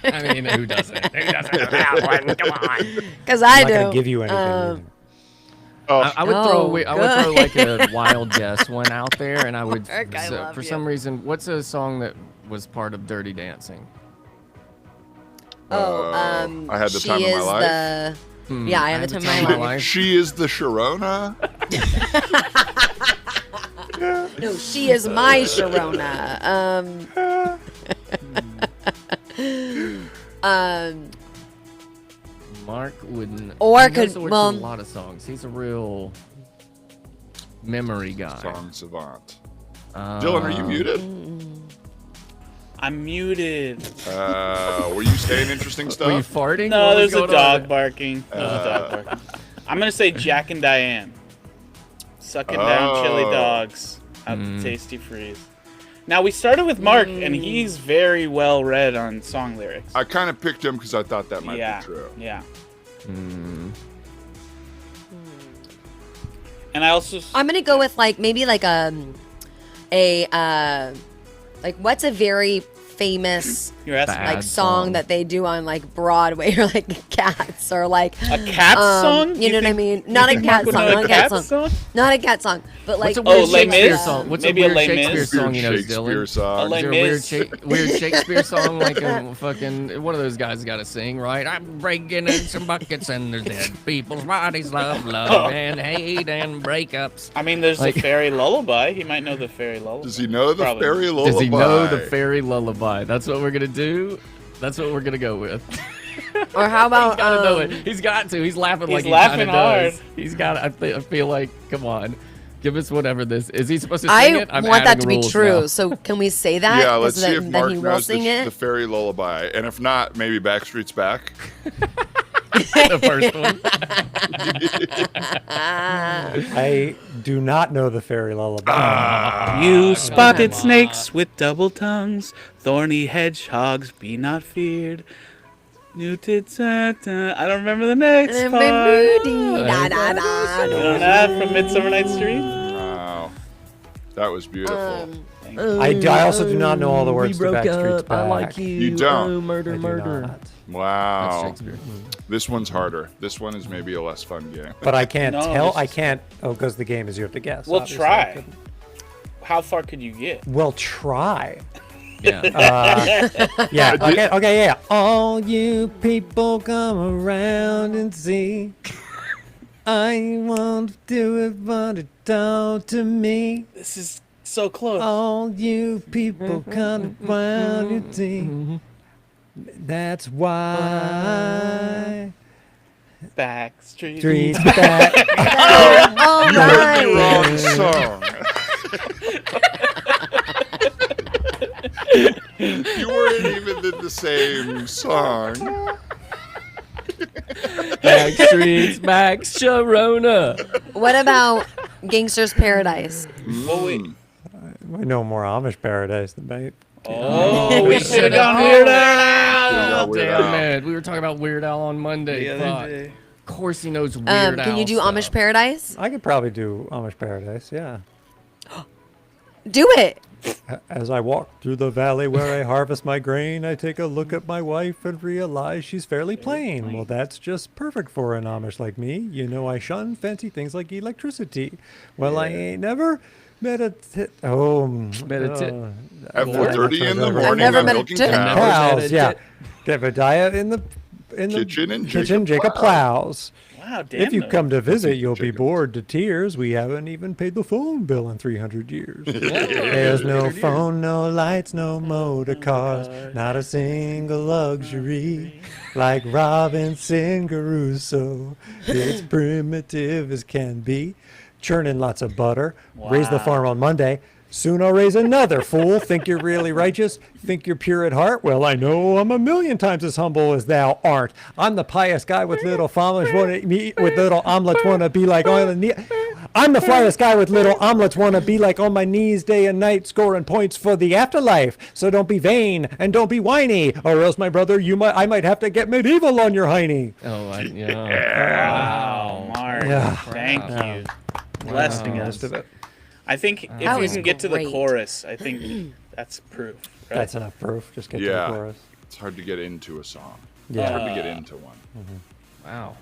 I mean, who doesn't? Who doesn't know that one? Come on. Because I I'm do. not gonna give you anything. either. I would Oh, I would throw like a wild guess one out there, and I would Mark, I love for you. some reason. What's a song that was part of Dirty Dancing? I had the she time of my is life. Yeah, I have the time of my life. She is the Sharona. No, she is my Sharona. Mark wouldn't. Or he knows could- the words well- to a lot of songs. He's a real memory guy. Song savant. Dylan, are you muted? I'm muted. Were you saying interesting stuff? Were you farting? No, What was there's a going dog on? barking. There's a dog barking. I'm gonna say Jack and Diane. Sucking down chili dogs out the Tasty Freeze. Now we started with Mark, and he's very well read on song lyrics. I kind of picked him because I thought that might be true. Yeah. And I also I'm gonna go with like maybe like like what's a very famous you're asking Bad like song that they do on like Broadway or like Cats or like a cat song. You know what I mean? Not a think cat Mark would song. know Not a a cat cat song. song? Not a cat song. But like What's a weird Oh, Les Shakespeare Mis? song? What's Maybe a a weird Les Shakespeare Mis? song you know, Shakespeare Dylan? song. A Les Is there a weird, Mis. weird Shakespeare song like a fucking one of those guys got to sing, right? I'm breaking in some buckets and there's dead people's bodies, love and hate and breakups. I mean, there's Like- the fairy lullaby. He might know the fairy lullaby. Does he know the Probably. fairy lullaby? Does he know the fairy lullaby? That's what we're gonna do. That's what we're gonna go with. or how about He's gotta know it. He's got to. He's laughing He's like he laughing kinda hard. does. He's got. I feel like. Come on, give us whatever this is. He supposed to sing I it? I'm want that adding to be rules true. now. So can we say that? Yeah, let's Is see that, if that Mark he will knows sing the it. fairy lullaby. And if not, maybe Backstreet's Back. The first one. I do not know the fairy lullaby. You spotted snakes with double tongues, thorny hedgehogs, be not feared. I don't remember the next part. You Da, da, da. don't know that from Midsummer Night's Dream? Wow. That was beautiful. I also do not know all the words to Backstreet's Back. I like you. You don't. Oh, murder, I do murder. not. That's Wow. Shakespeare. This one's harder. This one is maybe a less fun game. But I can't No, tell. this I is- can't. Oh, because the game is you have to guess. We'll obviously. I try. couldn't. How far could you get? We'll try. Yeah. Yeah. Okay. Okay. Yeah. All you people come around and see. I won't do it, but it talk to me. This is so close. All you people come around and see. That's why. Backstreet. Streets back. All You heard the right. wrong song. You weren't even in the same song. Backstreet's back, Sharona. What about Gangster's Paradise? Well, wait. I know more Amish Paradise than Babe. Oh, we should have gone Weird Weird Al. Al, Weird Damn Al. it. We were talking about Weird Al on Monday. The Fuck. other day. Of course he knows Weird Al. Can you do stuff. Amish Paradise? I could probably do Amish Paradise. Yeah. Do it. As I walk through the valley where I harvest my grain, I take a look at my wife and realize she's fairly plain. Well, that's just perfect for an Amish like me. You know, I shun fancy things like electricity. Well, I ain't never met a tit. Oh, Medita- At 4:30 in the I've morning, never I'm met a milking tit. cows. cows. Yeah. Devadiah in the Kitchen and kitchen. Jacob Jacob plows. Wow, damn. If you those. come to visit, you'll be Jacob. bored to tears. We haven't even paid the phone bill in 300 years. There's no phone, no lights, no motor cars, not a single luxury. Like Robinson Crusoe, it's primitive as can be. Churning lots of butter, raise the farm on Monday, Soon I'll raise another fool. Think you're really righteous? Think you're pure at heart? Well, I know I'm a million times as humble as thou art. I'm the pious guy with little omelets wanna be like on the I'm the flyest guy with little omelets wanna be like on my knees day and night scoring points for the afterlife. So don't be vain and don't be whiny, or else, my brother, I might have to get medieval on your hiney. Oh, yeah. Wow, Mark. Yeah. Thank you. Blessing us. Most of it. I think if That you was can get to the great. chorus, I think that's proof. Right? That's enough proof. Just get to the Yeah. chorus. It's hard to get into a song. Yeah. It's hard to get into one. Wow.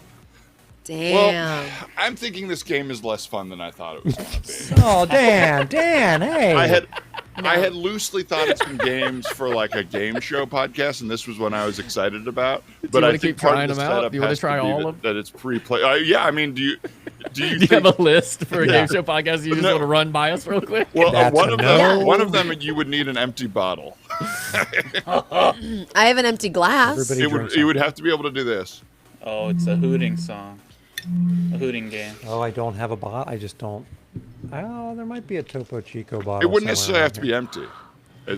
Damn. Well, I'm thinking this game is less fun than I thought it was going to be. Oh, Dan, hey. I had loosely thought of some games for like a game show podcast, and this was one I was excited about. But I wanna think keep part trying of the them out? setup Do you wanna has try to be all that, of that it's pre-play. Yeah, I mean, do you Do you think, have a list for a Yeah. game show podcast you just No. want to run by us real quick? well, That's one a of no. them, one of them, you would need an empty bottle. I have an empty glass. Everybody- You would have to be able to do this. Oh, it's a hooting song. A hooting game. Oh, I don't have a bottle. I just don't. Oh, there might be a Topo Chico bottle. It wouldn't somewhere necessarily around have to here.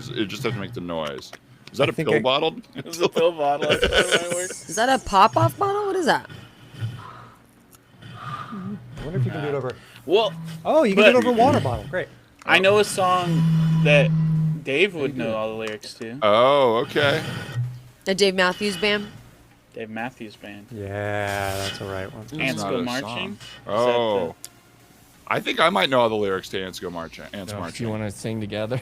be empty. It just has to make the noise. Is that a think pill I- bottle? It's a pill bottle. That's how it works. Is that a pop-off bottle? What is that? I wonder if you can do it over. Well, Oh, you can do it over a water bottle. Great. I know a song that Dave would know all the lyrics to. Oh, okay. The Dave Matthews Band? Dave Matthews Band. Yeah, that's a right one. Ants not Go a Marching. song. Oh. I think I might know all the lyrics to Ants Go Marching. Ants If Marching. you want to sing together.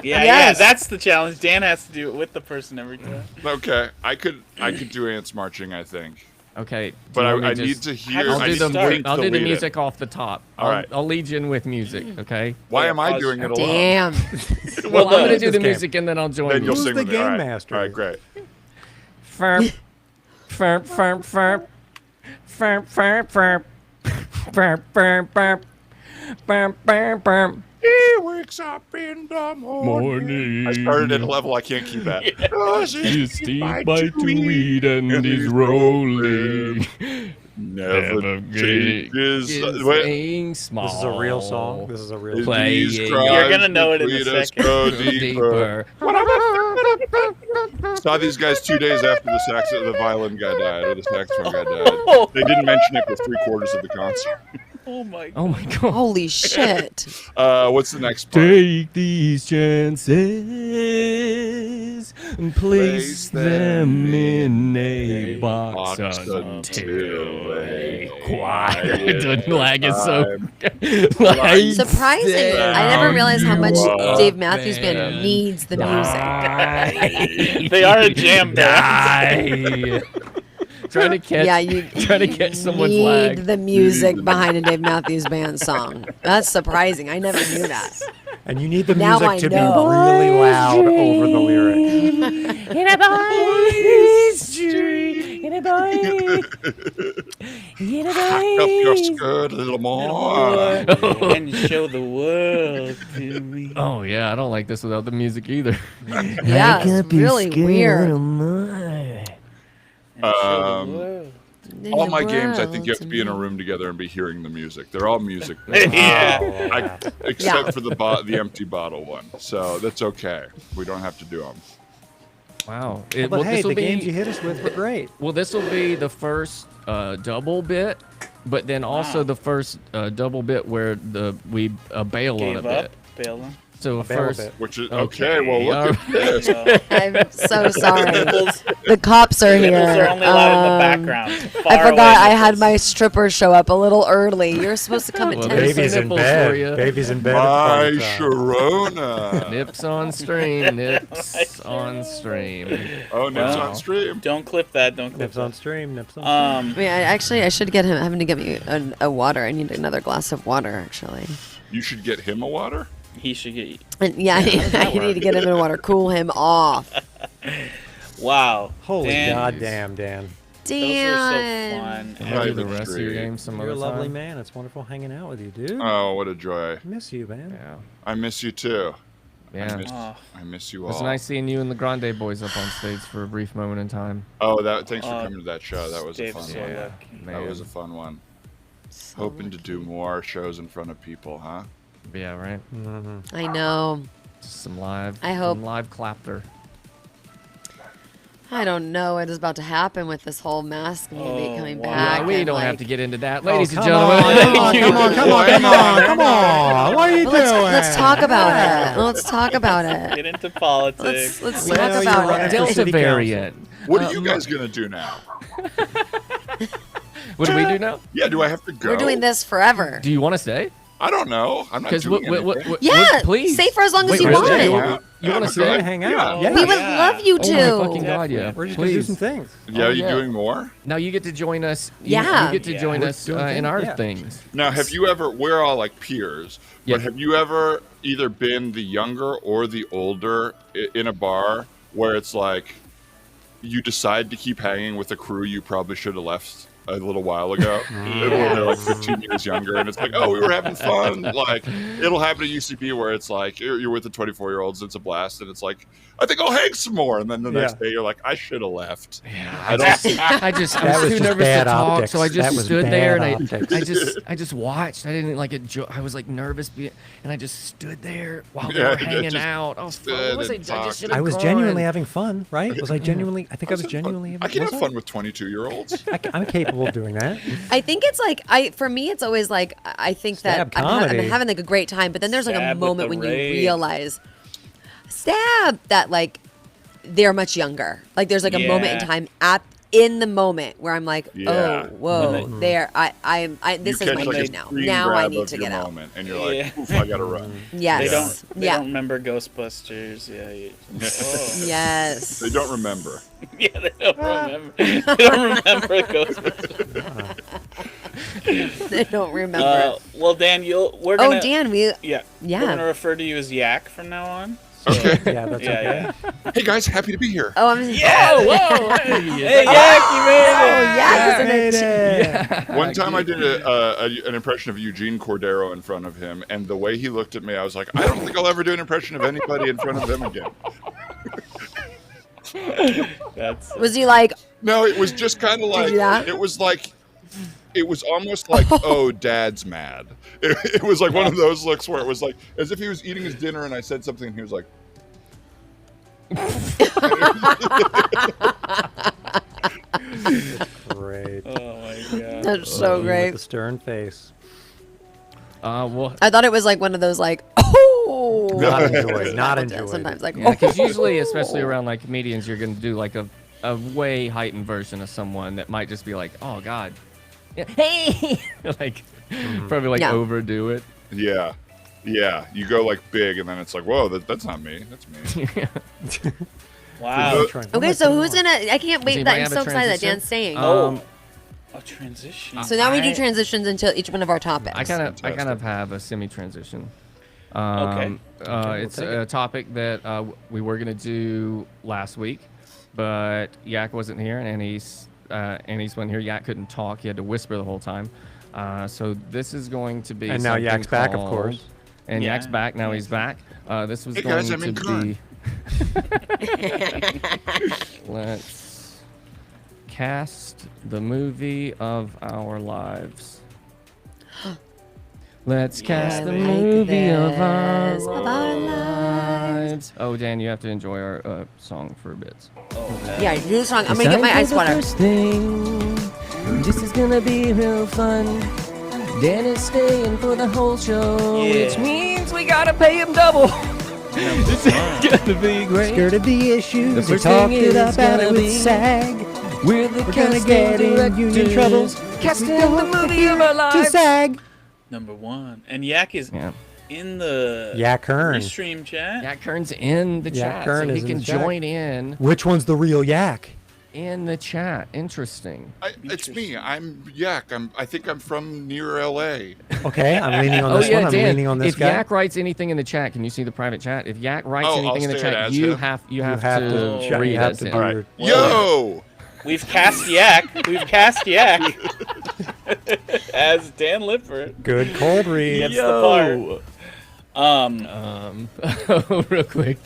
Yeah, Yes. that's the challenge. Dan has to do it with the person every time. Okay, I could do Ants Marching, I think. Okay. do But you want me I to need just- to hear. I'll I'll I do need the to start. think I'll to do the lead it. music off the top. All right. I'll lead you in with music, okay? Why am I pause. doing it alone? Damn. Well, I'm going to do this the game. music and then I'll join Then you. you'll Who's sing the with me. All game right. master? All right, great. Firm, firm, firm, firm, firm, firm, firm, firm, firm, firm, firm, firm, firm. He wakes up in the morning. I started at a level I can't keep at. His teeth bite to eat and he's rolling. Never changes. Is Wait. staying small. This is a real song. This is a real His song. Play knees it. cry, You're gonna know it in a lead us second. go deeper. Saw these guys 2 days after the violin guy died, or the saxophone guy died. They didn't mention it for 3/4 of the concert. Oh my god. Oh my god. Holy shit. What's the next part? Take these chances and place them in a box until they quiet. The lag is so. Surprising. I never realized how much Dave Matthews Band needs the music. They are a jam band. Trying to catch. Yeah, you trying to catch someone's need lag. the music behind a Dave Matthews Band song. That's surprising. I never knew that. And you need the Now music I to know. be really loud over the lyric. In a boy's dream, in a boy, in a Hack up your boy's skirt a little more. And show the world to me. Oh yeah, I don't like this without the music either. Yeah, it's really weird. All my games, I think you have to be in a room together and be hearing the music. They're all music, Yeah. except for the empty bottle one. So that's okay. We don't have to do them. Wow. But hey, this'll the games be, you hit us with were great. well, this will be the first double bit, but then also the first double bit where we bail on a Gave bit. up. Bail on. So bail first, a bit. Which is Okay, okay. Well, look at this. I'm so sorry. Nipples, The cops are here. nipples are only allowed in the background. I Far forgot away I had nipples. my stripper show up a little early. You're supposed to come at Well, 10. baby- Baby's in nipples for bed. ya. Baby's in bed. My at the time. Sharona. nips on stream, nips on stream. Oh, nips Wow. on stream. Don't clip that. Don't clip Nips that. on stream. Nips on. I should get him having to get me a water. I need another glass of water, actually. You should get him a water. He should get. And yeah, I need to get him in water, cool him off. Wow. Holy Dan, goddamn, Dan. Those were so Dan. fun. I'll do the Private rest of your stream. games some You're a other lovely time. man. It's wonderful hanging out with you, dude. Oh, what a joy. Miss you, man. Yeah. I miss you too. Yeah. Oh, I miss you It was all. nice seeing you and the Grande boys up on stage for a brief moment in time. Oh, thanks for Oh, coming to that show. That was a Dave's fun so one. lucky. That was a fun one. Hoping to do more shows in front of people, huh? Yeah, right. I know. Some live. I hope- some live clapter. I don't know what is about to happen with this whole mask mandate coming wow. back. we and, don't like, have to get into that, ladies and come gentlemen. on, come on, come on, come on, come on. What are you Well, doing? let's talk about it. Let's talk about it. Get into politics. Let's We talk know you're about running it. for Delta city variant. What are you guys gonna do now? What do we do now? Yeah, do I have to go? We're doing this forever. Do you want to stay? I don't know. I'm not Because doing anything. Yeah, please stay for as long as Wait, you really? want. You Yeah. want to Yeah, stay? okay. Hang out. Yeah. We would Yeah. love you to. Oh my fucking god, yeah. We're just gonna do Please. some things. Yeah, Oh, you yeah. doing more? Now you get to join us. Yeah. You get to Yeah. join We're us doing in things, our yeah. things. Now, have you ever? We're all like peers, Yeah. but have you ever either been the younger or the older in a bar where it's like you decide to keep hanging with a crew you probably should have left a little while ago? They're like 15 years younger, and it's like, oh, we were having fun. Like, it'll happen at UCB where it's like you're with the 24-year-olds, it's a blast, and it's like, I think I'll hang some more, and then the next day you're like, I should have left. Yeah, I don't. I That was was too just nervous to bad talk, optics. so I That just was stood there bad and optics. I just watched. I didn't like it. I was like nervous, and I just stood there while they Yeah, were hanging just out. Oh, fuck, stood what was I? and I talked. just should have I was gone. genuinely having fun, right? Was I genuinely? I think I was genuinely. I can have was fun with 22-year-olds. I'm capable of doing that. I think it's like for me it's always like I think Stab that I'm comedy. having like a great time, but then there's like a Stab with moment the when rage. you realize that like they're much younger. Like there's like a moment in Yeah. time in the moment where I'm like, Yeah. oh, whoa, When there, this You is catch my like mood a now. screen Now I grab need of to your get out. moment, and you're like, Yeah. oof, I gotta run. Yes. They yeah. don't remember Ghostbusters. Yeah. Oh. Yes. They don't remember. Yeah, they don't remember. They don't remember Ghostbusters. They don't remember. Well, Dan, we're gonna. Oh, Dan, Yeah. Yeah. We're gonna refer to you as Yak from now on. Okay. Yeah, that's okay. Hey guys, happy to be here. Oh, I'm Yeah. Oh, whoa! Hey, Hey, Yak, you made it. yeah. Made it. One time I did an impression of Eugene Cordero in front of him, and the way he looked at me, I was like, I don't think I'll ever do an impression of anybody in front of him again. That's Was he like, No, it was just kind of you like, do that? it was almost like, oh, Dad's mad. It was like one of those looks where it was like, as if he was eating his dinner and I said something and he was like, Great. oh my god. that's so With great. the stern face. Well, I thought it was like one of those like, oh. Not enjoyed. Not enjoyed. Sometimes like, yeah, because oh. usually, especially around like comedians, you're gonna do like a way heightened version of someone that might just be like, oh god, yeah, hey, like probably like Yeah. overdo it. yeah. Yeah, you go like big, and then it's like, whoa, that's not me. That's me. Wow. Okay, so who's gonna? I can't wait. anybody That I'm have a so excited that transition? Dan's saying. Oh. A transition. So now we do I- transitions into each one of our topics. I kind of Fantastic. have a semi-transition. Okay. It's take a topic that we were gonna do last week, but Yak wasn't here, and Annie's wasn't here. Yak couldn't talk; he had to whisper the whole time. So this is going to be. And now something Yak's back, of called- course. And Yeah. Yak's back. Now he's back. This was Hey, going guys, I'm to in be. Let's cast the movie of our lives. Let's cast I the like movie of our this, of our lives. Oh, Dan, you have to enjoy our song for a bit. Yeah, do the song. I'm gonna get my ice water. This is gonna be real fun. Dan is staying for the whole show, Yeah. which means we gotta pay him double. This is gonna be great. Skirted the issues. The They first talked thing it is about it gonna with be- SAG. We're the We're gonna casting get in union trouble. directors, casting the movie of our To lives. SAG. Number one. And Yak is Yeah. in the Yak Kern. restream chat. Yak Kern's in the Yak chat, Kern so he is in can the chat. join in Which one's the real Yak? the chat. Interesting. It's me. I'm Yak. I think I'm from near LA. Okay, I'm leaning on Oh this yeah, one. I'm Dan. leaning on this If guy. Yak writes anything in the chat, can you see the private chat? If Yak writes Oh, anything I'll in the stay chat, as you him? have you have to to read you have us to in. do All right. your- Yo! We've cast Yak. We've cast Yak as Dan Lippert. Good cold read. Gets the part. Real quick.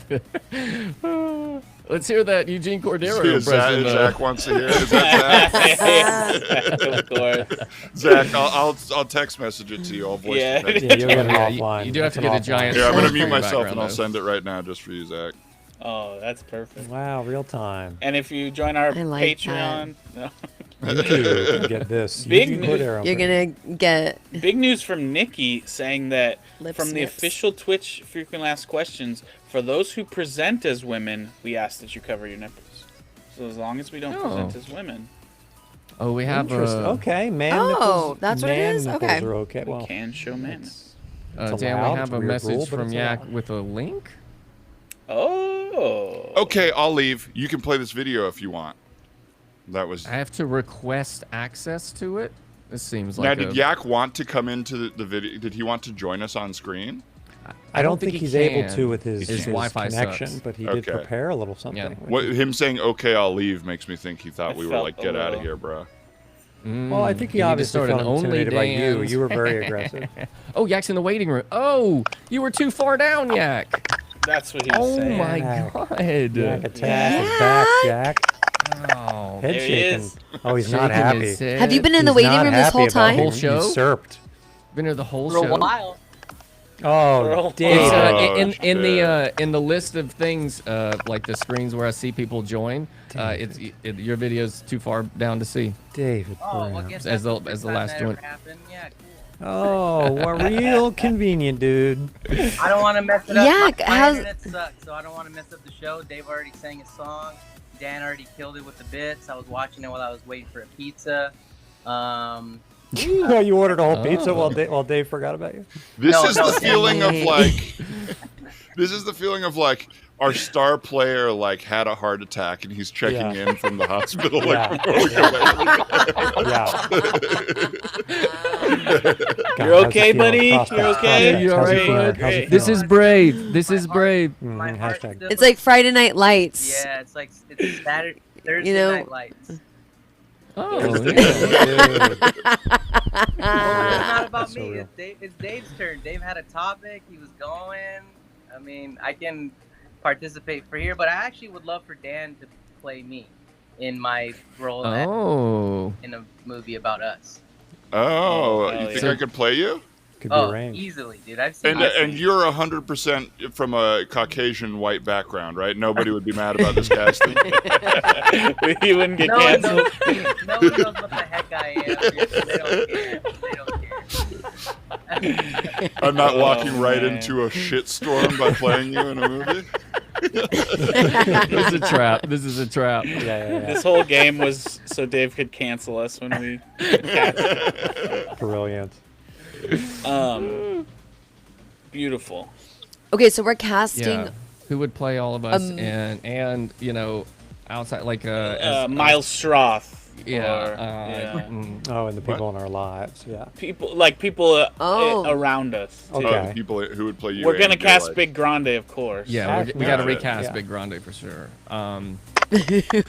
Let's hear that Eugene Cordero See, impression. Zach wants to hear. Is that Zach? Of course. Zach, I'll text message it to you. I'll voice Yeah. the text. Yeah, you'll get it Yeah, offline. you do have That's to an get a offline. giant. Here, I'm gonna for mute your myself and background, I'll though. send it right now just for you, Zach. Oh, that's perfect. Wow, real time. And if you join our I like Patreon, no. You too can get this. Big Eugene news. Cordero You're gonna get Big news from Nikki saying that Lip from the snips. official Twitch frequently asked questions, for those who present as women, we ask that you cover your nipples. So as long as we don't present as women, Oh, we have Interesting. Okay, man Oh, nipples. that's what it man is? nipples Okay. are okay. we Well, can show men. it's Dan, we allowed. have It's a weird message rule, but from it's Yak allowed. with a link. Oh. Okay, I'll leave. You can play this video if you want. That was. I have to request access to it. This seems Now, like did Yak want to come into the video? Did he want to join us on screen? I don't think he he's able can. to with his Wi-Fi connection, sucks. but he did Okay. prepare a little something. Yeah. which What is- him saying "Okay, I'll leave" makes me think he thought I we were felt like, a "Get out of little- here, bro." Well, I think he You need to obviously start an felt intimidated by you. OnlyDans. You were very aggressive. Oh, Yak's in the waiting room. Oh, you were too far down, Yak. That's what he was Oh saying. my Yak. god. Jack attack is back, Jack. Oh. Head There he shaking. is. Oh, he's not Shaking happy. his head. Have you been in the He's waiting not room this happy whole about time? being Whole show? Usurped. Been here the whole For a show? while. Oh, Girl. damn. It's, Oh, in the list of things, like the screens where I see people join, your video's too far down to see. David Oh, well, Brown. guess As that's the first time last that ever one. happened. Yeah, cool. Oh, what real convenient, dude. I don't want to mess it up. Yeah, my how's- internet sucks, so I don't want to mess up the show. Dave already sang a song. Dan already killed it with the bits. I was watching it while I was waiting for a pizza. You ordered a whole pizza Oh. while Dave forgot about you. This No, is no, the feeling of Dang. like. This is the feeling of like our star player like had a heart attack and he's checking Yeah. in from the hospital. Yeah. Like, before we go Yeah. You're okay, buddy? You're okay? You all right, bud? Great. This is brave. This is brave. My heart Hashtag. still- It's like Friday Night Lights. Yeah, it's Saturday, Thursday You know- night lights. Oh, Dude. It's not about That's so me. real. It's Dave's turn. Dave had a topic. He was going. I mean, I can participate for here, but I actually would love for Dan to play me in my role in a movie about us. Oh, hell you think yeah. I could play you? Could be Oh, arranged. easily, dude. I've seen. And you're 100% from a Caucasian white background, right? Nobody would be mad about this casting. You wouldn't get no one canceled. knows. No one knows what the heck I am. They don't care. I'm not Oh, walking right man. into a shitstorm by playing you in a movie. This is a trap. This is a trap. Yeah. This whole game was so Dave could cancel us when we Brilliant. beautiful. Okay, so we're casting. Yeah. Who would play all of us and outside like Miles Stroth. yeah. Oh, and the people in our lives. Yeah. People around us. Too. Okay. The people who would play you. We're gonna and cast like, Big Grande, of course. Yeah, we got to Yeah. recast Yeah. Big Grande for sure.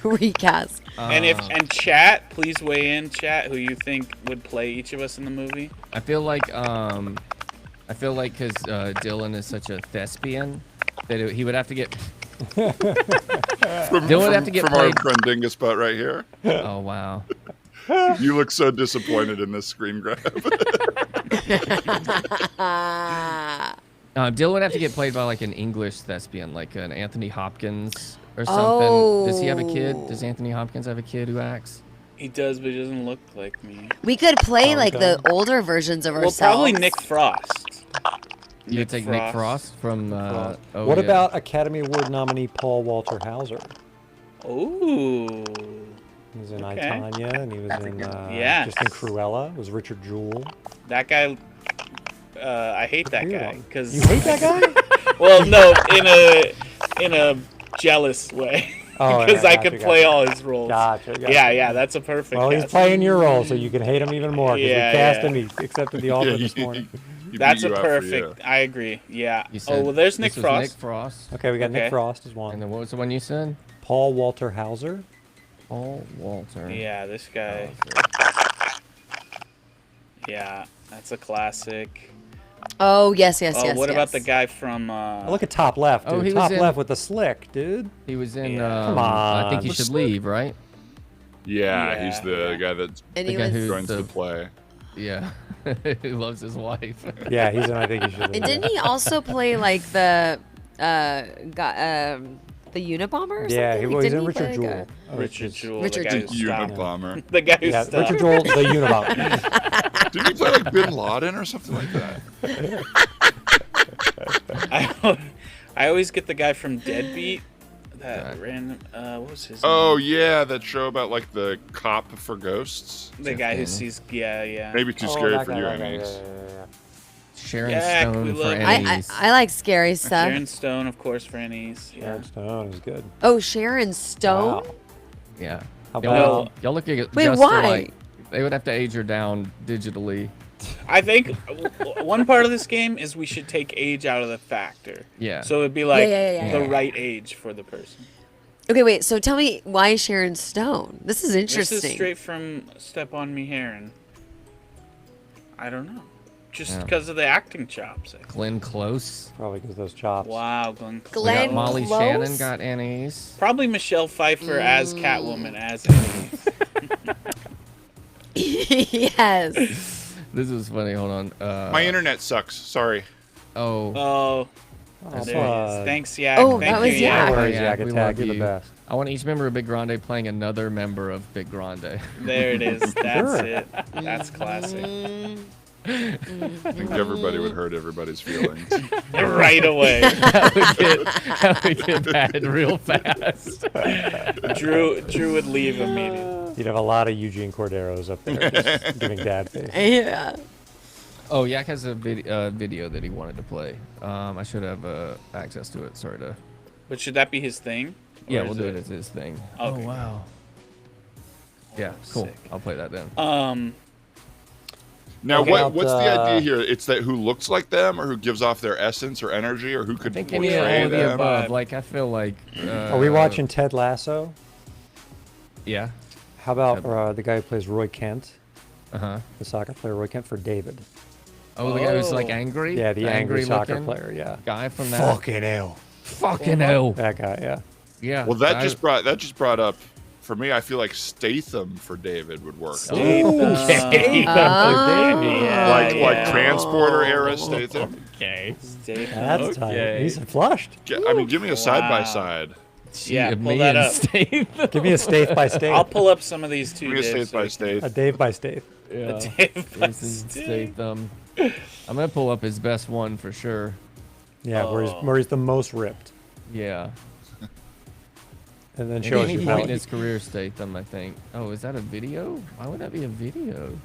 Recast. And chat, please weigh in. Chat, who you think would play each of us in the movie? I feel like because Dylan is such a thespian that he would have to get. From, Dylan would have to get from our played. Grundinga spot right here. Oh wow. You look so disappointed in this screen grab. Dylan would have to get played by like an English thespian, like an Anthony Hopkins or something. Does he have a kid? Does Anthony Hopkins have a kid who acts? He does, but he doesn't look like me. We could play Oh, like okay. the older versions of Well, ourselves. probably Nick Frost. You would take Nick Frost from. Oh, What yeah. about Academy Award nominee Paul Walter Hauser? Ooh. He was in I, Okay. Tonya, and he was in Yes. just in Cruella. It was Richard Jewell. That guy. I hate that Weird guy one. because. You hate that guy? Well, no, in a jealous way. Oh, Because yeah, I gotcha, could play gotcha. all his roles. Gotcha. Yeah, that's a perfect. Well, he's cast. playing your role, so you can hate him even more. Because Yeah, we cast yeah. him, he accepted the offer this morning. He That's beat a you out for perfect. I agree. Yeah. You said Oh well, there's Nick this was Frost. Nick Frost. Okay, we got Okay. Nick Frost as And one. then what was the one you said? Paul Walter Hauser. Paul Walter. Yeah, this guy. Yeah, that's a classic. Oh yes, yes, Oh, yes. what yes. about the guy from? Look at top left, dude. Oh, he was top in- left with the slick, dude. He was in. Yeah. Come I think on. you should leave, right? Yeah, he's Yeah, the yeah. guy that And The he guy was. who- joins the- the play. Yeah, who loves his wife. Yeah, he's in. I think he should. And didn't he also play like the Unabomber or Yeah, something? he's Didn't in he play, Richard like, Jewell. Richard Jewell, Richard the guy who stopped. Unabomber. The guy who Yeah, stopped. Richard Jewell, the Unabomber. Didn't he play like Bin Laden or something like that? I always get the guy from Deadbeat. That Right. random. What was his Oh name? yeah, that show about like the cop for ghosts. The guy who Daniels. sees. Yeah. Maybe too Oh, scary that for guy, you, that guy, Annie's. yeah. Sharon Yeah, we Stone for love- Annie's. I like scary stuff. Sharon Stone, of course, for Annie's. Yeah. Sharon Stone is good. Oh, Sharon Stone. Wow. Yeah. How Y'all, about look, y'all look at Wait, just why? like they would have to age her down digitally. I think one part of this game is we should take age out of the factor. Yeah. So it'd be like yeah, the yeah. right age for the person. Okay, wait. So tell me why Sharon Stone? This is interesting. This is straight from Step on Me Heron. I don't know. Just Yeah. because of the acting chops. I think. Glenn Close. probably because those chops. Wow, Glenn. We Glenn got Molly Close? Shannon got Annie's. Probably Michelle Pfeiffer as Catwoman as Annie. Yes. This is funny. Hold on. My internet sucks. Sorry. Oh. Oh, Oh, there it is. Thanks, Yak. Oh, Thank that was you, Yak. No Yak. worries, Yeah, Yak we Attack. love You're the you. best. I want each member of Big Grande playing another member of Big Grande. There it is. That's Sure. it. That's classic. I think everybody would hurt everybody's feelings. Right away. that would get bad real fast. Drew would leave immediately. You'd have a lot of Eugene Corderos up there just giving dad face. Yeah. Oh, Yak has a video that he wanted to play. I should have access to it. Sorry to. But should that be his thing? Or Yeah, is we'll do it as his thing. Okay. Oh wow. Yeah, cool. Sick. I'll play that then. Now, Okay. what's the idea here? It's that who looks like them, or who gives off their essence or energy, or who I could think portray any of the them? above. Like I feel like. Are we watching Ted Lasso? Yeah. How about the guy who plays Roy Kent, Uh huh. the soccer player Roy Kent for David? Oh, the guy who's like Oh. angry. Yeah, the angry soccer looking player. Yeah. guy from that. Fucking hell. Fucking hell. That guy. Yeah. Yeah. Well, that guy- just brought up. For me, I feel like Statham for David would work. Okay. Like transporter era Statham. Okay. That's tight. He's flushed. I mean, give me a side by side. Yeah, me pull that and up. Steve. Give me a Staith by Staith. I'll pull up some of these too. Give me a Dave, Staith by so Staith. A Dave by Staith. Yeah. Dave by Jason Staith. Statham. I'm gonna pull up his best one for sure. Yeah, where he's the most ripped. Yeah. And then Maybe shows any you point how in his career, Statham, I think. Oh, is that a video? Why would that be a video?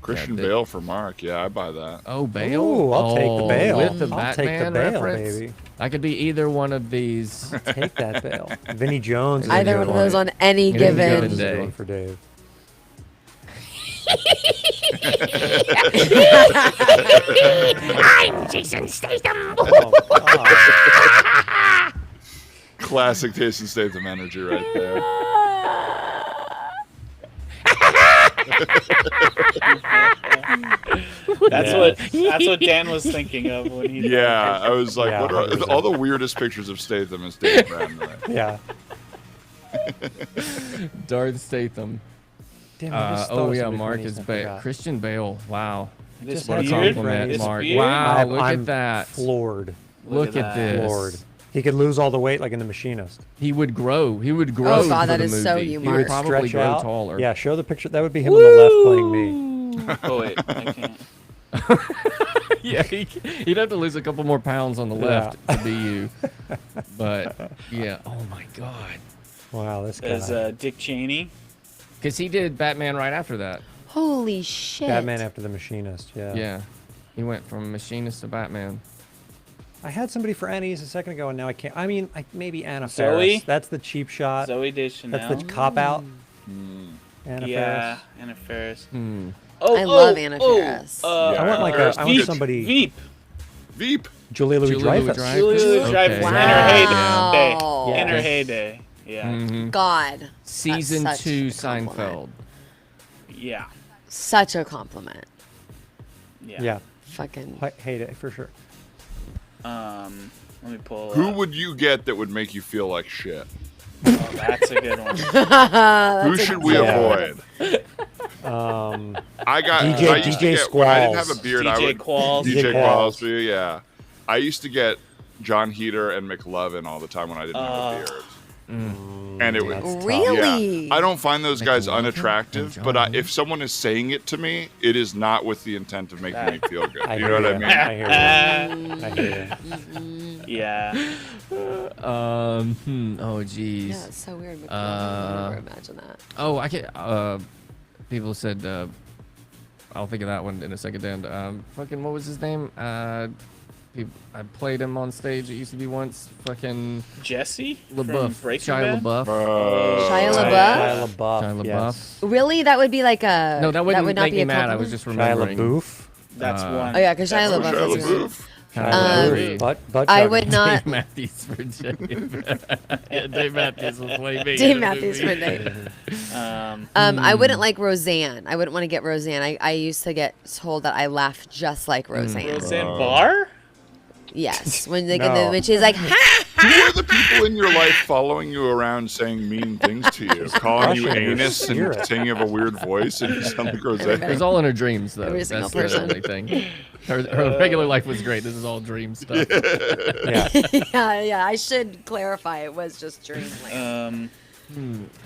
Christian the- Bale for Mark. Yeah, I buy that. Oh, Bale. Ooh, I'll take the Bale. With the I'll take the Batman Bale, reference. baby. I could be either one of these. Take that Bale. Vinnie Jones. Is a Either good one of those on any Any given. given Is a good day. one for Dave. I'm Jason Statham. Oh, God. Classic Jason Statham energy right there. That's what Dan was thinking of when he. Yeah, I was like, Yeah, what are 100%. all the weirdest pictures of Statham is Dave Brandon. Yeah. Darth Statham. Damn, I just thought Oh of yeah, somebody Mark funny is and I Bale. forgot. Christian Bale. Wow. This What a beard, compliment, this Mark. beard? Wow, look I'm at that. floored. Look at at that. this. Floored. He could lose all the weight like in The Machinist. He would grow. He would grow. Oh, God, for that the is so movie. you, He Mark. would probably Stretch grow out. taller. Yeah, show the picture. That would be him on the left playing me. Oh wait, I can't. Yeah, he'd have to lose a couple more pounds on the left to be you. But yeah, oh my God, Wow, this guy. As Dick Cheney. because he did Batman right after that. Holy shit. Batman after The Machinist, yeah. Yeah, he went from Machinist to Batman. I had somebody for Annie's a second ago, and now I can't. I mean, maybe Anna Zoe? Faris. That's the cheap shot. Zoe Deschanel. That's the cop out. Anna Yeah, Faris. Anna Faris. Hmm. Oh, I love Anna Faris. I want like a. I want Veep. somebody. Veep. Veep. Julia Louis Julia Dreyfus. Louis-Dreyfus. Julia Louis Okay. Dreyfus in Wow. her heyday. Yeah. In her heyday. Yeah. Mhm. God. Season That's such 2 a compliment. Seinfeld. Yeah. Such a compliment. Yeah. Fucking. Hate it for sure. Let me pull. Who would you get that would make you feel like shit? Oh, that's a good one. Who should we avoid? I got DJ I used to DJ get, when I didn't have Squalls. a beard. DJ I would Qualls. DJ Qualls. Qualls for you, yeah. I used to get John Heater and McLovin all the time when I didn't have a beard. And it was Really? Yeah. I don't find those guys McLovin unattractive, and but John if someone is saying it to me, it is not with the intent of making me feel good. I You hear know what I ya. mean? I hear you. Yeah. Oh geez. Yeah, it's so weird. I would never imagine that. Oh, I can. People said. I'll think of that one in a second. Dan. Fucking, what was his name? I played him on stage. It used to be once. Fucking Jesse LaBeouf. from Breaking Shia Bad? LaBeouf. Shia LaBeouf? Shia LaBeouf. Shia LaBeouf. Yes. Really? That would be like a. No, that wouldn't would not make be me a mad. I compliment? was just Shia remembering. LaBeouf. That's one. Oh yeah, because Shia That's LaBeouf Shia is LaBeouf. Maybe. Butt I chugging. would not. Dave Matthews for Dave. Yeah, Dave Matthews will play me. Dave in a Matthews movie. for Dave. Um, I wouldn't like Roseanne. I wouldn't want to get Roseanne. I used to get told that I laugh just like Roseanne. Roseanne Barr? Yes, when they No. when she's like, ha! Who are the people in your life following you around saying mean things to you? Calling you crushing your anus and spirit. saying you have a weird voice and you sound like Roseanne? It was all in her dreams, though. Every single That's the person. only thing. Her regular life was great. This is all dream stuff. Yeah. yeah. I should clarify. It was just dreamland.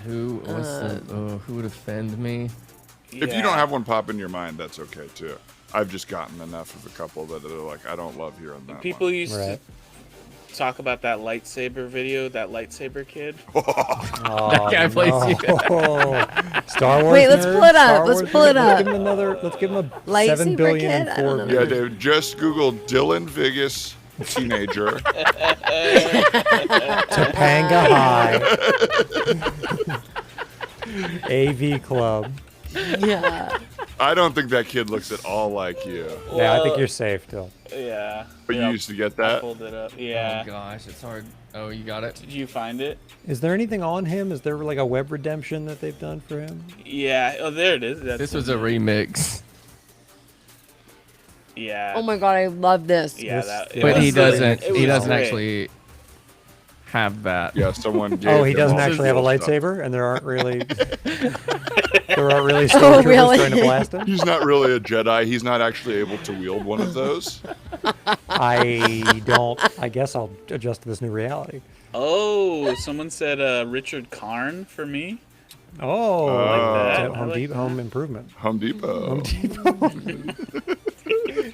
Who would offend me? If you don't have one pop in your mind, that's okay too. I've just gotten enough of a couple that are like, I don't love hearing that. People one. used Right. to talk about that lightsaber video, that lightsaber kid. Oh, That guy plays you. Star Wars. Wait, let's nerd? pull it up. Star Let's Wars pull it nerd? up. Let's give him another. Let's give him a Lightsaber 7 billion kid? and I don't 4 know. Yeah, Dave, just Google Dylan Vigus teenager. Topanga High. AV Club. Yeah. I don't think that kid looks at all like you. Yeah, I think you're safe, Dill. Yeah. But Yeah, you used to get I that? pulled it up. Yeah. Oh gosh, it's hard. Oh, you got it. Did you find it? Is there anything on him? Is there like a web redemption that they've done for him? Yeah. Oh, there it is. That's This was a remix. Yeah. Oh my god, I love this. Yeah. This- That, Yeah. But he was- doesn't. it He was doesn't great. actually have that. Yeah, someone gave Oh, he him doesn't all actually have a the stuff. lightsaber, and there aren't really stormtroopers Oh, really? trying to blast him. He's not really a Jedi. He's not actually able to wield one of those. I don't. I guess I'll adjust to this new reality. Oh, someone said Richard Karn for me. Oh, that. I Home like Depot, Home Improvement. Home Depot. Home Depot.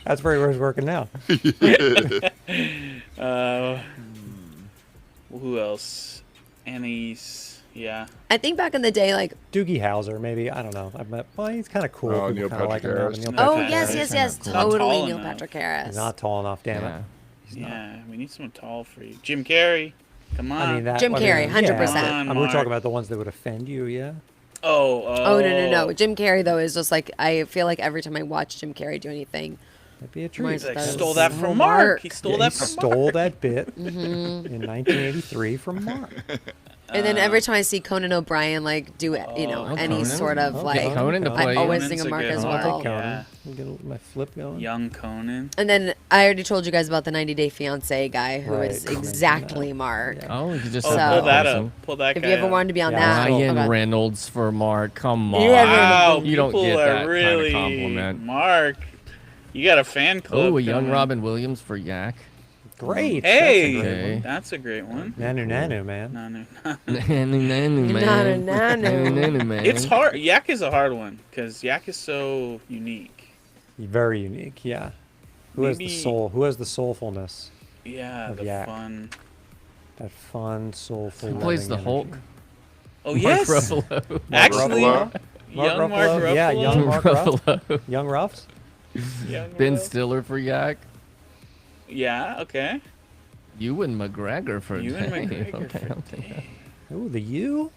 That's where he's working now. Who else? Annie's. Yeah. I think back in the day, like, Doogie Howser, maybe. I don't know. Well, he's kind of cool. Oh, People Neil kinda like him Patrick now, Harris. but Neil No, oh Patrick yes, Harris yes, is yes, kinda Not totally tall Neil enough. Patrick Harris. He's not tall enough, damn Yeah. it. He's not. Yeah. We need someone tall for you. Jim Carrey. Come on. I mean, that, Jim I mean, Carrey, 100%. Yeah. Come on, We're Mark. talking about the ones that would offend you, yeah? Oh no. Jim Carrey though is just like, I feel like every time I watch Jim Carrey do anything, That'd be a Mark treat. He's like, does stole that so from Mark. He stole Yeah, that he from stole that bit in 1983 from Mark. and then every time I see Conan O'Brien like do it, any Conan. sort of Okay. like, Conan to I play. always Conan's think of a Mark good as one. I'll well. take Conan. Yeah. I'll get my flip going. Young Conan. And then I already told you guys about the 90 Day Fiance guy who Right, is Conan. exactly Mark. Yeah. Oh, you could just Oh, have So- pull that person. up. Pull that If guy you ever up. wanted to be on Yeah, that, Ryan okay. Reynolds for Mark. Come on. Yeah, Wow, You don't people get are that kind of really compliment. Mark, you got a fan club. Oh, a young coming. Robin Williams for Yak. Great. Hey, That's a Okay. that's a great one. Nanu Nanu, man. No, no. Nanu, man. It's hard. Yak is a hard one because Yak is so unique. Very unique, yeah. Who has the Maybe- soul? Who has the soulfulness? Yeah, Of the Yak. fun. That fun, soulful. Who plays the loving Hulk? energy. Oh Mark yes, Ruffalo. actually, Ruffalo? young Mark Ruffalo. Yeah, young Mark Ruff. Ruffalo. Young Ruffs. Young Ben Ruff. Stiller for Yak. Yeah, okay. Ewan McGregor for Ewan Dave. McGregor Okay, for I'll take that. Ooh, the you?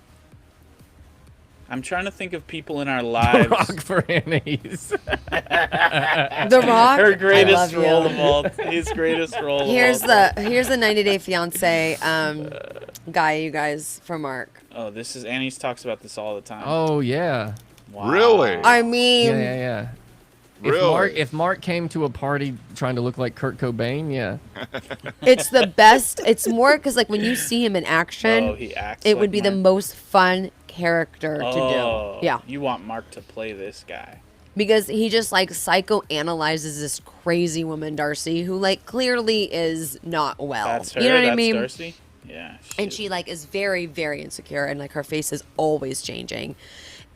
I'm trying to think of people in our The lives. Rock for Annie's. The Rock. Her I love greatest you. role of all. His greatest role. Here's of all. the 90 Day Fiance guy, you guys, from Mark. Oh, this is Annie's talks about this all the time. Oh yeah. Wow. Really? I mean, Yeah. Really? if Mark came to a party trying to look like Kurt Cobain, yeah. It's the best. It's more because like when you see him in action, he acts. it like would be the Mark. most fun character to Oh, do. Yeah, You want Mark to play this guy. because he just like psychoanalyzes this crazy woman Darcy, who like clearly is not well. That's her. You know what That's I mean? Darcy. Yeah. And she like is very, very insecure, and like her face is always changing.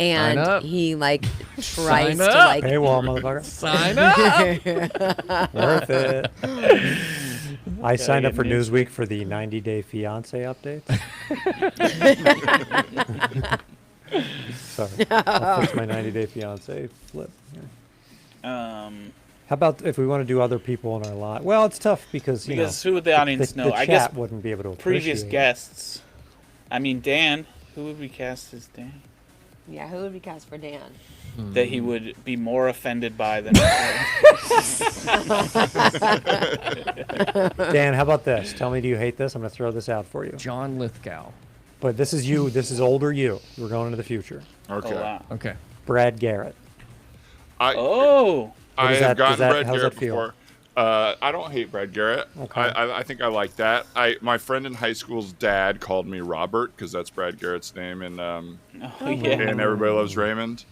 And up. he like tries Sign to up. like Paywall, motherfucker. Sign up. Worth it. I signed up for news. Newsweek for the 90-day fiance updates. Sorry, I'll fix my 90-day fiance flip. Here. How about if we want to do other people in our lot? Well, it's tough because you Because know who would the audience know? The I chat guess wouldn't be able to previous appreciate. guests. I mean, Dan. Who would we cast as Dan? yeah, who would we cast for Dan? That he would be more offended by than. Dan, how about this? Tell me, do you hate this? I'm going to throw this out for you. John Lithgow. But this is you. This is older you. We're going into the future. Okay. Oh, wow. Okay. Brad Garrett. Oh. I does have that- gotten does that- Brad how's Garrett that feel? before. I don't hate Brad Garrett. Okay. I think I like that. My friend in high school's dad called me Robert because that's Brad Garrett's name in Oh, yeah. in Everybody Loves Raymond.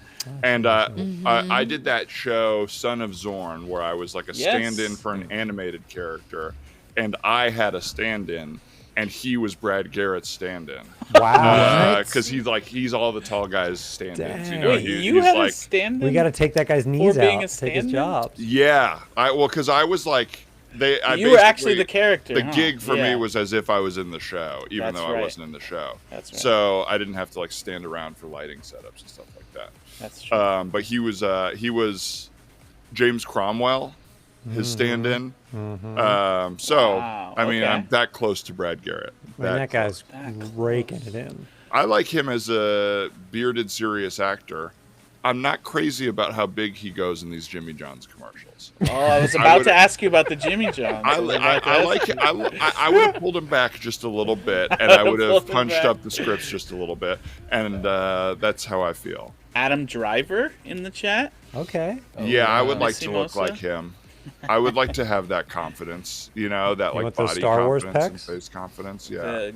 And I did that show, Son of Zorn, where I was like a stand-in for an animated character, and I had a stand-in, and he was Brad Garrett's stand-in. Wow. Because he's all the tall guys stand-ins. You know, Wait, you he's had like, a stand-in? We got to take that guy's knees being out. a Take his stand-in? job. yeah. Because I was like, You were actually the character. The huh? gig for Yeah. me was as if I was in the show, even That's though I right. wasn't in the show. That's right. So I didn't have to like stand around for lighting setups and stuff like that. That's true. But he was James Cromwell, his stand-in. So Wow, I mean, okay. I'm that close to Brad Garrett. Man, that guy's That raking it in. I like him as a bearded, serious actor. I'm not crazy about how big he goes in these Jimmy John's commercials. Oh, I was about would- to ask you about the Jimmy Johns. I would have pulled him back just a little bit, and I would have Pulled him punched back. up the scripts just a little bit, and that's how I feel. Adam Driver in the chat. Okay. Yeah, I would like Missy to look Mosa? like him. I would like to have that confidence, that You like want those body Star Wars confidence and pecs? face confidence. Yeah, The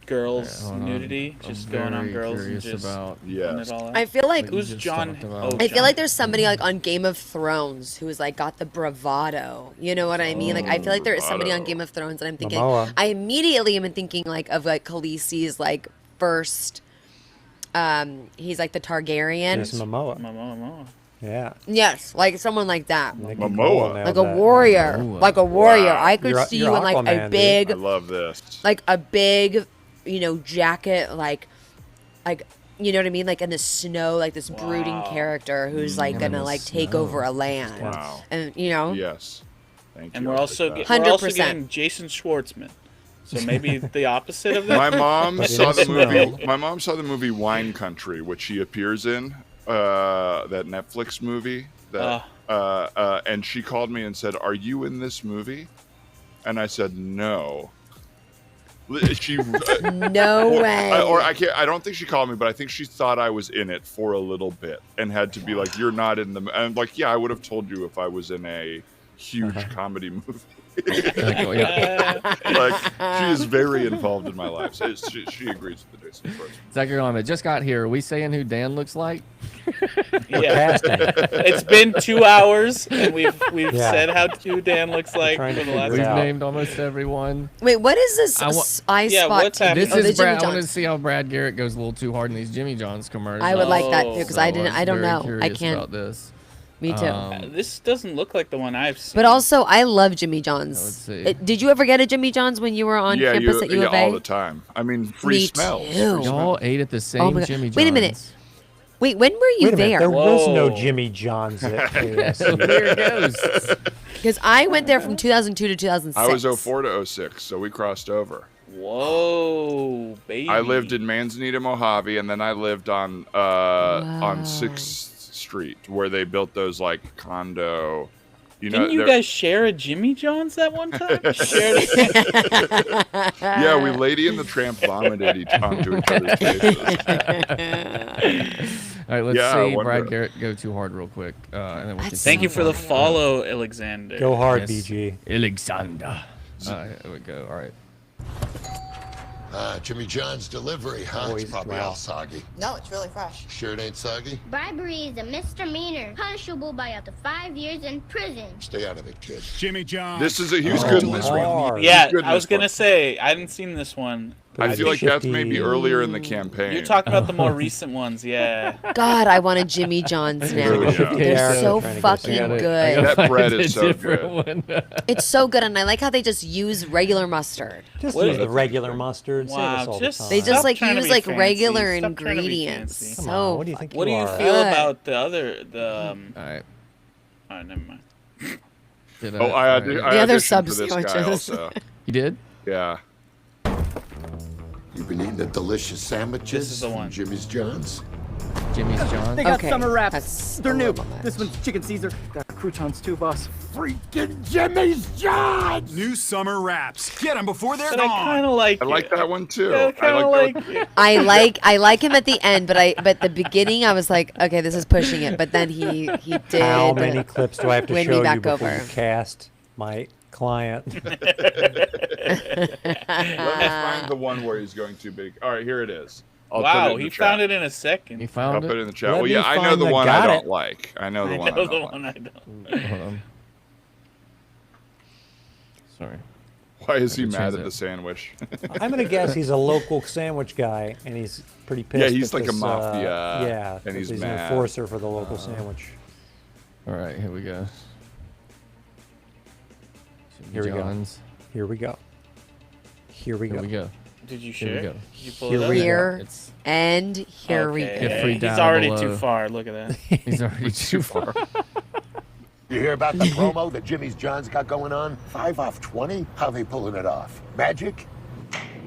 girls' Hold on. nudity, I'm just going on very girls and curious just about. putting yes. it all out. I feel like Who's just John? talked about. Oh, I feel John. like there's somebody like on Game of Thrones who's like got the bravado. You know what I mean? Like I feel like there is somebody on bravado. Game of Thrones, and I'm thinking Momoa. I immediately am thinking like of like Khaleesi's like first. He's like the Targaryen. Jason Momoa. Momoa. Yeah. Yes, like someone like that. Nick Momoa. Nicole nailed Like a that. warrior, Momoa. like a warrior. Wow. I could You're- see you're you in like Aquaman, a dude. big, I love this. like a big, jacket, like, you know what I mean, like in the snow, like this brooding Wow. character who's like in gonna the like take snow. over a land, Wow. and you know, Yes. Thank you. And we're I'll also take that. we're also 100%. getting Jason Schwartzman. So maybe the opposite of that. My mom But saw in the snow. movie. My mom saw the movie Wine Country, which he appears in. That Netflix movie. And she called me and said, "Are you in this movie?" And I said, "No." She no way. I can't. I don't think she called me, but I think she thought I was in it for a little bit and had to be like, "You're not in the." And I'm like, "Yeah, I would have told you if I was in a huge comedy movie." Like she is very involved in my life. So she agrees with the Jason Schwartzman. Zachary Lama just got here. Are we saying who Dan looks like? Yeah. Casting. It's been 2 hours, and we've Yeah. said how Dan looks like trying for to the last. figure We've it out. named almost everyone. Wait, what is this I wa- eye Yeah, spot? what's happening? This Oh, the is Jimmy Brad. I want to Johns. see how Brad Garrett goes a little too hard in these Jimmy John's commercials. I would like that too Oh, because So I didn't. I don't very know. I curious can't. about this. Me too. This doesn't look like the one I've seen. But also, I love Jimmy John's. Let's see. Did you ever get a Jimmy John's when you were on campus at U of A? all the time. I mean, free Me smells. too. Free Y'all smells. ate at the same Oh my God. Jimmy John's. Wait a minute. Wait, when were you Wait a minute. there? There was no Whoa. Jimmy John's at Here KSU. it goes. Because I went there from 2002 to 2006. I was 04 to 06, so we crossed over. Whoa, baby! I lived in Manzanita, Mojave, and then I lived on 6th Street, where they built those like condo. Didn't you they're- guys share a Jimmy John's that one time? Shared it. Yeah, we Lady and the Tramp vomited onto each other's faces. right, let's Yeah, I see wonder. Brad Garrett go too hard real quick. And then we can Thank you for the see- follow, Alexander. Go hard, Yes. BG. Alexander. Here we go. All right. Jimmy John's delivery, huh? Always It's probably drought. all soggy. No, it's really fresh. Sure it ain't soggy? Bribery is a misdemeanor, punishable by up to 5 years in prison. Stay out of it, kid. Jimmy John. He was good in this one. Hard. Yeah, He's good in I was this one. gonna say I hadn't seen this one. I feel like that's Shifty. maybe earlier in the campaign. You're talking about the more recent ones, yeah. God, I wanted Jimmy John's now. Yeah. They're so Trying to go fucking see it. good. That bread Find is a so different good. one. It's so good, and I like how they just use regular mustard. Just What use is the it? regular mustard. Save us Wow, all just the time. They just Stop trying to use be like fancy. regular Stop trying to be ingredients. fancy. Come So on, what do you think What do you are? feel Good. about the other All right. Oh, never mind. Did Oh, I all right. The other auditioned sub for this guy sandwiches. also. You did? Yeah. You've been eating the delicious sandwiches This is the from one. Jimmy's John's? Jimmy's John. They got Okay, summer wraps. that's They're a new. little much. This one's chicken Caesar. Got croutons too, boss. Freaking Jimmy's John's! New summer wraps. Get them before they're But I gone. kind of like I like it. that one too. Yeah, I kind of like like that. it. I like him at the end, but the beginning I was like, okay, this is pushing it. But then he did. How many clips do I have to win me show you back before over. you cast my client? Let me find the one where he's going too big. All right, here it is. I'll put it Wow, in he the found chat. it in a second. You I'll found put it it? in the chat. Let Well, me yeah, I know find the the one got I don't it. like. I know the I one know I the don't one like. I don't. Hold on. Sorry. Why is he I can mad change at it. the sandwich? I'm gonna guess he's a local sandwich guy, and he's pretty pissed. Yeah, he's at like a this, mafia, yeah, and that he's an mad. enforcer for the local sandwich. All right, here we go. Here we go. John's. Here we go. Here we Here go. we go. Did you Here we share? go. Did you pull Here it up? we go. Here It's and here we Okay. go. Get free He's down already below. too far. Look at that. He's already too far. You hear about the promo that Jimmy's John's got going on? 5 off 20? How they pulling it off? Magic?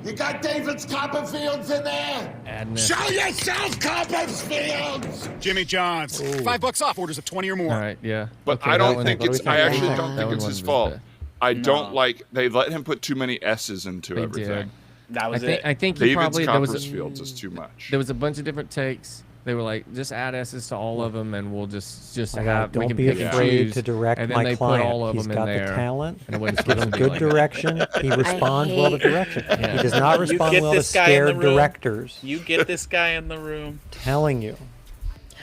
You got David's Copperfields in there? Adness. Show yourself, Copperfields! Jimmy John's. $5 off orders of 20 or more. All right, yeah. But Okay, I that don't one- think what do it's. we I think? actually That don't one think it's his wasn't as fault. bad. I don't No. like. They let him put too many S's into They everything. did. That was it. I think he David's probably there was Copperfields is too much. there was a bunch of different takes. They were like, just add S's to all of them, and we'll just My have God, we don't can be pick and afraid choose. to direct and then my they client. put all of He's them got in the there. talent. And it wasn't Give supposed him to be good like that. direction. He responds well to hate- direction. Yeah. He does not You respond get well to this guy in the scared room. directors. You get this guy in the room. Telling you.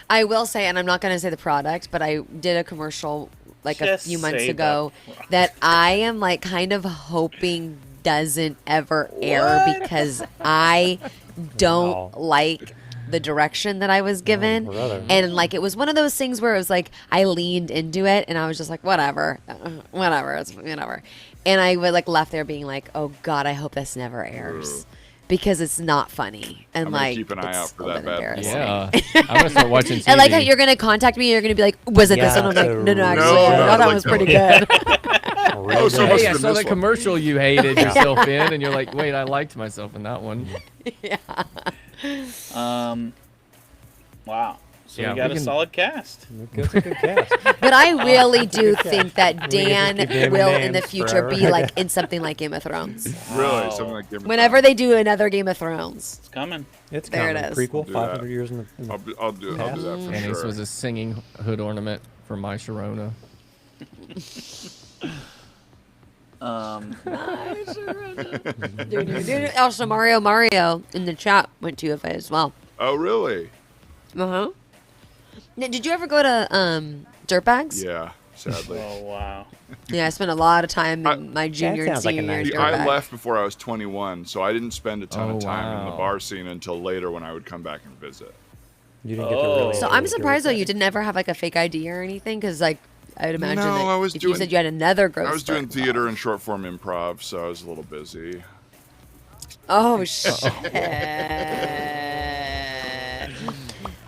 I will say, and I'm not going to say the product, but I did a commercial like Just a few months say ago the product. that I am like kind of hoping doesn't ever air because I don't Wow. like the direction that I was given. brother. And like it was one of those things where it was like I leaned into it and I was just like, whatever, it's whatever. And I would like left there being like, oh God, I hope this never airs. Because it's not funny. And I'm gonna like keep an eye it's out for a that little bad boy. embarrassing. Yeah, I'm gonna start watching TV. I like how you're gonna contact me and you're gonna be like, was it this Yeah, one? I'm like, it's a no, actually, No, I no, thought that like was that pretty one. good. Real so good. must Hey, I have saw been the this one. commercial you hated yourself in, and you're like, wait, I liked myself in that one. Wow. So Yeah, we got we a can- solid cast. That's a good cast. But I really do think that We can just Dan keep naming will in the names future forever. be like in something like Game of Thrones. Really, Wow. something like Game of Whenever Thrones. they do another Game of Thrones. It's coming. It's There it coming. is. Prequel, Do 500 that. years in the I'll do that for And this sure. was a singing hood ornament for my Sharona. Also, Mario in the chat went to UFA as well. Oh, really? Uh-huh. Now, did you ever go to Dirtbags? Yeah, sadly. Oh wow. Yeah, I spent a lot of time in my junior and sounds like a senior year in nice See, I Dirtbag. left before I was 21, so I didn't spend a ton Oh, of time in the wow. bar scene until later when I would come back and visit. You didn't get to Oh. really. So enjoy I'm the surprised though Dirtbag. you didn't ever have like a fake ID or anything, because like I would imagine No, that I was if you doing- said you had another growth I was doing spurt theater and short form improv, so I was a little busy. Oh shit!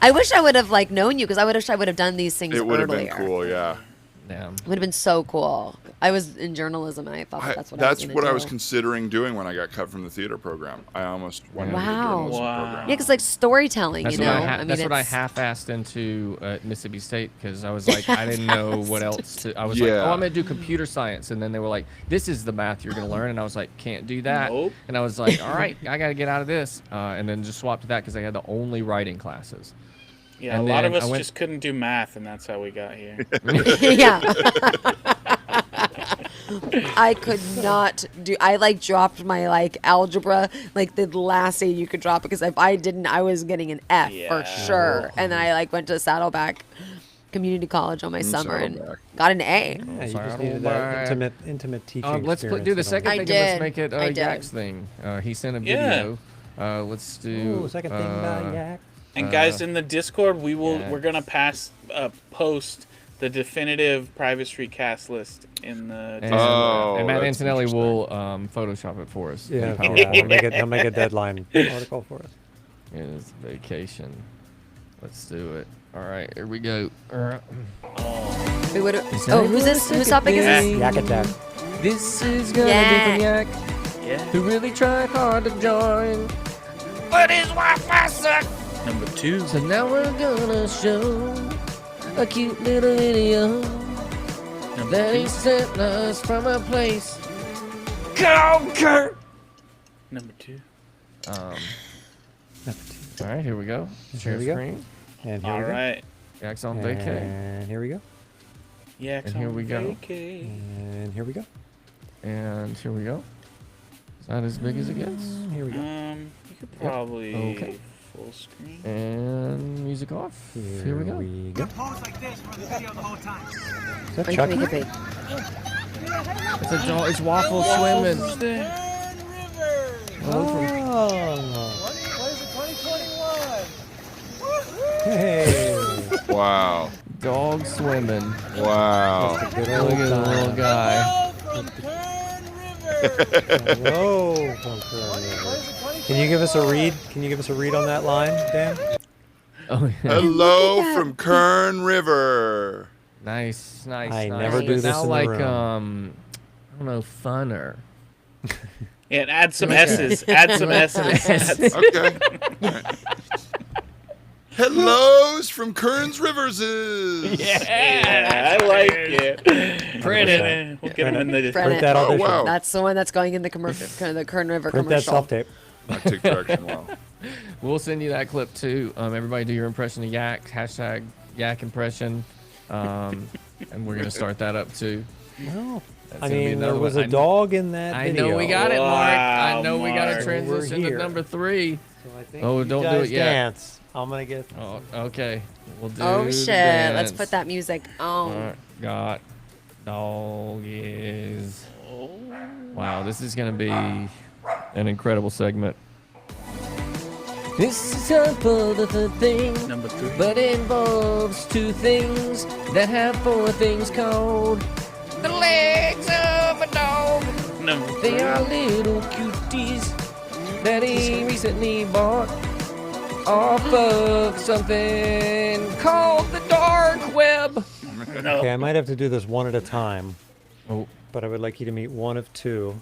I wish I would have like known you because I wish I would have done these things It would have earlier. been cool, yeah. Yeah. Would have been so cool. I was in journalism and I thought that's what I was gonna I do. was considering doing when I got cut from the theater program. I almost went into the Wow. journalism Wow. program. Yeah, because like storytelling, That's you know. what I, that's what I it's- half-assed into Mississippi State because I was like, I didn't know what else to. I was like, Yeah. oh, I'm gonna do computer science, and then they were like, this is the math you're gonna learn, and I was like, can't do that. Nope. And I was like, all right, I gotta get out of this, and then just swapped to that because I had the only writing classes. Yeah, And a lot of then us I went- just couldn't do math, and that's how we got here. Yeah. I could not do. I like dropped my like algebra, like the last day you could drop it, because if I didn't, I was getting an F for sure. And then I like went to Saddleback Community College on my summer and got an A. Yeah, you just needed that intimate teaching. Let's do the second thing. And let's make it Yak's thing. He sent a video. Let's do second thing about Yak. And guys, in the Discord, we're gonna post the definitive Private Street cast list in the Discord. And Matt Antonelli will Photoshop it for us. Yeah, he'll make a deadline article for us. It is vacation. Let's do it. All right, here we go. Who's this? Whose topic is this? Yak Attack. This is gonna be from Yak. Who really tried hard to join, but his Wi-Fi sucked. Number 2. So now we're gonna show a cute little video that he sent us from a place called Kurt. Number 2. All right, here we go. Share we go. screen. And here All we go. right. Yak's on vacay. And here we go. Yak's and here on we go. vacay. And here we go. And here we go. Is that as big as it gets? Here we go. You could probably full screen. And music off. Here we go. Pose like this for the video the whole time. Is that Chucky? It's a dog. It's waffle swimming. What is it, 2021? Hey. Wow. Dog swimming. Wow. Look at the little guy. Hello, from Kern River. Can you give us a read? Can you give us a read on that line, Dan? Oh, yeah. Hello from Kern River. Nice. I never do this now in the like room. I don't know, funner. Yeah, and add some S's. Add some S's. Okay. Hellos from Kern's Riverses. Yeah, I like it. Print it. We'll get them in the Print that audition. wow. That's the one that's going in the commercial, the Kern River Print that commercial. self-tape. That takes direction well. We'll send you that clip too. Everybody do your impression of Yak. Hashtag Yak impression. And we're going to start that up too. No. That's I gonna be mean, there another was one. a dog in that I video. know we got it, Mark. I know we got to Mark. transition We're to here. number 3. So I think Oh, you don't do guys it yet. Dance. I'm going to get... Oh, okay. We'll do Oh the shit! dance. Let's put that music on. Alright, got doggies. Wow, this is gonna be an incredible segment. This is time for the third thing, Number 3. but it involves 2 things that have 4 things called the legs of a dog. Number 3. They are little cuties that he recently bought off of something called the dark web. Okay, I might have to do this one at a time. Oh. But I would like you to meet one of 2.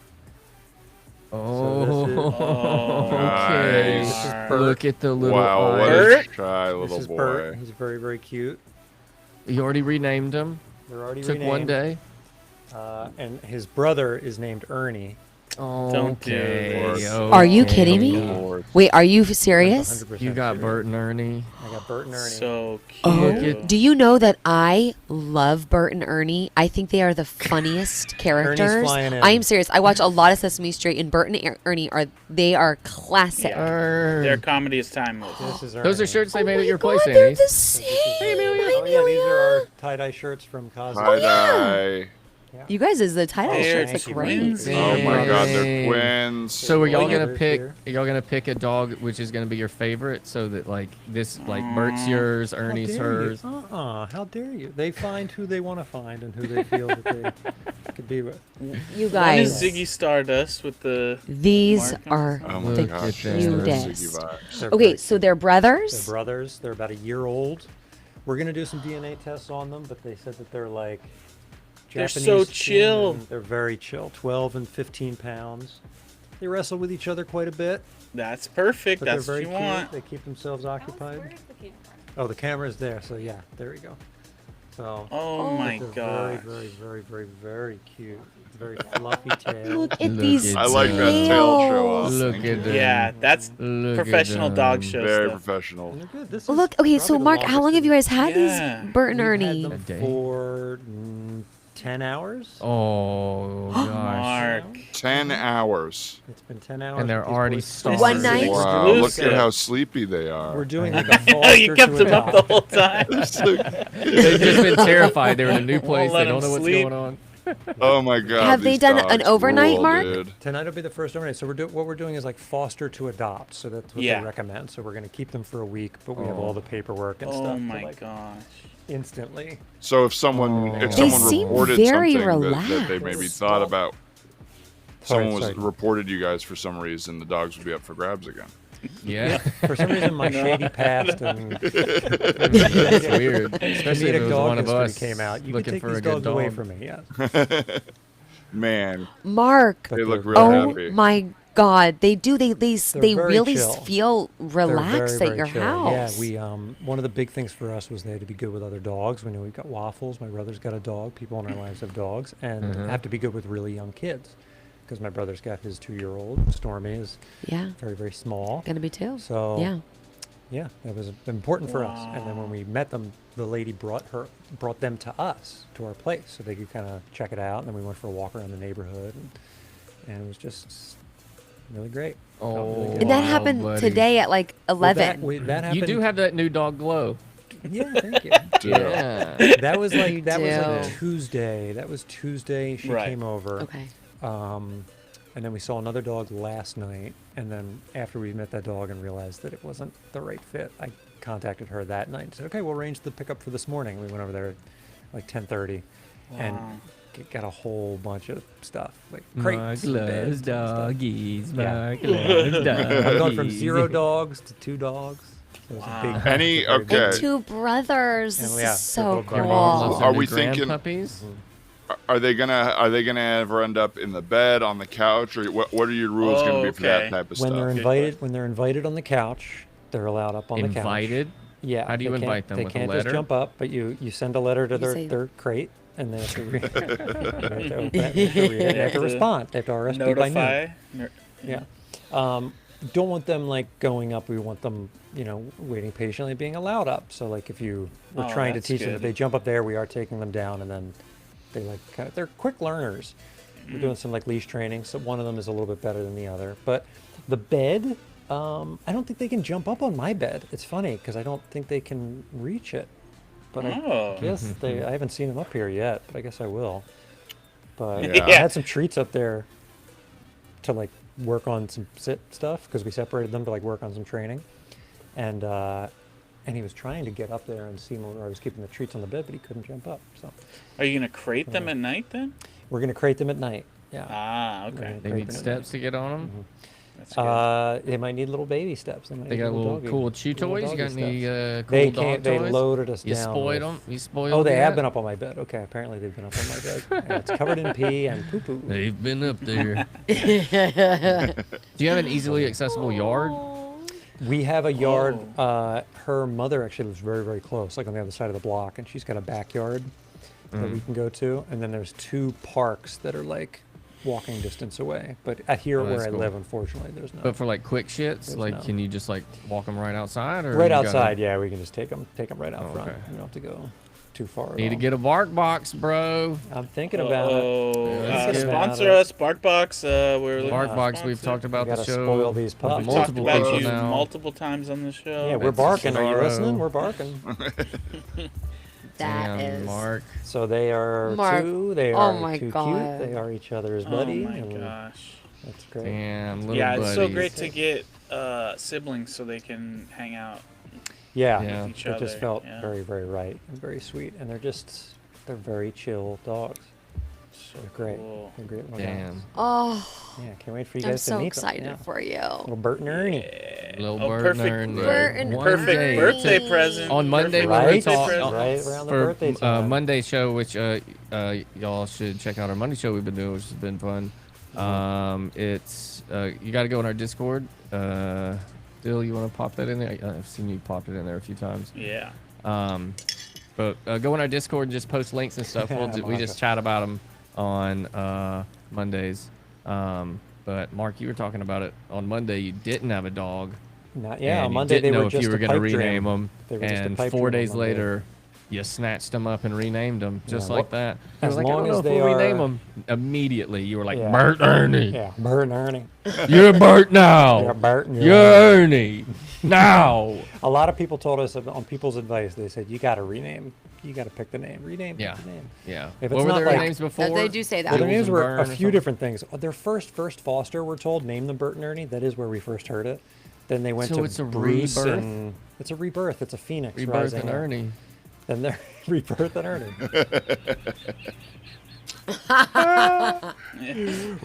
Oh, So this is- okay. Nice. Look at the little Wow, what eyes. a shy This little is boy. Bert. He's very, very cute. You already renamed him. They're already Took one renamed. day. And his brother is named Ernie. Don't do Okay, this. Are you okay. kidding me? Wait, are you serious? 100% You got serious. Bert and Ernie. I got Bert and Ernie. So cute. Oh, do you know that I love Bert and Ernie? I think they are the funniest characters. flying in. I am serious. I watch a lot of Sesame Street, and Bert and Ernie are classic. Yeah. Their comedy is timeless. This is Those are Ernie. shirts they made at your place, They're Annie. the same. Oh, yeah, these are our tie-dye shirts from Cosmo. Tie-dye. You guys, is the title They're shirts are great. twins. Oh my God, they're Dang. twins. So are y'all Well, gonna yours pick? here. Are y'all gonna pick a dog which is gonna be your favorite? So that like this, like Bert's yours, How Ernie's dare hers. You? How dare you? They find who they want to find and who they feel that they could be with. You One is guys, Ziggy Stardust with the these mark on are Oh my the gosh, at they're them. cutest. Ziggy vibes. They're Okay, very so cute. they're brothers. They're brothers. They're about a year old. We're gonna do some DNA tests on them, but they said that they're like They're Japanese. so kin, chill. and They're very chill. 12 and 15 pounds. They wrestle with each other quite a bit. That's perfect. But That's they're what very you cute. want. They keep themselves occupied. Oh, the camera's there. So yeah, there we go. So Oh my they're god. very, very, very, very, very cute. very fluffy tail. Look at these I like that tail show off. Look at that. Yeah, that's professional dog show Very stuff. professional. This is Look, okay, so probably the Mark, how long have you guys had Yeah. these Bert and We've Ernie? had them for 10 hours. Oh gosh. Mark. 10 hours. It's been 10 hours. And they're with these already boys. starved. One night? Wow, We're look at losing. how sleepy they are. We're doing like a Oh, you foster kept to them up the adopt. whole time. They've just been terrified. They're in a new place. let They don't them know what's sleep. going on. Oh my god. Have they these done an dogs overnight, rule, Mark? dude. Tonight will be the first overnight. So what we're doing is like foster to adopt. So that's what Yeah. they recommend. So we're going to keep them for a week, but we have all the paperwork and stuff. Oh to, my like, gosh. instantly. So if someone They seem reported very something that they maybe relaxed. thought about, someone was sorry. reported you guys for some reason, the dogs would be up for grabs again. Yeah. For some reason, my shady past and It's weird. Especially if it comedic was dog one of history us came out. You can looking take for these a good dogs away dog. from me. Yeah. Man, Mark, they look real oh happy. my God, they do. They very really chill. feel They're relaxed very, at your very chill. house. Yeah, we one of the big things for us was they had to be good with other dogs. We know we've got Waffles. My brother's got a dog. People in our lives have dogs, and have to be good with really young kids. Because my brother's got his 2-year-old. Stormy is Yeah. very, very small. Gonna be too. So Yeah. yeah, that was important for us. And then when we met them, the lady brought them to us, to our place, so they could kind of check it out. And then we went for a walk around the neighborhood, and it was just really great. Felt really Oh, good. And that wow, happened buddy. today at like Well, 11. that happened. You do have that new dog glow. Yeah, thank you. Yeah. That was like do. Tuesday. That was Tuesday. She Right. came over. Okay. And then we saw another dog last night. And then after we met that dog and realized that it wasn't the right fit, I contacted her that night and said, "Okay, we'll arrange the pickup for this morning." We went over there at like 10:30, and got a whole bunch of stuff like crates, and beds, and stuff. doggies. Yeah. Mark loves doggies. I've gone from 0 dogs to 2 dogs. So it was a big. Any- very big- okay. And 2 brothers. And This yeah, is they're so both Your very mom Well, loves cool. her are new we grand thinking- puppies? Are they gonna ever end up in the bed, on the couch, or what are your rules gonna be for that Okay. type of When stuff? they're invited, when they're invited on the couch, they're allowed up on the couch. Invited? Yeah. How do you they can't- invite them? They With a can't letter? just jump up, but you send a letter to You say- their crate, and they have to read, they have to open it, they have to read it, they have to respond. They have to RSP by noon. Notify. Yeah. Don't want them like going up. We want them, waiting patiently, being allowed up. So like if we're Oh, trying to that's teach them, good. if they jump up there, we are taking them down, and then they they're quick learners. We're doing some like leash training. So one of them is a little bit better than the other. But the bed, I don't think they can jump up on my bed. It's funny because I don't think they can reach it. But Oh. I guess I haven't seen them up here yet, but I guess I will. But Yeah. I had some treats up there to like work on some sit stuff because we separated them to like work on some training, and he was trying to get up there and see where I was keeping the treats on the bed, but he couldn't jump up. So Are you gonna crate them at night then? we're gonna crate them at night. Yeah. Ah, We're okay. gonna They crate need them at steps to get on them. That's good. They might need little baby steps. Might They need got little doggy- cool chew little toys. You got doggy any steps. cool dog They toys? loaded us You down. spoiled with- them? You spoiled Oh, they them have yet? been up on my bed. Okay, apparently they've been up on my bed. And it's covered in pee and poo poo. They've been up there. Do you have an easily accessible yard? We have a yard. Oh. Her mother actually lives very, very close, like on the other side of the block, and she's got a backyard that we can go to. And then there's 2 parks that are like walking distance away. But here Oh, where that's I cool. live, unfortunately, there's no. But for like quick shits, There's like no. can you just like walk them right outside or Right you gotta- outside, yeah, we can just take them right out Oh, front. okay. You don't have to go too far. at Need to all. get a bark box, bro. I'm thinking about it. Oh, let's get sponsor us, BarkBox. We're looking Bark for box. We've sponsor. talked about We the gotta show. spoil these with pups. We've talked multiple about people you now. multiple times on the show. Yeah, we're It's barking. Are you sorrow. listening? We're barking. That Damn, is. Mark. So they are Mark, 2. They oh are my too God. cute. They are each other's Oh buddy. my and gosh. That's great. Damn, little Yeah, it's so buddies. great to get siblings so they can hang out. Yeah, Yeah. With each it just other, felt yeah. very, very right and very sweet. And they're very chill dogs. So They're great. cool. They're great little Damn. dogs. Oh, Yeah, can't wait for you I'm guys to so meet excited them. for you. Yeah. Little Bert and Ernie. Little Oh, bird perfect. and Bert and one Perfect day. birthday present. On Monday Perfect when we Right? talk present. Right around the for birthday time. Monday show, which y'all should check out our Monday show we've been doing, which has been fun. It's you got to go on our Discord. Dill, you want to pop that in there? I've seen you pop it in there a few times. Yeah. But go on our Discord and just post links and stuff. We just chat about them on Mondays. But Mark, you were talking about it on Monday. You didn't have a dog. On Monday you didn't they know were if just you were a going to pipe rename dream. them. They were just a And pipe 4 dream days on Monday. later, you snatched them up and renamed them just Yeah, like that. as I was like, long I don't know as if they we'll rename are- them. Immediately, you were like, Yeah. Bert Ernie. Yeah, Bert and Ernie. You're Bert now. You're Bert and You're Ernie now. A lot of people told us on people's advice. They said you got to rename. You got to pick the name. Rename. Yeah. Pick the name. Yeah. If What it's were not their like, names before? They do say that. Well, their Jules names and were Vern a or few something? different things. Their first foster, we're told, named them Bert and Ernie. That is where we first heard it. Then they went So to it's a Bruce rebirth? and it's a rebirth. It's a phoenix Rebirth rising and up. Ernie. Then they're rebirth and Ernie.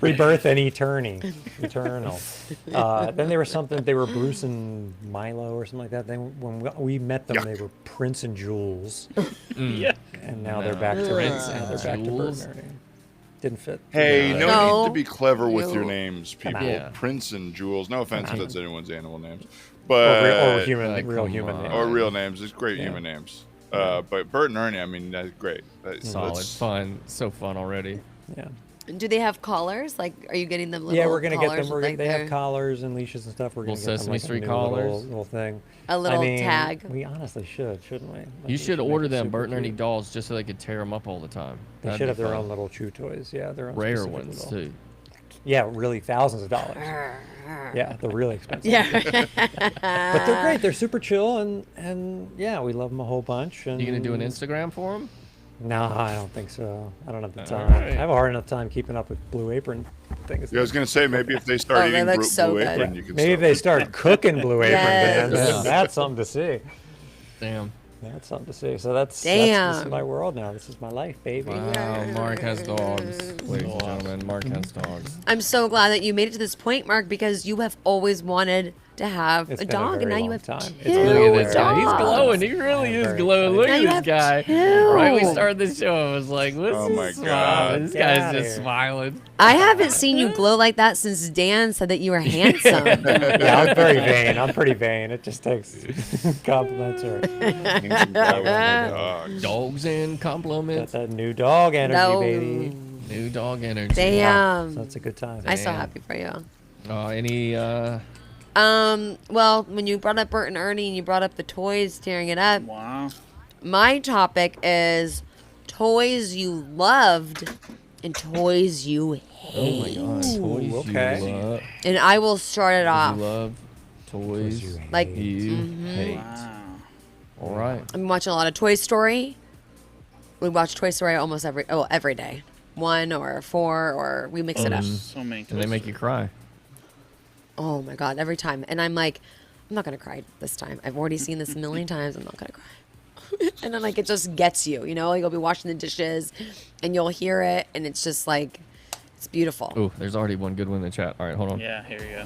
Rebirth and eternal. Then they were something. They were Bruce and Milo or something like that. Then when we met them, they were Prince and Jules. Yeah. And now they're back to Prince now and they're back to Bert Jules? and Ernie. Didn't fit. Hey, no No. need to be clever with your No. names, Come people. on. Yeah. Prince and Jules. No offense if that's anyone's animal names, Or but human, like, real come human. on. names. or real names. It's great Yeah. human names. But Bert and Ernie, I mean, that's great. Solid. That's- Fun. So fun already. Yeah. Do they have collars? Like, are you getting them little Yeah, we're gonna get collars them. with, like, They have their- collars and leashes and stuff. We're gonna Little get them Sesame like Street a new collars? little thing. A little I mean, tag. We honestly shouldn't we? Like, You we should make order it them super Bert and Ernie cute. dolls just so they could tear them up all the time. They That'd should be have their fun. own little chew toys. Yeah, their own Rare specific ones little- too. Yeah, really thousands of dollars. Yeah, they're really expensive. Yeah. But they're great. They're super chill and yeah, we love them a whole bunch. And You gonna do an Instagram for them? No, I don't think so. I don't have the time. Alright. I have a hard enough time keeping up with Blue Apron things. Yeah, I was gonna say maybe if they start Oh, they eating look Blue, so Blue good. Apron, you can. Maybe if they start cooking Blue Apron, Yes. man, Yeah. that's something to see. Damn. That's something to see. So this Damn. is my world now. This is my life, baby. Wow, Mark has dogs. Ladies and gentlemen, Mark has dogs. I'm so glad that you made it to this point, Mark, because you have always wanted to have It's a been a dog, and very now you long have time. two It's been Look a at very this guy. He's dogs. glowing. He really is very glowing. Look Now at you this have guy. two. Right, we started the show. I was like, what's Oh this my smile? God. This Get guy's outta just here. smiling. I haven't seen you glow like that since Dan said that you were handsome. Yeah, I'm very vain. I'm pretty vain. It just takes compliments or Dogs and got compliments. that new dog energy, No. baby. New dog energy. Damn. So that's a good time. I'm so Damn. happy for you. Any Well, when you brought up Bert and Ernie and you brought up the toys tearing it up, Wow. my topic is toys you loved and toys you oh my hate. god, toys okay. you love. And I will start it off. You love toys you Like, you mhm. hate. Wow. All right. I'm watching a lot of Toy Story. We watch Toy Story almost every day. 1 or 4, or we mix it up. So many. And they make you cry. Oh my god, every time. And I'm like, I'm not gonna cry this time. I've already seen this a million times. I'm not gonna cry. And then like it just gets you, you know? Like, you'll be washing the dishes and you'll hear it, and it's just like, it's beautiful. Oh, there's already one good one in the chat. All right, hold on. Yeah, here you go.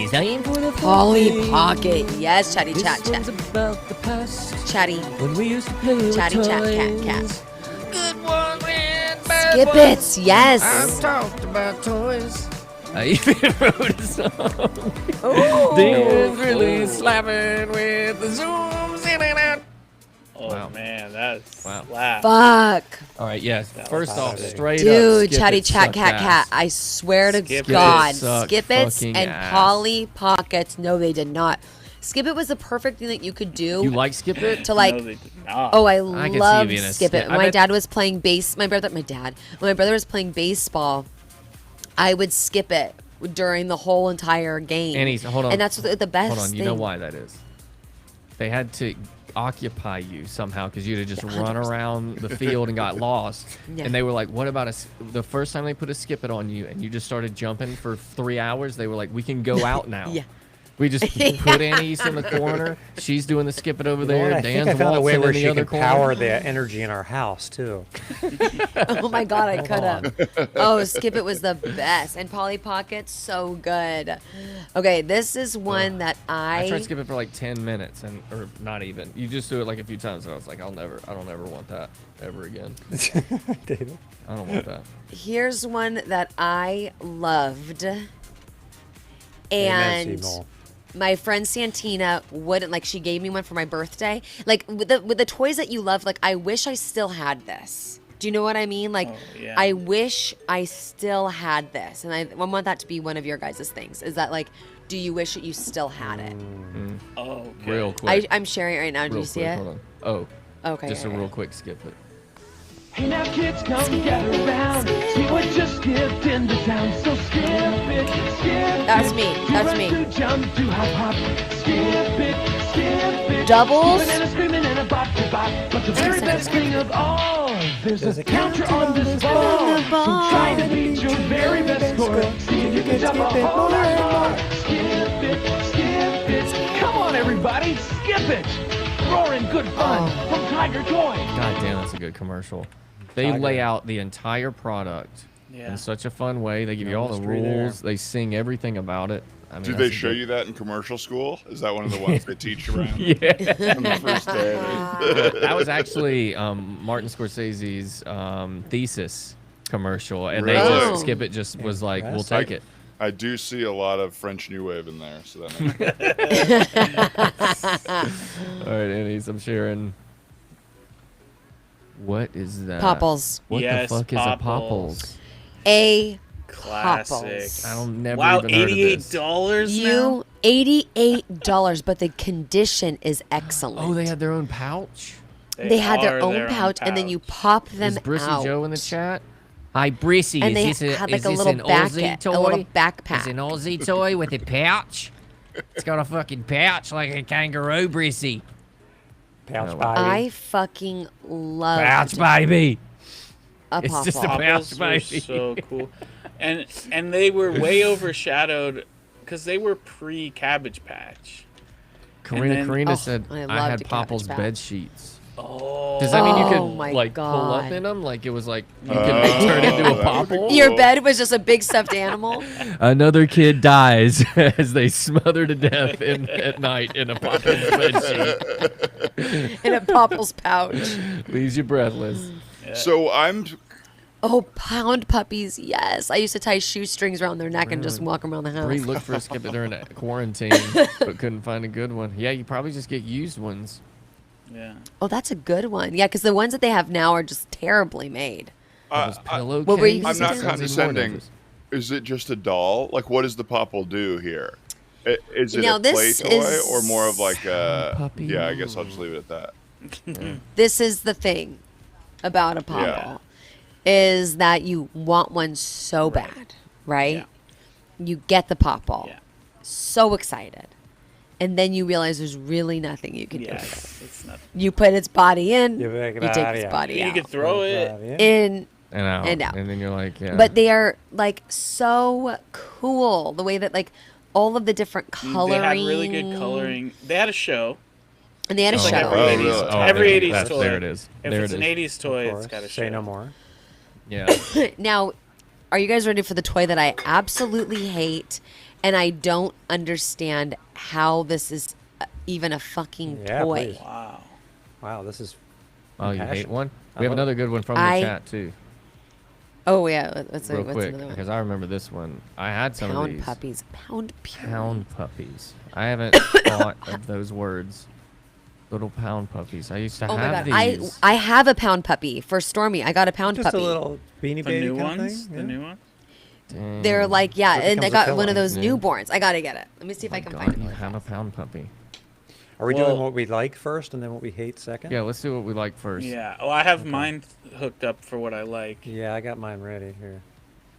Is time for the Polly party. Pocket, yes, chatty This chat one's chat, about the past. chatty, When we used to play chatty with chat toys. cat. Good ones and bad Skip ones. it, yes. I've talked about toys. I even wrote a song. Ooh. Dan's really slapping with the zooms in and out. Oh Wow. man, that's Wow. slap. Fuck. All right, yes. First was off, hot. straight up. Dude, Skip chatty It chat sucked cat ass. cat. I swear to Skip It God, sucked Skip It fucking and ass. Polly Pockets. No, they did not. Skip It was the perfect thing that you could do You like Skip It? to like. No, they did not. Oh, I I could see you love being a Skip It. Skip- When I my bet- dad was playing when my brother was playing baseball, I would skip it during the whole entire game. And hold on. And that's the best Hold on. You thing. know why that is? They had to occupy you somehow because you'd have just run around the field and got lost. Yeah. And they were like, what about the first time they put a Skip It on you and you just started jumping for 3 hours, they were like, we can go out now. Yeah. We just put Annie's in the corner. She's doing the Skip It over You know what? there. I think Dan's I found a way waltzing where in the she other can corner. power the energy in our house too. Oh my God, I could have. Oh, Skip It was the best. And Polly Pockets, so good. Okay, this is one that I tried to skip it for like 10 minutes or not even. You just do it like a few times and I was like, I don't ever want that ever again. David. I don't want that. Here's one that I loved. And my friend Santina wouldn't, like, she gave me one for my birthday. Like, with the toys that you love, like, I wish I still had this. Do you know what I mean? Like, yeah. I wish I still had this, and I want that to be one of your guys' things. Is that like, do you wish that you still had it? Oh, okay. Real quick. I'm sharing it right now. Do Real you see quick, it? Hold on. Oh. Okay. Just a real quick skip it. Hey now kids, come gather around. See what just skipped into town. So skip it, skip it. That's me. That's to me. Run, to jump, to hop, hop. Skip it, skip it. Doubles. Banana screaming and a bop to bop. But the very best thing of all, there's a counter on this ball. So try to beat your very best score. See if you can jump a whole lot more. Skip it, skip it. Come on, everybody, skip it. Roaring good fun from Tiger Toy. God damn, that's a good commercial. They lay out the entire product in such a fun way. They give you all the rules. They sing everything about it. I mean, Do they show you that in commercial school? Is that one of the ones they teach around? Yeah. On the first day. That was actually Martin Scorsese's thesis commercial, and Really? they just skip it. Just was like, we'll take it. I do see a lot of French New Wave in there, so that makes All right, Annie's, I'm sharing. What is that? Popples. What Yes, the fuck is a Popples. Popples? A Classic. Popples. I don't never Wow, even heard of this. $88 now? You $88, but the condition is excellent. Oh, they had their own pouch? They had their are own pouch, and then you pop them Is Brissy out. Joe in the chat? Hi, Brissy. And they is this, had is like a this little an Aussie toy? a little backpack. It's an Aussie toy with a pouch. It's got a fucking pouch like a kangaroo, Brissy. Pouch baby. I fucking love Pouch baby. a It's just a Popple. pouch Popples were baby. so cool. And they were way overshadowed because they were pre-Cabbage Patch. Karina said I I loved had a Cabbage Popples Patch. bed sheets. Oh. Does that mean you Oh my could like pull up God. in them? Like it was like you could turn into a popple? Your bed was just a big stuffed animal Another kid dies as they smother to death at night in a Popples bed sheet. in a Popples pouch. Leaves you breathless. So I'm Oh, pound puppies, yes. I used to tie shoestrings around their neck and just walk around the house. Bree looked for a skip it during quarantine, but couldn't find a good one. Yeah, you probably just get used ones. Yeah. Oh, that's a good one. Yeah, because the ones that they have now are just terribly made. Pillowcase. What were you I'm not saying? condescending. Is it just a doll? Like, what does the Popple do here? Is it Now, a play this toy is- or more of like a? Puppy. Yeah, I guess I'll just leave it at that. This is the thing about a Popple, is that you want one so bad, right? You get the Popple, so excited, and then you realize there's really nothing you can do with it. It's nothing. You put its body in, You you take it take out, its yeah. body You out. could throw it. In And out. And then you're like, yeah. But they are like so cool. The way that like all of the different coloring. They had really good coloring. They had a show. And they had a Just show. like every 80s, every 80s toy. There it is. If There it's it an is. 80s toy, Of it's course. got a Say show. no more. Yeah. Now, are you guys ready for the toy that I absolutely hate, and I don't understand how this is even a fucking Yeah, toy? please. Wow. Wow, this is. Oh, you hate compassion. one? I We have love another good one from the I- chat too. Oh yeah, what's Real what's quick, another one? because I remember this one. I had some of Pound these. puppies. Pound puppies. Pound puppies. I haven't thought of those words. Little pound puppies. I used to Oh my have god, these. I have a pound puppy for Stormy. I got a pound Just puppy. a little beanie The baby new kind ones? of thing. The new ones? Dang. They're like, yeah, It and I becomes a got one of pillow. those newborns. I gotta get it. Let me see if I can God, find it. you really have a fast. pound puppy. Are we Well- doing what we like first and then what we hate second? Yeah, let's do what we like first. Yeah. Oh, I have mine hooked up for what I like. Yeah, I got mine ready here.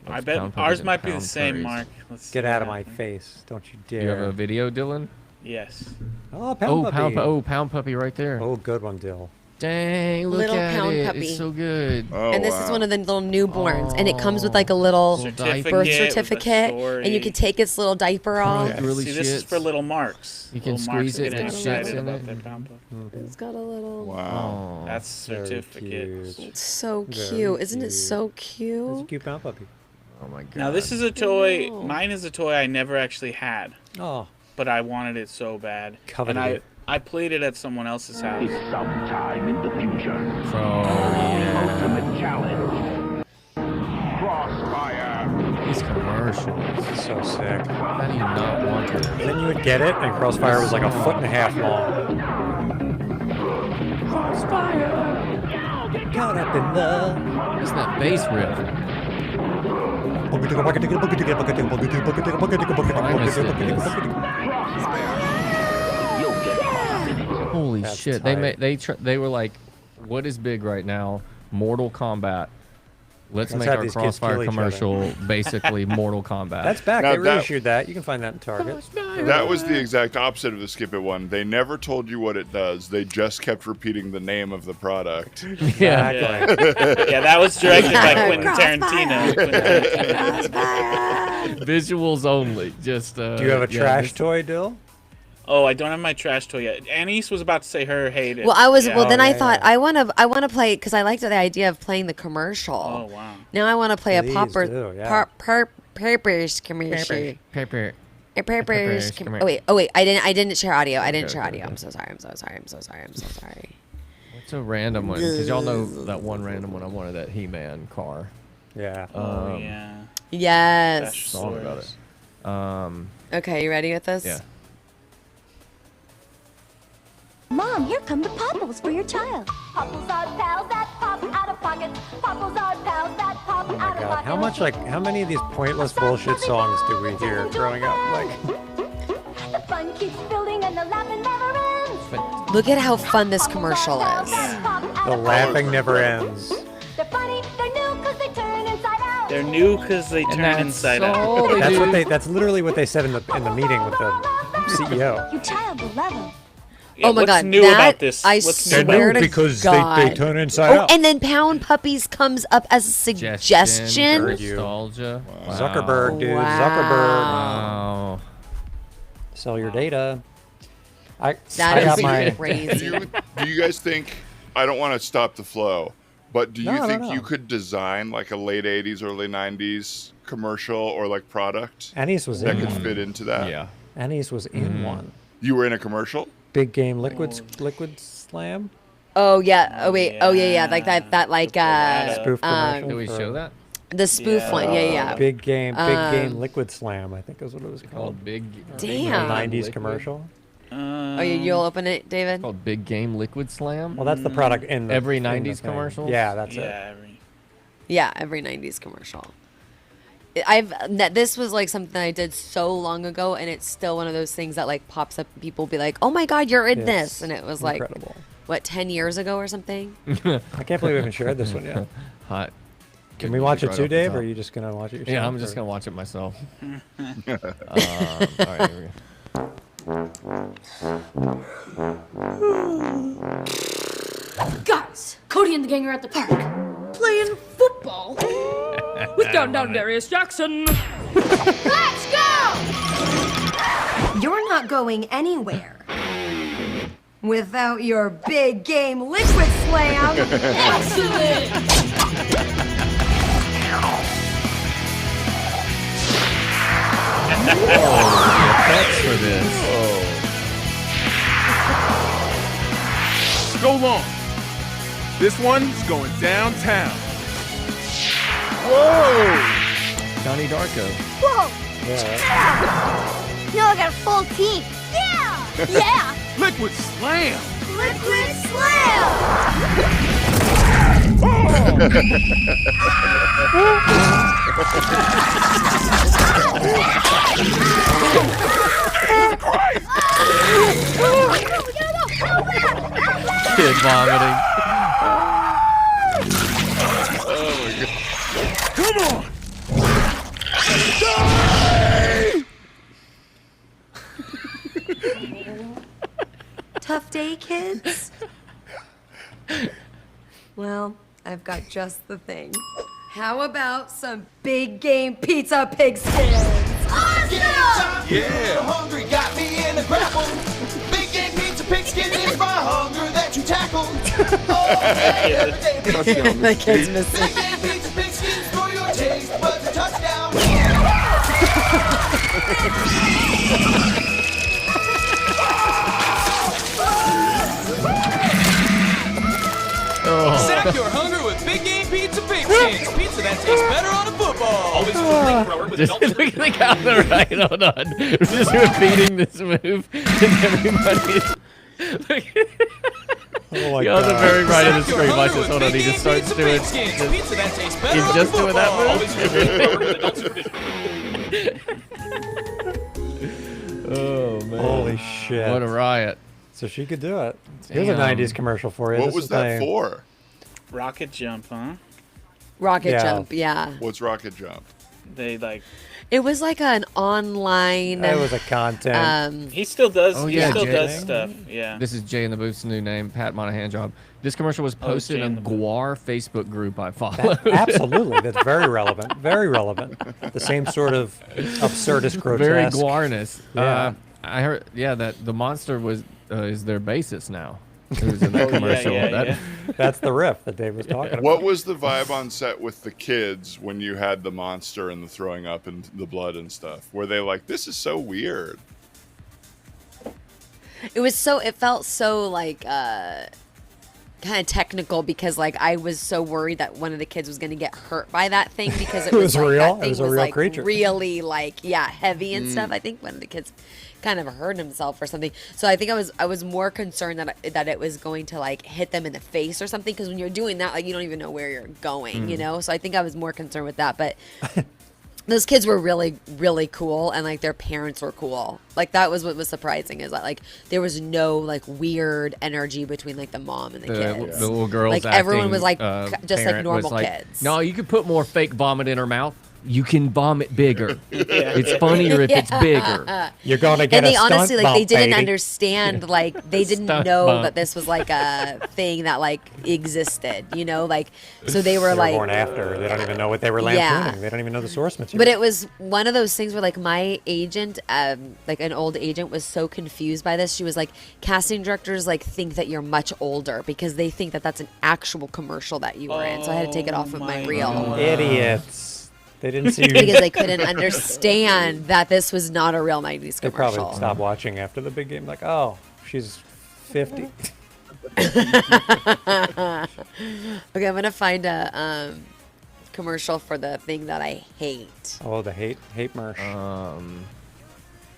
I Let's bet pound puppies ours and might be the pound same, furries. Mark. Let's see Get what out of my happens. face. Don't you Do you have a dare. video, Dylan? Yes. Oh, pound puppy. Pound puppy right there. Oh, good one, Dill. Dang, look Little at pound it. puppy. It's so good. Oh, And this is wow. one of the little newborns, and it comes with like a little Certificate birth with a certificate, and you story. can take its little diaper off. It really See, this is shits. for little Marks. You can Little Marks squeeze it get and it excited shits in about it. their pound puppy. It's got a little. Wow. Oh. That's Very certificate. cute. So Very cute, isn't it cute. so It's a cute? cute pound puppy. Oh my god. Now this is a toy. Wow. Mine is a toy I never actually had, Oh, but I wanted it so bad. Coveted and it. I played it at someone else's house. Sometime in the future. Oh, yeah. Ultimate challenge. Crossfire. These commercials. so sick. How do you not want it? And then you would get it, and Crossfire was like a foot and a half long. Caught up in love. What's that bass riff? Holy That's shit! tight. They were like, what is big right now? Mortal Kombat. Let's Let's make have our these kids kill Crossfire each other. commercial basically Mortal Kombat. That's back. Now They that- reissued that. You can find that in Target. That was the exact opposite of the Skip It one. They never told you what it does. They just kept repeating the name of the product. Yeah. Yeah, that was directed by Quentin Tarantino. Visuals only. Just. Do you have a trash toy, Dill? Oh, I don't have my trash toy yet. Anise was about to say her hate it. Well, I was. Yeah. Well, then I yeah, thought yeah. I want to play because I liked the idea of playing the commercial. Oh wow. Now I want to play Please a popper do, yeah. Purpers commercial. Paper. A Purpers. Commercial. Oh wait. I didn't share audio. I didn't Okay, share okay, audio. okay. I'm so sorry. I'm so sorry. I'm so sorry. I'm so sorry. What's a random one? Because y'all know that one random one. I wanted that He-Man car. Yeah. Oh yeah. Yes. Song about it. Okay, you ready with this? Yeah. Mom, here come the popples for your child. Popples are pals that pop out of pockets. Popples are pals that pop Oh my God. How many of these pointless bullshit songs do we hear growing up? Like, The fun keeps building and the laughing never ends. Look at how fun this commercial is. the laughing never ends. They're funny, they're new because they turn inside out. They're new because they turn that's inside all out. they That's do. what they. That's literally what they said in the meeting with the CEO. Your child will love them. Yeah, Oh my what's God, new that about this? I What's swear new about to because God. they turn inside out. And then Pound Puppies comes up as a suggestion. Heard you. Nostalgia. Zuckerberg, dude. Wow. Zuckerberg. Wow. Sell your data. I That got is my. crazy. Do you guys think? I don't want to stop the flow, but do you No, think no. you could design like a late '80s, early '90s commercial or like product Anise was that in could one. fit into that? Yeah. Anise was in one. You were in a commercial? Big Game Liquid Slam. Oh yeah. Oh wait. Oh yeah. Like that. Like Spoof commercial. Did we for show that? the spoof Yeah. one. Yeah. Big Game Liquid Slam. I think is what it was called. Called Big. Damn. Big Game 90s Liquid. commercial. Oh, you'll open it, David. Called Big Game Liquid Slam. Well, that's the product in the, Every in the 90s thing. commercial? Yeah, that's Yeah. it. Yeah, every '90s commercial. This was like something I did so long ago, and it's still one of those things that like pops up. And people be like, "Oh my God, you're in this!" It's And it was like, incredible. what, 10 years ago or something? I can't believe we haven't shared this one yet. Hot. Can Good we watch music it right too, off the Dave, top. or are you just gonna watch it yourself? Yeah, I'm just or- gonna watch it myself. All right, here we go. Guys, Cody and the gang are at the park playing football with Down Darius Jackson. Let's go! You're not going anywhere without your big game liquid slam. Excellent! Effects for this. Go long. This one's going downtown. Whoa! Johnny Darko. Whoa! Yeah. No, I got a full team. Yeah! Yeah! Liquid slam. Liquid slam! Kid vomiting. Come on. Tough day, kids? Well, I've got just the thing. How about some big game pizza pig skins? Yeah. Hungry got me in a grapple. Big game pizza pigskin is my hunger that you tackled. Oh, yeah, every day big game. That kid's missing. Big game pizza pigskins for your taste buds a touchdown. Sack your hunger with Big Game Pizza Pigskins. Pizza that tastes better on a football. Always with a flamethrower with Just adult look at the guy on the right. Hold on. We're just repeating this move. And everybody's. Oh my You're on the God. very right of the screen. Watch this. Hold on. He just starts doing. Pizza that tastes better He's on just the doing that football. Oh man! Holy shit! What a riot! So she could do it. Here's a Damn. '90s commercial for you. What This was is that my- for? Rocket jump, huh? Rocket Yeah. jump, yeah. What's rocket jump? They like. It was like an online. It was a content. He still does. Oh, he yeah, still Jay. does stuff. Yeah. This is Jay in the Booth's new name, Pat Monahan job. This commercial was posted Jay in on the Booth. Guar Facebook group I follow. Absolutely, that's very relevant. Very relevant. The same sort of absurdist grotesque. Very Guarness. Yeah. I heard. Yeah, that the monster was is their bassist now. Who's in that commercial? That's the riff that Dave was talking about. What was the vibe on set with the kids when you had the monster and the throwing up and the blood and stuff? Were they like, this is so weird? It felt so like kind of technical because like I was so worried that one of the kids was going to get hurt by that thing because it was like, real. That thing It was a real like creature. really like heavy and stuff. I think one of the kids kind of hurt himself or something. So I think I was more concerned that it was going to like hit them in the face or something because when you're doing that like you don't even know where you're going, you know. So I think I was more concerned with that, but. Those kids were really, really cool, and like their parents were cool. Like that was what was surprising is that like there was no like weird energy between like the mom and the kids. The little girls. Like everyone was like acting, just like parent normal was like, kids. No, you could put more fake vomit in her mouth. You can vomit bigger. Yeah. It's funnier if it's bigger. You're going to get And they a stunt honestly like bump, they didn't baby. understand like they didn't Stunt know bump. that this was like a thing that like existed, you know, like so they were They were like born after. They don't even know what they were Yeah. lampooning. They don't even know the source material. But it was one of those things where like my agent, like an old agent, was so confused by this. She was like, casting directors like think that you're much older because they think that that's an actual commercial that you were in. So I had to take it off of my reel Idiots. They didn't see you. because they couldn't understand that this was not a real 90s They commercial. probably stopped watching after the big game. Like, oh, she's 50. Okay, I'm gonna find a commercial for the thing that I hate. Oh, the hate merch.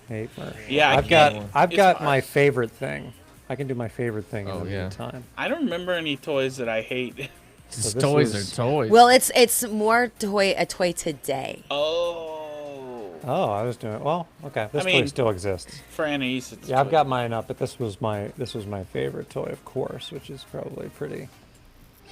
Hate merch. Yeah, I've got it's got hard. my favorite thing. I can do my favorite thing in the yeah. meantime. I don't remember any toys that I hate. Just this toys was- are toys. Well, it's more a toy today. Oh, I was doing well. Okay, this toy mean, still exists. For Anais, it's Yeah, I've got mine up, but this was my favorite toy, of course, which is probably pretty.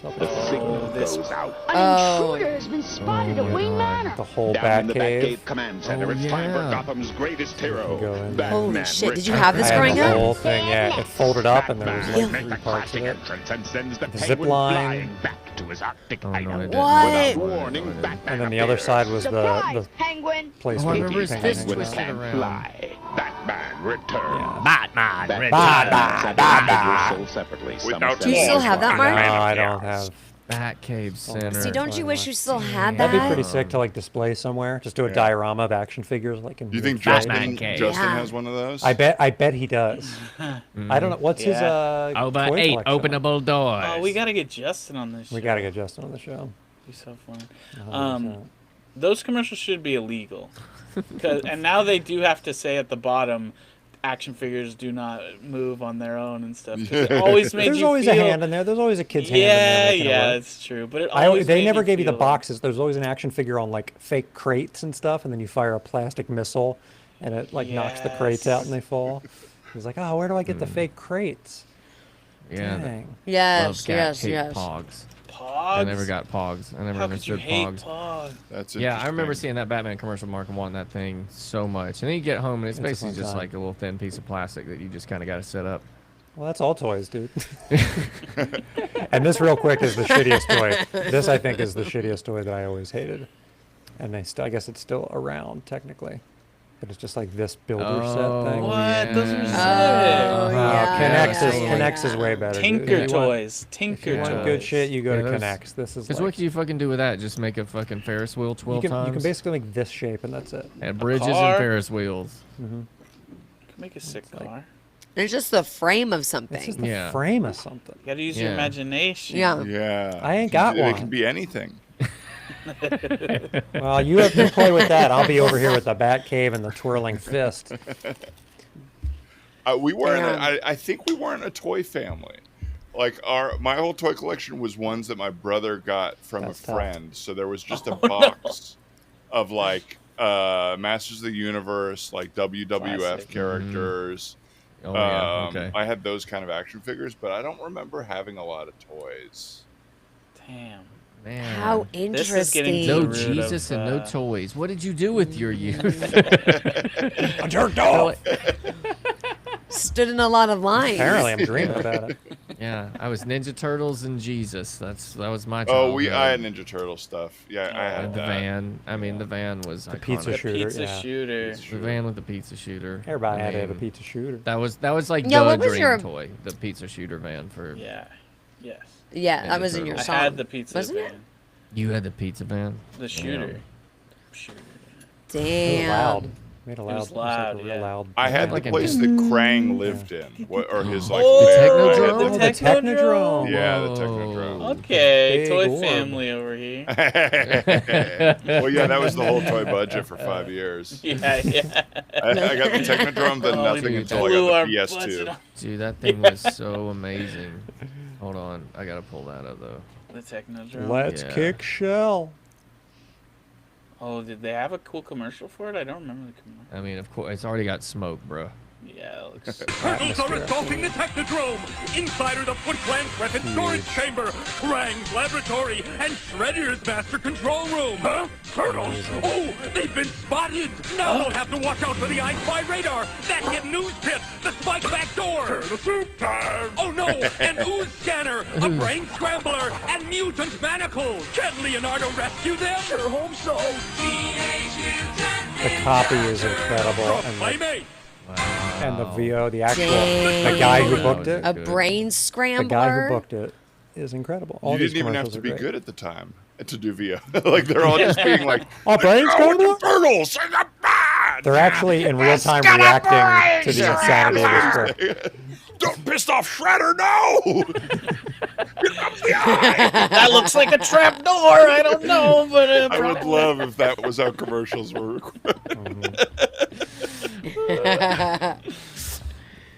This An Oh. intruder has been spotted at Wayne Manor. The whole Down in the Batcave. Batcave Command Center, it's time for Gotham's greatest hero. Go in. Batman Holy shit, did you returns. have this I had growing the up? whole thing, yeah. It folded up, and there was Batman like makes three a parts of classic it. entrance and sends the The zip Penguin line. flying back to his Arctic Oh, no, I hideout. didn't. What? Without warning, Batman And then the other appears. side was the Penguin. place Oh, I where the remember his penguin fist hangs twisted out. Can around. fly. Batman returns. Batman. Batman sold separately. Without Do you still have that, Mark? No, I don't have. Batcave Center. See, don't you wish you still had That'd be that? pretty sick to like display somewhere. Just do a diorama of action figures, like in. Do you think real Justin, size. Cave. Justin Yeah. has one of those? I bet he does. I don't know what's his Over toy 8 collection? openable doors. Oh, we gotta get Justin on this. We gotta get Justin on the show. Be so fun. 100%. Those commercials should be illegal. And now they do have to say at the bottom, action figures do not move on their own and stuff. 'Cause it always made There's you always feel... a hand in there. There's always a kid's hand in Yeah, there. making it yeah, work. it's true. But it always They made never gave you the feel- boxes. There's always an action figure on like fake crates and stuff, and then you fire a plastic missile, and it like knocks the crates out and they fall. He's like, oh, where do I get the fake crates? Yeah. Dang. Yes, Cat yes, hate yes. Pogs. Pogs? I never got Pogs. I never How could you understood hate Pogs. Pogs? That's Yeah, I remember interesting. seeing that Batman commercial, Mark, and wanting that thing so much. And then you get home, and it's It's a basically fun just time. like a little thin piece of plastic that you just kind of got to set up. Well, that's all toys, dude. And this, real quick, is the shittiest toy. This, I think, is the shittiest toy that I always hated. And I guess it's still around technically, but it's just like this builder set thing. What? Those are sick. Connects is way better. dude. Tinker If you want- toys. Tinker If you toys. want good shit, you go to those- Connects. This is Because like, what can you fucking do with that? Just make a fucking Ferris wheel 12 you times? can basically make this shape and that's it. And bridges car? and Ferris wheels. Mm-hmm. Make a sick car. It's just the frame of something. It's just the Yeah. frame of something. You gotta use your Yeah. imagination. Yeah. Yeah. I ain't got It one. can be anything. Well, you have to play with that. I'll be over here with the Batcave and the twirling fist. We weren't. Damn. I think we weren't a toy family. like my whole toy collection was ones that my brother got from That's a tough. friend. So there was just a box of like Masters of the Universe, like WWF Classic. characters. Oh yeah. Okay. I had those kind of action figures, but I don't remember having a lot of toys. Damn. Man. How This is getting interesting. No to the root Jesus of, and no toys. What did you do with your youth? I jerked off. Stood in a lot of lines. Apparently, I'm dreaming about it. Yeah, I was Ninja Turtles and Jesus. That was my Oh, childhood. I had Ninja Turtle stuff. Yeah, I had And the that. van. I mean, the van was The iconic. pizza The shooter. pizza Yeah. shooter. The van with the pizza shooter. Everybody I had to have a mean, pizza shooter. That was like Yeah, the what was dream your- toy, the pizza shooter van for. Yeah. Yes. Yeah, that Ninja was in your Turtles. song. I had the pizza Wasn't van. it? You had the pizza van. The shooter. Shooter. It was Damn. loud. Made a It loud. was it was like loud, a real yeah. loud. I had Like the a- place that Krang lived in, or his like. Oh, lair. Technodrome? I Oh, had the Technodrome. Yeah, the Whoa. Technodrome. Okay, Big toy orb. family over here. Well, yeah, that was the whole toy budget for 5 years. Yeah, yeah. I got the Technodrome, then Oh, nothing you until I blew our got the budget PS2. up. Dude, that thing was so amazing. Hold on, I gotta pull that up though. The Technodrome. Let's Yeah. kick shell. Oh, did they have a cool commercial for it? I don't remember the commercial. I mean, of course, it's already got smoke, bro. Yeah, it looks. Turtles are assaulting the Technodrome! Inside are the Foot Clan's weapon storage chamber, Krang's laboratory, and Shredder's master control room! Huh? Turtles? Oh, they've been spotted! Now they'll have to watch out for the I Spy radar, that hidden ooze pit, the spike back door! Turtle soup time! Oh no, an ooze scanner, a brain scrambler, and mutant manacles! Can Leonardo rescue them? Sure hope so! The copy is incredible, and Playmate! the VO, the actual, Dang. the guy who That booked was it, A good. brain the scrambler. guy who booked it is incredible. All You these didn't even have commercials to are be great. good at the time to do VO. Like they're all just being like, Oh, brain "Go with the scrambler? turtles and the bad. They're actually in real time reacting to the insanity of the script. Don't piss off Shredder, no! That looks like a trap door. I don't know, but I would love if that was how commercials were recorded.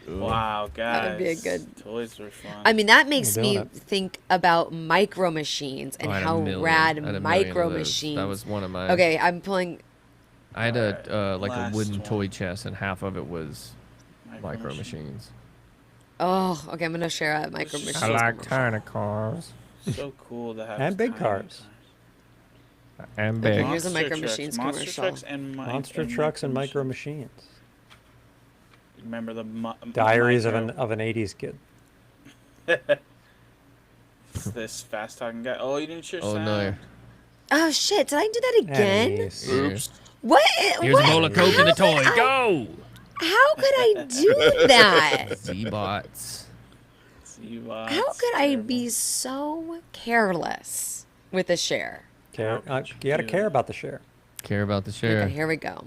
Wow, guys. That'd be a good- Toys were fun. I mean, that makes We're doing me it. think about micro machines and Oh, I had a how million. rad I had a million micro of those. machines. That was one of mine. Okay, I'm pulling. I had a like a last wooden one. toy chest, and half of it was micro Machine. machines. Oh, okay. I'm gonna share a micro This is machine. so like tiny cars So cool to have. And big tiny cars. and Okay, big. here's a Monster Micro trucks, Machines monster commercial. trucks and Monster trucks and micro machines. Remember the Diaries of micro- an '80s kid. This fast talking guy. Oh, you didn't share Oh sound. no! Oh shit! Did I do that again? Anyways. Oops. What? Here's what? a bowl of coke in the toy. I- Go! How could I do that? Z-bots. How could I be so careless with a share? You gotta care about the share. Care about the share. Okay, here we go.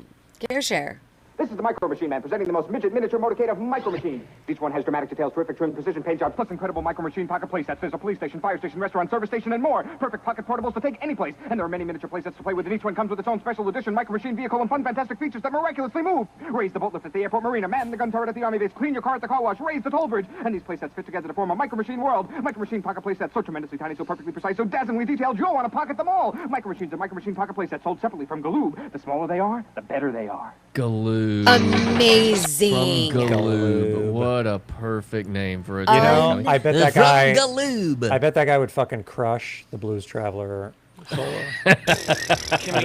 Share. This is the Micro Machine Man presenting the most midget miniature motorcade of Micro Machines. Each one has dramatic details, terrific trim, precision paint jobs, plus incredible Micro Machine pocket playsets. There's a police station, fire station, restaurant, service station, and more. Perfect pocket portables to take any place. And there are many miniature playsets to play with, and each one comes with its own special edition Micro Machine vehicle and fun, fantastic features that miraculously move. Raise the boat lift at the airport marina, man the gun turret at the army base, clean your car at the car wash, raise the toll bridge. And these playsets fit together to form a Micro Machine world. Micro Machine pocket playsets, so tremendously tiny, so perfectly precise, so dazzlingly detailed, you'll want to pocket them all. Micro Machines and Micro Machine pocket playsets sold separately from Galoob. The smaller they are, the better they are. Galoob. Amazing. From Galoob. What a perfect name for a You toy know, company. I bet that guy. Galoob. I bet that guy would fucking crush the Blues Traveler solo. Can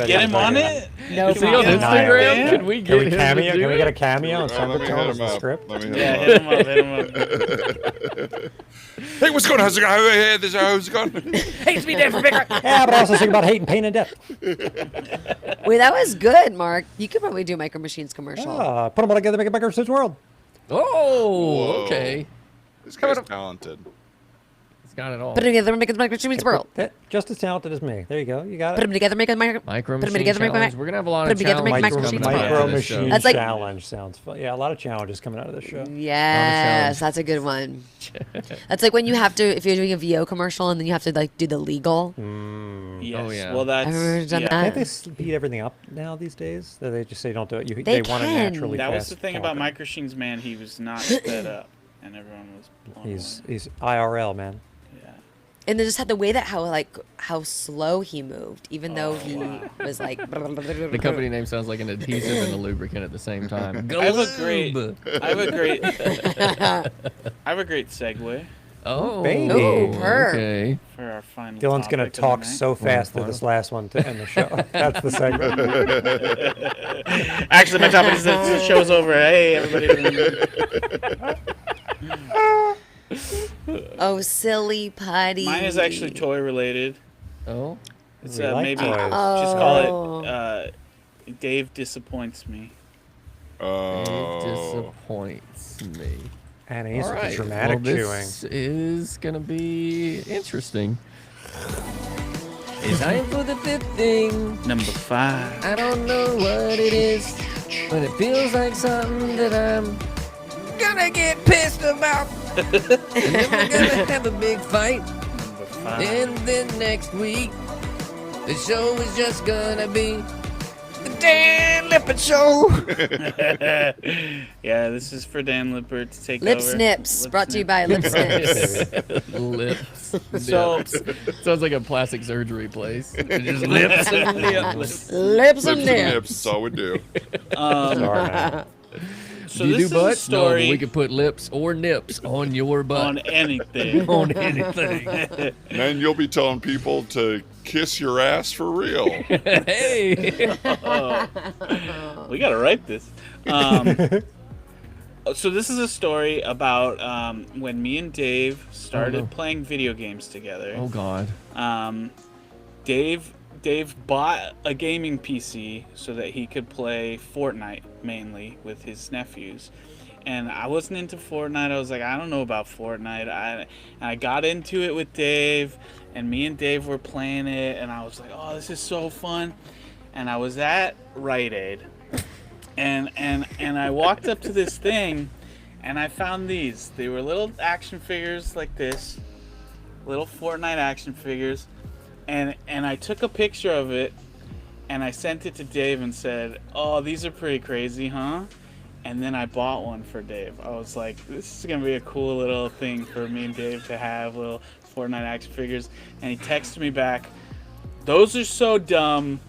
we get him on it? No Is he on problem. Instagram? Can we get him cameo? to do Can we get a it? cameo and send Let it me to hit him as him the up. script? Let me hit Yeah, him hit him up. Hey, what's going on? How's it going? Hey, this how's it going? Hates me, Dan, for bigger. Yeah, but also think about hate and pain and death. Wait, that was good, Mark. You could probably do Micro Machines commercial. Put them all together, make a Micro Machines world. Oh, Whoa. okay. This guy's talented. He's got it all. Put them together, make a Micro Machines world. Just as talented as me. There you go. You got Put it. them together, make a micro. Micro Put 'em Machine together, make Challenge. a- We're gonna have a lot put 'em of together, make challenges Micro coming Machines out world. of Micro this show. Machine That's like- Challenge sounds fun. Yeah, a lot of challenges coming out of this show. Yes, that's a good one. That's like when you have to, if you're doing a VO commercial and then you have to like do the legal. Yes. Oh, yeah. Well, that's. I've never done yeah. that. Can't they speed everything up now these days? That they just say don't do it. They They want to can. naturally That was fast the thing talk about it. Micro Machines Man. He was not sped up. and everyone was blown He's away. IRL, man. And they just had the way that how slow he moved, even though he was like. The company name sounds like an adhesive and a lubricant at the same time. I have a great segue. Oh, baby. Okay. For our final Dylan's topic gonna of the talk night. so fast through this last one to end the show. That's the segment. Actually, my topic is that the show's over. Hey, everybody. Oh, silly putty. Mine is actually toy related. Oh, it's We like maybe toys. just call it Dave disappoints me. It disappoints me. And he's All right. dramatic well, chewing. This is gonna be interesting. It's time for the fifth thing. Number 5. I don't know what it is, but it feels like something that I'm gonna get pissed about. And then we're gonna have a big fight. Number 5. And then next week, the show is just gonna be the Dan Lippert Show. Yeah, this is for Dan Lippert to take Lip over. Snips, brought to you by Lip Snips. Lips. So- Nips. Sounds like a plastic surgery place. Just lips and nips. Lips and nips. That's all we do. Sorry, man. So do you this do is a butts? No, but story we could put lips or nips on your butt. on anything. On anything. Then you'll be telling people to kiss your ass for real. Hey. We gotta write this. So this is a story about when me and Dave started playing video games together. Oh God. Dave bought a gaming PC so that he could play Fortnite mainly with his nephews. And I wasn't into Fortnite. I was like, I don't know about Fortnite. I got into it with Dave, and me and Dave were playing it, and I was like, oh, this is so fun. And I was at Rite Aid, and I walked up to this thing, and I found these. They were little action figures like this, little Fortnite action figures. And I took a picture of it, and I sent it to Dave and said, oh, these are pretty crazy, huh? And then I bought one for Dave. I was like, this is going to be a cool little thing for me and Dave to have, little Fortnite action figures. And he texted me back, those are so dumb,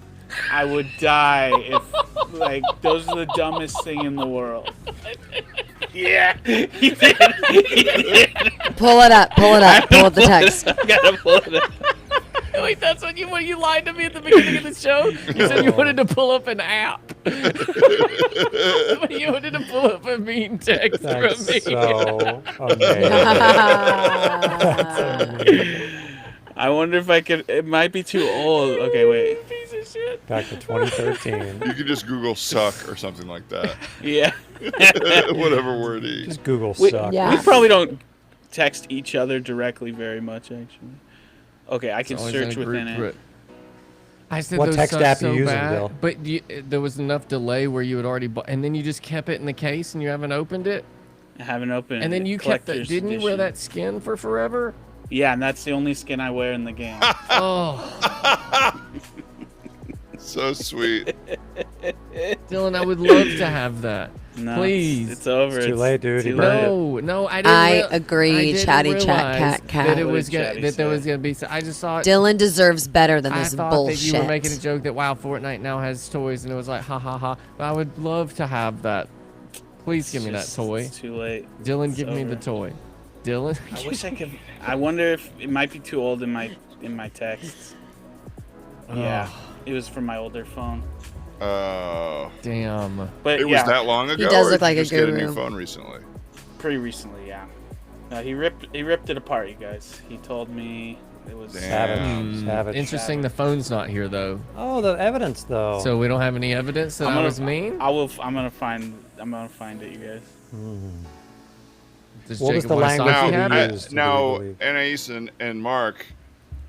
I would die if, like, those are the dumbest thing in the world. Yeah, he did. Pull it up. Pull up the text. I gotta pull it up. Wait, that's when you lied to me at the beginning of the show. You said you wanted to pull up an app. You wanted to pull up a mean text from me. So amazing. I wonder if I could. It might be too old. Okay, wait. Piece of shit. Back to 2013. You could just Google suck or something like that. Yeah. Whatever word he. Just Google We suck. probably don't text each other directly very much, actually. Okay, I can It's always search in a within group it. I said What those text suck app so you using, bad, Bill? but there was enough delay where you had already bought, and then you just kept it in the case and you haven't opened it. I haven't opened it. And then you kept that. Collector's Didn't you wear edition. that skin for forever? Yeah, and that's the only skin I wear in the game. Oh, So sweet. Dylan, I would love to have that. No, Please. it's over. It's too late, dude. too He burned late. No, I didn't. I agree. I didn't Chatty chat, realize cat. That it What was did gonna, Chatty that there was say? gonna be. I just thought. Dylan deserves better than I this thought bullshit. that you were making a joke that wow, Fortnite now has toys, and it was like ha ha ha. But I would love to have that. Please give me that toy. It's too late. Dylan, It's give me the over. toy. Dylan. I wish I could. I wonder if it might be too old in my texts. Yeah, it was from my older phone. Damn. But It was yeah, that long ago. He does or look did like you a just get a guru. new phone recently. pretty recently. Yeah. No, he ripped it apart, you guys. He told me it was Savage. Interesting. The phone's not here though. Oh, the evidence though. So we don't have any evidence that I was mean. I'm gonna find it, you guys. Does What was Jacob the want to language stop you you? used? Now, believe? Anais and Mark,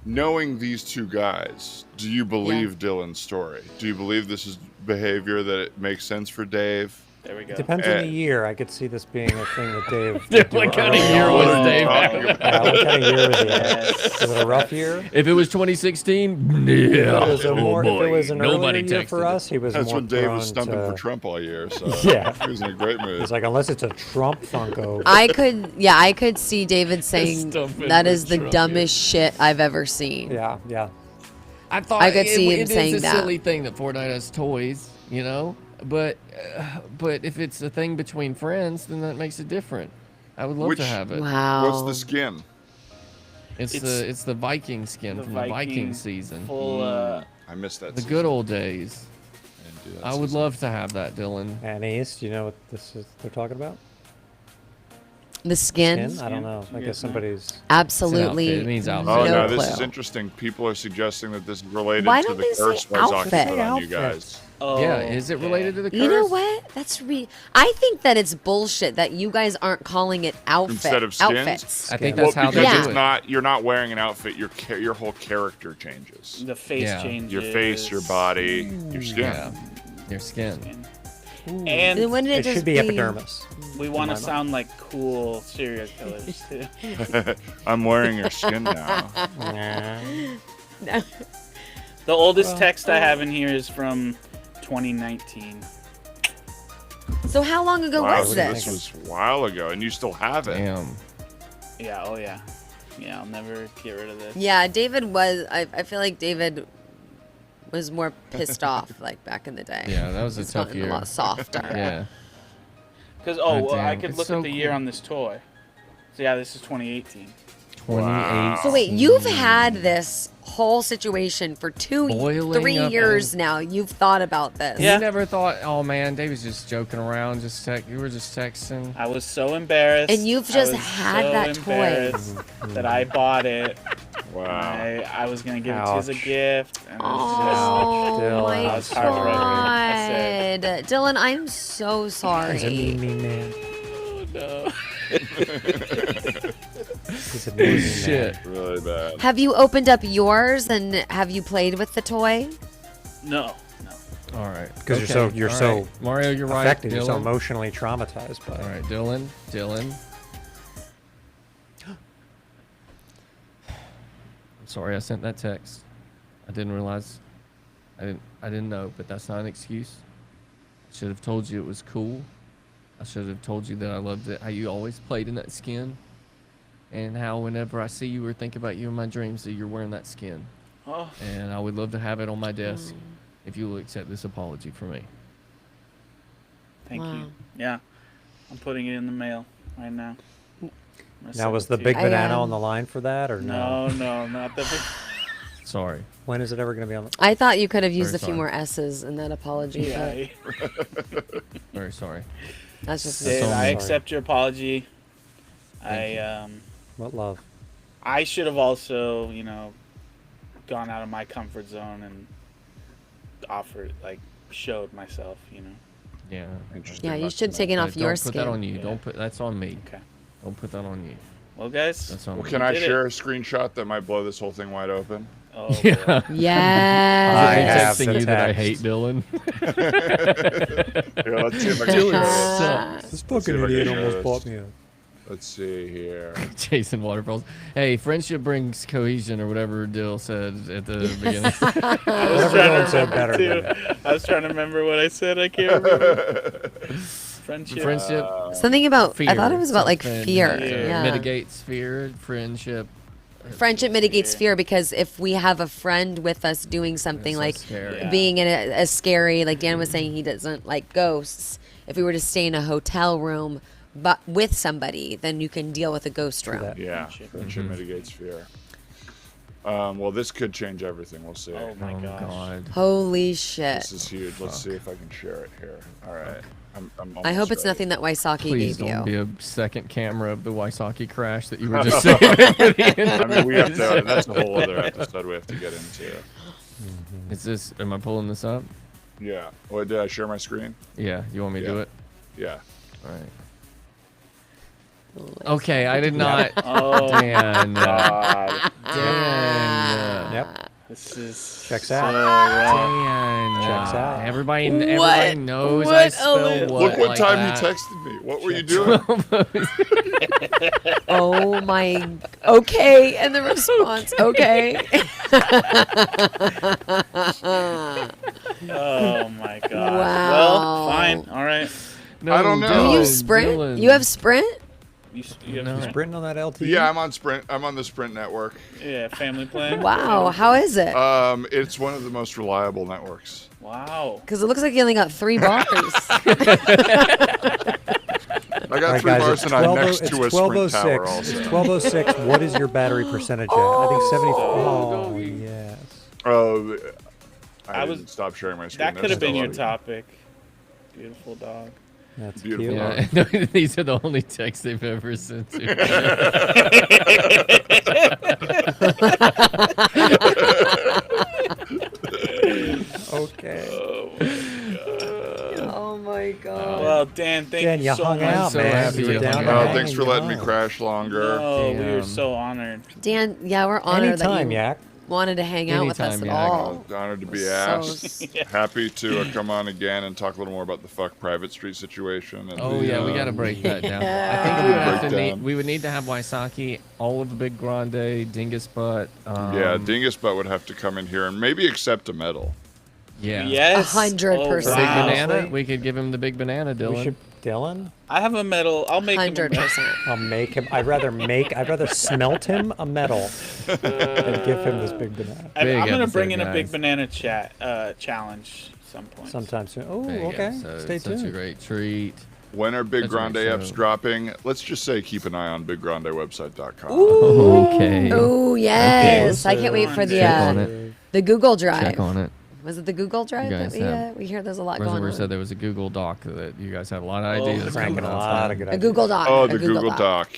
knowing these two guys, do you believe Dylan's story? Do you believe this is behavior that it makes sense for Dave? There we go. It depends on the year. I could see this being a thing that Dave. What kind of year was Dave having? Yeah, what kind of year was it? Was it a rough year? If it was 2016, yeah. If it was, if it was an Nobody earlier year for us, he was That's more when Dave prone was stumping to... for Trump all year, so Yeah. he was in a great mood. He's like, unless it's a Trump Funko. I could see David saying Stumping that for is the Trump, dumbest shit I've ever seen. Yeah. I thought I could see him it saying is a that. silly thing that Fortnite has toys, you know. But if it's a thing between friends, then that makes it different. I would love to have it. Wow. What's the skin? It's the Viking skin from the Viking season. I missed that. The season. good old days. I would love to have that, Dylan. Anise, do you know what this is they're talking about? The skin? I don't know. I guess somebody's... Absolutely. It means outfit. Oh, no no, this is clue. interesting. People are suggesting that this is related Why to don't the they say curse Wazaki outfit? put on you guys. Yeah, is it related to the curse? You know what? I think that it's bullshit that you guys aren't calling it Instead of skins? outfits. I think that's how they because do it's it. not. You're not wearing an outfit. Your whole character changes. The face changes. Your face, your body, your skin. Yeah, your skin. And Then wouldn't it It should just be epidermis. we want to sound like cool serial killers too. I'm wearing your skin now. No. The oldest text I have in here is from 2019. So how long ago Wow, was this? This was a while ago, and you still have it. Damn. Yeah. Oh yeah. Yeah. I'll never get rid of this. Yeah, David was. I feel like David was more pissed off like back in the day. Yeah, that was a He's tough gotten year. A lot softer. Yeah. Because God I damn, could it's look so at the year cool. on this toy. So yeah, this is 2018. 28. So wait, you've had this whole situation for Boiling 3 up years and- now. You've thought about this. You never thought, oh man, Dave was just joking around, you were just texting. I was so embarrassed. And you've I just was had so that toy. embarrassed that I bought it. Wow. I was gonna give it to you as a gift. And Oh my I was heartbroken. god, Dylan, I'm so sorry. He's a mean man. No. He's a mean Shit. Really bad. Have you opened up yours and have you played with the toy? No. All right. Because Okay. you're All so right. Mario, you're right. affected. You're so Dylan. emotionally traumatized by it. All right, Dylan. I'm sorry I sent that text. I didn't realize. I didn't know, but that's not an excuse. I should have told you it was cool. I should have told you that I loved it. How you always played in that skin, and how whenever I see you or think about you in my dreams, that you're wearing that skin. Oh. And I would love to have it on my desk if you will accept this apology from me. Thank you. Yeah. I'm putting it in the mail right now. Now, was the big banana on the line for that, or no? No, not the big. Sorry. When is it ever going to be on the... I thought you could have used Very a few sorry. more S's in that apology. Yeah. But Very sorry. that's just Dave, all I I'm accept your apology. What love? I should have also, gone out of my comfort zone and showed myself, Yeah. Yeah, you should have taken off your Don't put that skin. on you. Don't put that's on me. Okay. Don't put that on you. Well, guys. That's on Well, me. can I did it. share a screenshot that might blow this whole thing wide open? Oh, Yeah. Yes. I Is it have texting the you that I text. hate Dylan. Here, let's see if I can share it. This Let's see fucking if I can idiot share almost this. bought me a... Let's see here. Jason Waterfalls. Hey, friendship brings cohesion, or whatever Dill said at the beginning. Whatever Dylan said better than that. I was trying to remember what I said. I can't remember. Friendship. Something about, I thought it was about like something, fear. Yeah. Yeah. Mitigates fear, friendship. Friendship mitigates fear because if we have a friend with us doing something so like scary. Yeah. being in a scary, like Dan was saying, he doesn't like ghosts. If we were to stay in a hotel room but with somebody, then you can deal with a ghost room. Yeah, friendship mitigates fear. Well, this could change everything. We'll see. Oh my gosh. God. Holy shit. This is huge. Let's see if I can share it here. All right. I'm I hope almost it's ready. nothing that Waisaki Please gave don't you. be a second camera of the Waisaki crash that you were just saying. At the I mean, we have end. to. That's a whole other episode we have to get into. Is this? Am I pulling this up? Yeah. What, did I share my screen? Yeah. You want me to do it? Yeah. All right. Okay, I did not. Oh, Dan. God. Dan. Yep. This is Checks out. Dan, Checks out. Everybody What? knows What I spell a- what. Look what like time that. he texted me. What were you doing? Oh my. Okay, and the response. Okay. Oh my god. Wow. Well, fine. All right. No, I don't know. Do you Dylan, sprint? Dylan. You have sprint? You have No. Sprinting on that LTE? Yeah, I'm on Sprint. I'm on the Sprint network. Yeah, family plan. Wow. How is it? It's one of the most reliable networks. Wow. Because it looks like you only got 3 bars. I got 3 bars and I'm next to a Sprint tower 12:06. also. It's 12:06. What is your battery percentage at? I think 70. Oh, yes. Oh, I didn't stop sharing my screen. That could have been your That's topic. Beautiful dog. That's Beautiful. cute. Yeah, these are the only texts they've ever sent to me. Okay. Oh my god. Well, Dan, thank Dan, you you so hung much. out, so man. happy You were you down hung to out. hang, Thanks for you letting me hung. crash longer. No, we are Damn. so honored. Dan, yeah, we're honored Anytime, that you Yak. wanted to hang out with us Anytime, at Yak. all. Honored to be So asked. Happy to come on again and talk a little more about the Fuck Private Street situation. And Oh the, yeah, we got to break that down. I think we would need to have Waisaki, all of the Big Grande, Dingus Butt. Yeah, Dingus Butt would have to come in here and maybe accept a medal. Yeah. Yes. 100%. Big wow. banana. We could give him the big banana, Dylan. We should, Dylan? I have a medal. I'll make him a medal. 100%. I'll make him. I'd rather smelt him a medal than give him this big banana. I'm Big going to episode, bring in a big guys. banana challenge some point. Sometime soon. Oh, Big okay. episode. Stay Such a tuned. great treat. When are Big That's a Grande great apps show. dropping? Let's just say keep an eye on BigGrandeWebsite.com. Okay. Oh yes, I can't wait for the Check on it. the Google Drive. Check on it. Was it the Google Drive You that guys have- we hear? There's a lot going Rosenberg on. said there was a Google Doc that you guys have a lot of Oh, ideas. Cranking coming a out. lot of good A ideas. Google Doc. Oh, a the Google Doc.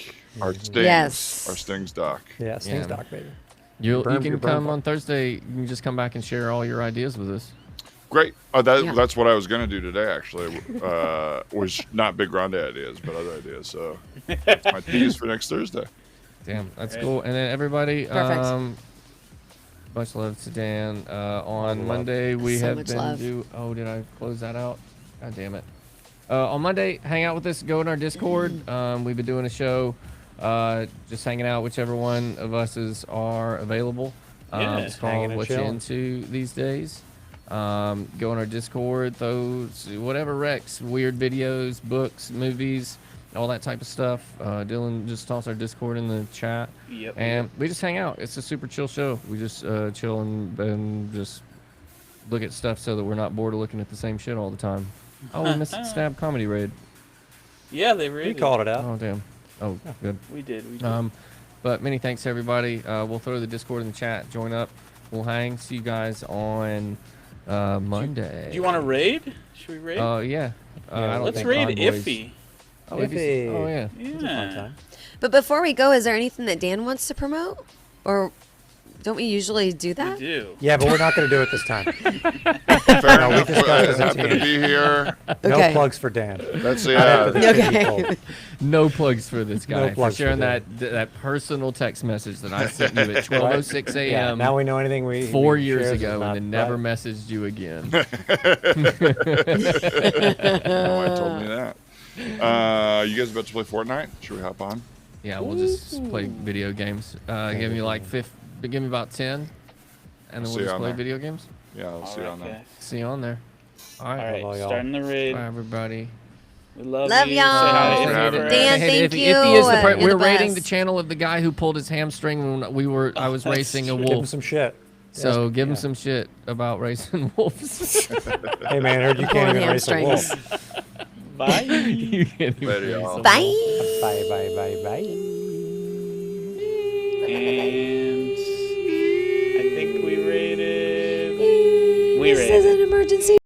Our Stings. Yes. Our Stings Doc. Yeah, Stings Yeah. Doc, baby. You Burn- can your burn come book. on Thursday. You can just come back and share all your ideas with us. Great. Oh, Yeah. that's what I was going to do today, actually. Was not Big Grande ideas, but other ideas. So that's my tease for next Thursday. Damn, that's cool. And then everybody, Perfect. much love to Dan. On love. Monday we So have much been love. Oh, did I close that out? God damn it. On Monday, hang out with us. Go in our Discord. We've been doing a show, just hanging out. Whichever one of us are available. Yeah. It's Hanging called and What You chilling. Into These Days. Go on our Discord. Those whatever Rex, weird videos, books, movies, all that type of stuff. Dylan just tossed our Discord in the chat. Yep. And we just hang out. It's a super chill show. We just chill and just look at stuff so that we're not bored of looking at the same shit all the time. Oh, we missed Stab Comedy Raid. Yeah, they We really called it out. Oh, damn. Oh, good. We did. But many thanks to everybody. We'll throw the Discord in the chat. Join up. We'll hang. See you guys on Monday. Do you want to raid? Should we raid? Yeah. I don't Let's think raid Convoys- Iffy. Oh, Iffy's- Iffy. Oh, yeah. It's a fun Yeah. time. But before we go, is there anything that Dan wants to promote, or don't we usually do We that? do. Yeah, but we're not going to do it this time. Fair No, we enough. discussed as a Happy to team. be here. No Okay. plugs for Dan. That's Not after the Okay. shit he pulled. No plugs for this guy. No for plugs for sharing Dan. that personal text message that I sent you at 12:06 a.m. Yeah, now we know anything we 4 we years shares is ago, not and then never right. messaged you again. No one told me that. You guys about to play Fortnite? Should we hop on? Yeah, we'll just play video games. Give me like give me about 10, and then See we'll you just on play there. video games. Yeah, I'll see you on there. See you on there. All All right. right, Hello, y'all. starting the raid. Bye, everybody. We love Love you. y'all. Say hi to Thanks for Iffy having for me. us. Dan, Hey, thank Iffy- you. Iffy is the You're we're the rating the best. channel of the guy who pulled his hamstring when I was racing a Give him wolf. some shit. So give him Yeah. some shit about racing wolves. Hey, man, I heard you can't even race a wolf. Hamstrings. Bye. You can't even Later, race y'all. a Bye. wolf. Bye, bye, bye, bye. And I think we raided. We This raided. is an emergency.